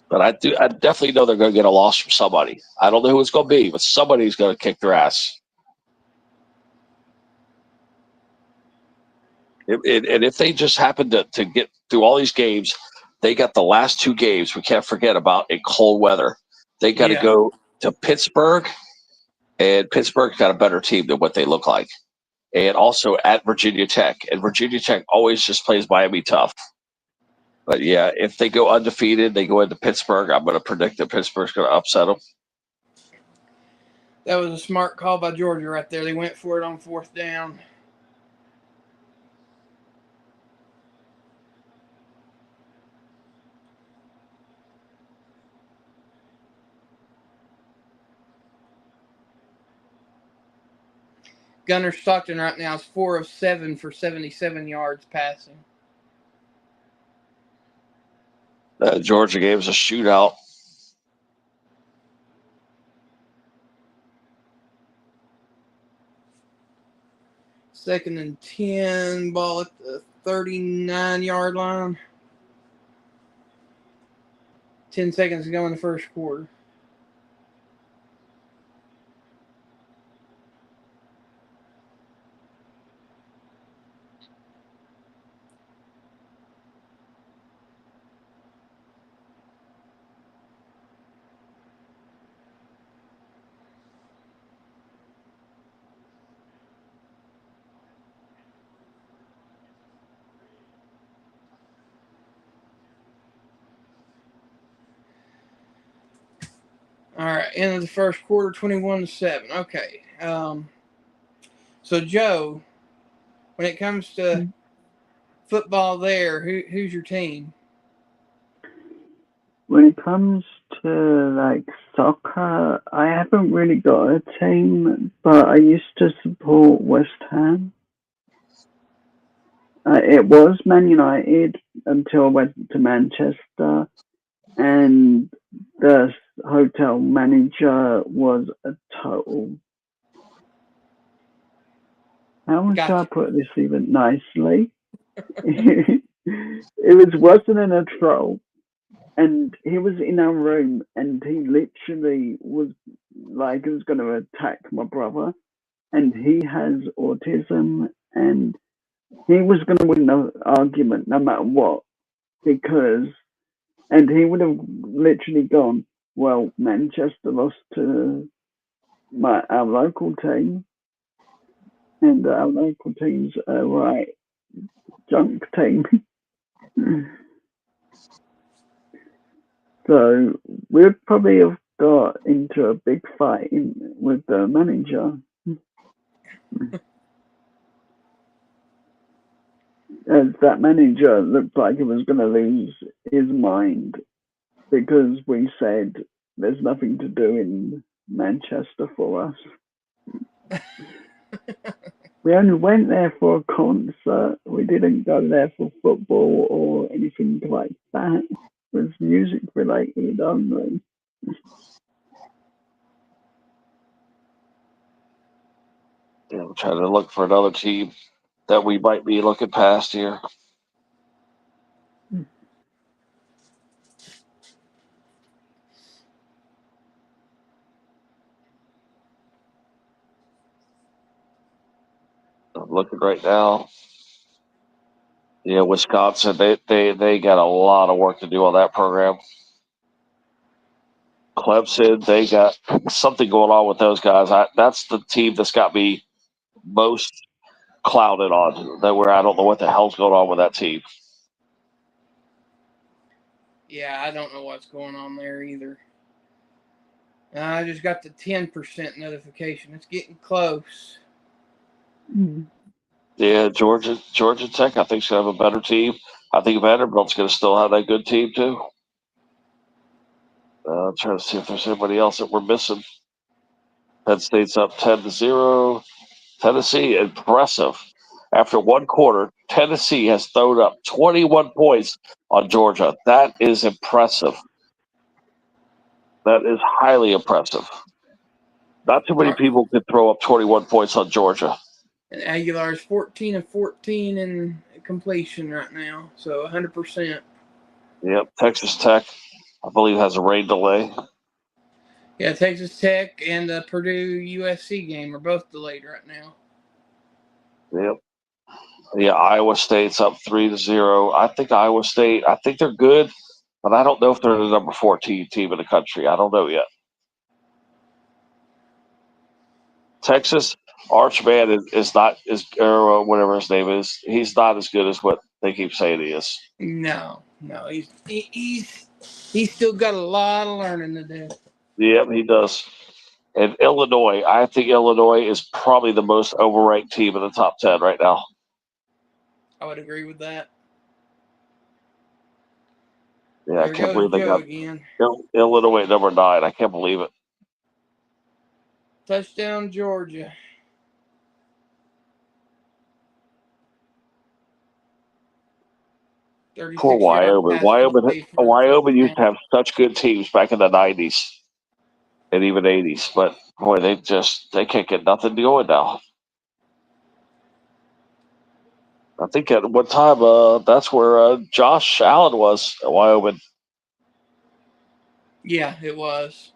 But I definitely know they're going to get a loss from somebody. I don't know who it's going to be, but somebody's going to kick their ass. And if they just happen to get through all these games, they got the last 2 games. We can't forget about in cold weather. They got to go to Pittsburgh, and Pittsburgh's got a better team than what they look like. And also at Virginia Tech. And Virginia Tech always just plays Miami tough. But yeah, if they go undefeated, they go into Pittsburgh. I'm going to predict that Pittsburgh's going to upset them. That was a smart call by Georgia right there. They went for it on 4th down. Gunnar Stockton right now is 4 of 7 for 77 yards passing. Georgia gave us a shootout. Second and 10, ball at the 39-yard line. 10 seconds to go in the first quarter. All right, end of the first quarter, 21-7. Okay. So Joe, when it comes to football, who's your team? When it comes to like soccer, I haven't really got a team, but I used to support West Ham. It was Man United until I went to Manchester, and the hotel manager was a total. How should I put this even nicely? It was worse than a troll. and he was in our room, and he literally was like, he was going to attack my brother, and he has autism, and he was going to win the argument no matter what, because, and he would have literally gone, well, Manchester lost to our local team, and our local team's a right junk team. So we'd probably have got into a big fight with the manager. As that manager looked like he was going to lose his mind because we said there's nothing to do in Manchester for us. We only went there for a concert. We didn't go there for football or anything like that. It was music related only. Yeah, I'm trying to look for another team that we might be looking past here. I'm looking right now. Yeah, Wisconsin, they got a lot of work to do on that program. Clemson, they got something going on with those guys. That's the team that's got me most clouded on. That where I don't know what the hell's going on with that team. Yeah, I don't know what's going on there either. I just got the 10% notification. It's getting close. Yeah, Georgia Tech, I think, should have a better team. I think Vanderbilt's going to still have that good team, too. I'm trying to see if there's anybody else that we're missing. Penn State's up 10-0. Tennessee, impressive. After one quarter, Tennessee has thrown up 21 points on Georgia. That is impressive. That is highly impressive. Not too many people could throw up 21 points on Georgia. And Aguilar's 14 of 14 in completion right now, so 100%. Yep, Texas Tech, I believe, has a rain delay. Yeah, Texas Tech and the Purdue USC game are both delayed right now. Yep. Yeah, Iowa State's up 3-0. I think Iowa State, I think they're good, but I don't know if they're the number 14 team in the country. I don't know yet. Texas, Archman is not or whatever his name is. He's not as good as what they keep saying he is. No, he's still got a lot of learning to do. Yep, he does. And Illinois, I think Illinois is probably the most overranked team in the top 10 right now. I would agree with that. Yeah, There I can't believe goes they Joe got again. Illinois number 9. I can't believe it. Touchdown, Georgia. Poor Wyoming. Wyoming used to have such good teams back in the 90s and even 80s, but boy, they can't get nothing going now. I think at one time that's where Josh Allen was at Wyoming. Yeah, it was.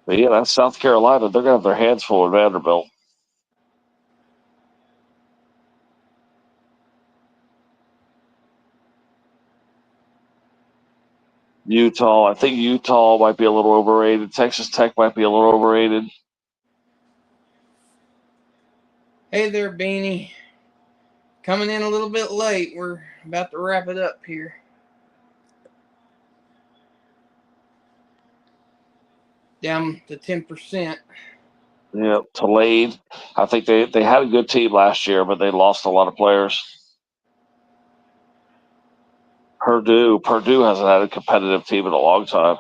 But yeah, that's South Carolina. They're gonna have their hands full with Vanderbilt. Utah, I think Utah might be a little overrated. Texas Tech might be a little overrated. Hey there, Beanie. Coming in a little bit late. We're about to wrap it up here. Down to 10%. Yeah, Tulane. I think they had a good team last year, but they lost a lot of players. Purdue hasn't had a competitive team in a long time.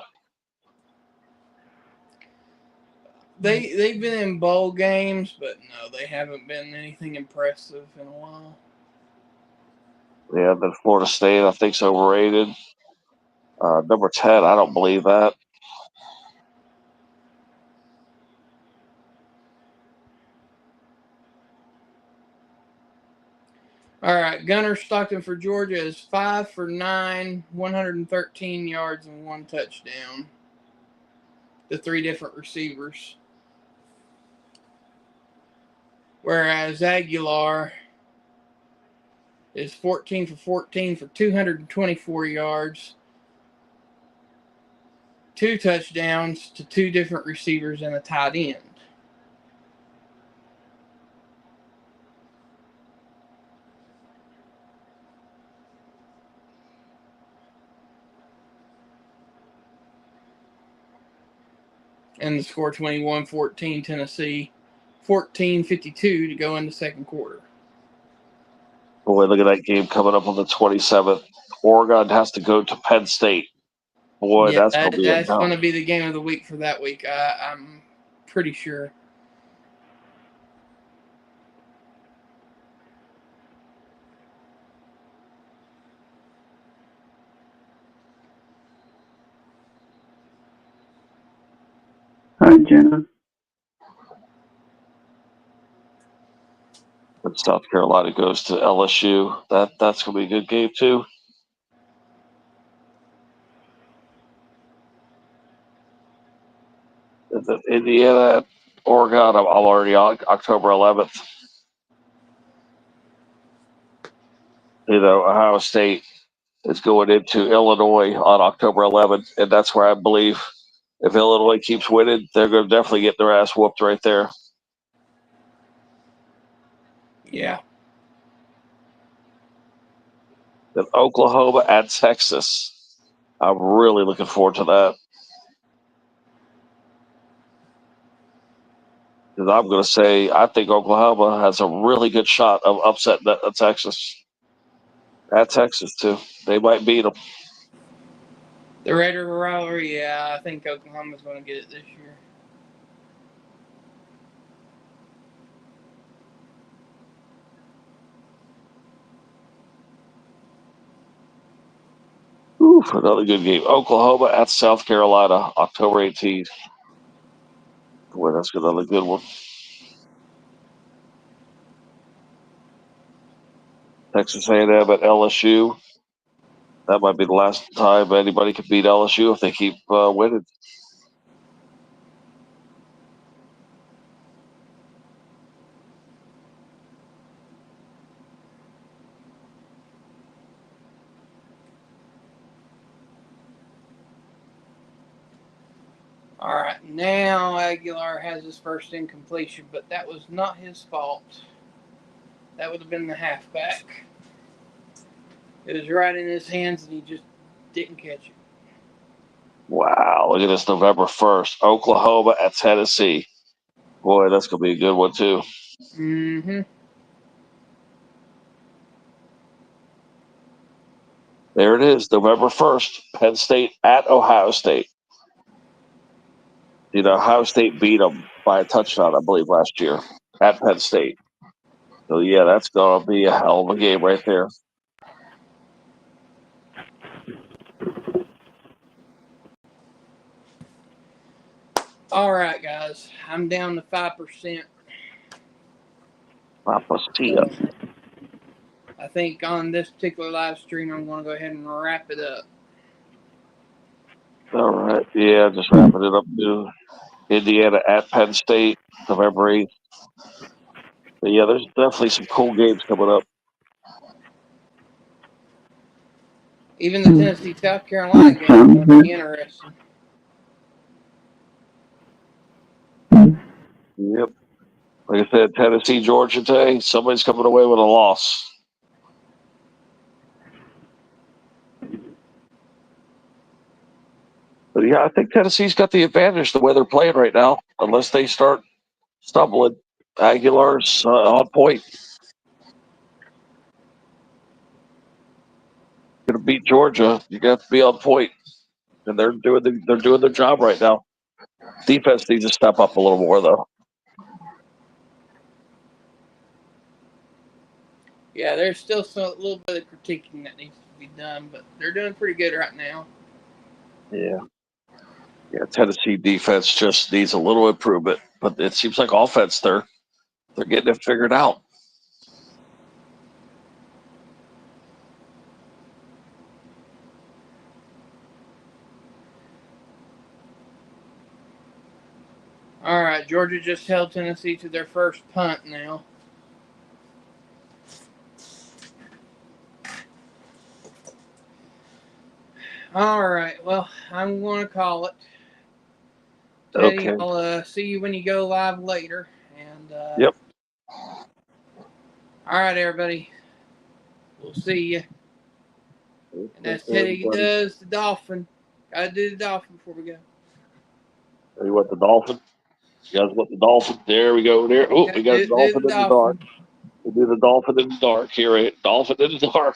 They've been in bowl games, but no, they haven't been anything impressive in a while. Yeah, then Florida State, I think, is overrated. Number 10, I don't believe that. All right, Gunnar Stockton for Georgia is 5 for 9, 113 yards and 1 touchdown. The 3 different receivers. Whereas Aguilar is 14 for 14 for 224 yards, 2 touchdowns to 2 different receivers and a tight end. And the score 21-14 Tennessee, 14-52 to go in the second quarter. Boy, look at that game coming up on the 27th. Oregon has to go to Penn State. Boy, Yeah, that's going to be a that's going to be the game of the week for that week. I'm pretty sure. Hi, Jenna. But South Carolina goes to LSU. That's going to be a good game, too. Indiana, Oregon, I'm already on October 11th. Ohio State is going into Illinois on October 11th, and that's where I believe if Illinois keeps winning, they're going to definitely get their ass whooped right there. Yeah. Then Oklahoma at Texas. I'm really looking forward to that. Because I'm going to say I think Oklahoma has a really good shot of upsetting Texas. At Texas, too. They might beat them. The Red River rivalry, yeah, I think Oklahoma's going to get it this year. Oof, another good game. Oklahoma at South Carolina, October 18th. Boy, that's another good one. Texas A&M at LSU. That might be the last time anybody can beat LSU if they keep winning. All right, now Aguilar has his first incompletion, but that was not his fault. That would have been the halfback. It was right in his hands, and he just didn't catch it. Wow, look at this November 1st. Oklahoma at Tennessee. Boy, that's going to be a good one, too. Mm-hmm. There it is, November 1st. Penn State at Ohio State. Ohio State beat them by a touchdown, I believe, last year at Penn State. So, yeah, that's going to be a hell of a game right there. All right, guys. I'm down to 5%. Papastia. I think on this particular live stream, I'm going to go ahead and wrap it up. All right. Yeah, just wrapping it up, too. Indiana at Penn State, November 8th. But, yeah, there's definitely some cool games coming up. Even the Tennessee South Carolina game is going to be interesting. Yep. Like I said, Tennessee, Georgia today, somebody's coming away with a loss. But, yeah, I think Tennessee's got the advantage the way they're playing right now, unless they start stumbling. Aguilar's on point. Going to beat Georgia. You got to be on point, and they're doing their job right now. Defense needs to step up a little more, though. Yeah, there's still a little bit of critiquing that needs to be done, but they're doing pretty good right now. Yeah. Yeah, Tennessee defense just needs a little improvement, but it seems like offense they're getting it figured out. Georgia just held Tennessee to their first punt now. All right. Well, I'm going to call it. Teddy, Okay. I'll see you when you go live later. And Yep. All right, everybody. We'll see you. And as Teddy Everybody. does the dolphin. Gotta do the dolphin before we go. Tell you what, the dolphin. You guys want the dolphin? There we go. There. Oh, we got a Do the dolphin in the dark. We do the dolphin in the dark here, right? Dolphin in the dark.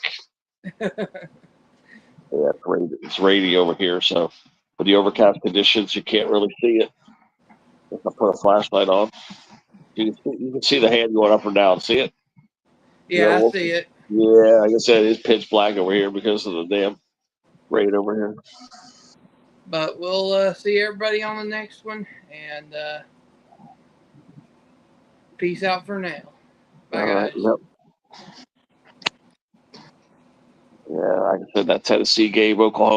Yeah, it's rainy. It's rainy over here, so with the overcast conditions, you can't really see it. If I put a flashlight on, you can see the hand going up or down. See it? Yeah, I see it. Yeah, like I said, it's pitch black over here because of the damn rain over here. But we'll see everybody on the next one. And peace out for now. Bye, All right. guys. Yep. Yeah, like I said, that Tennessee game, Oklahoma.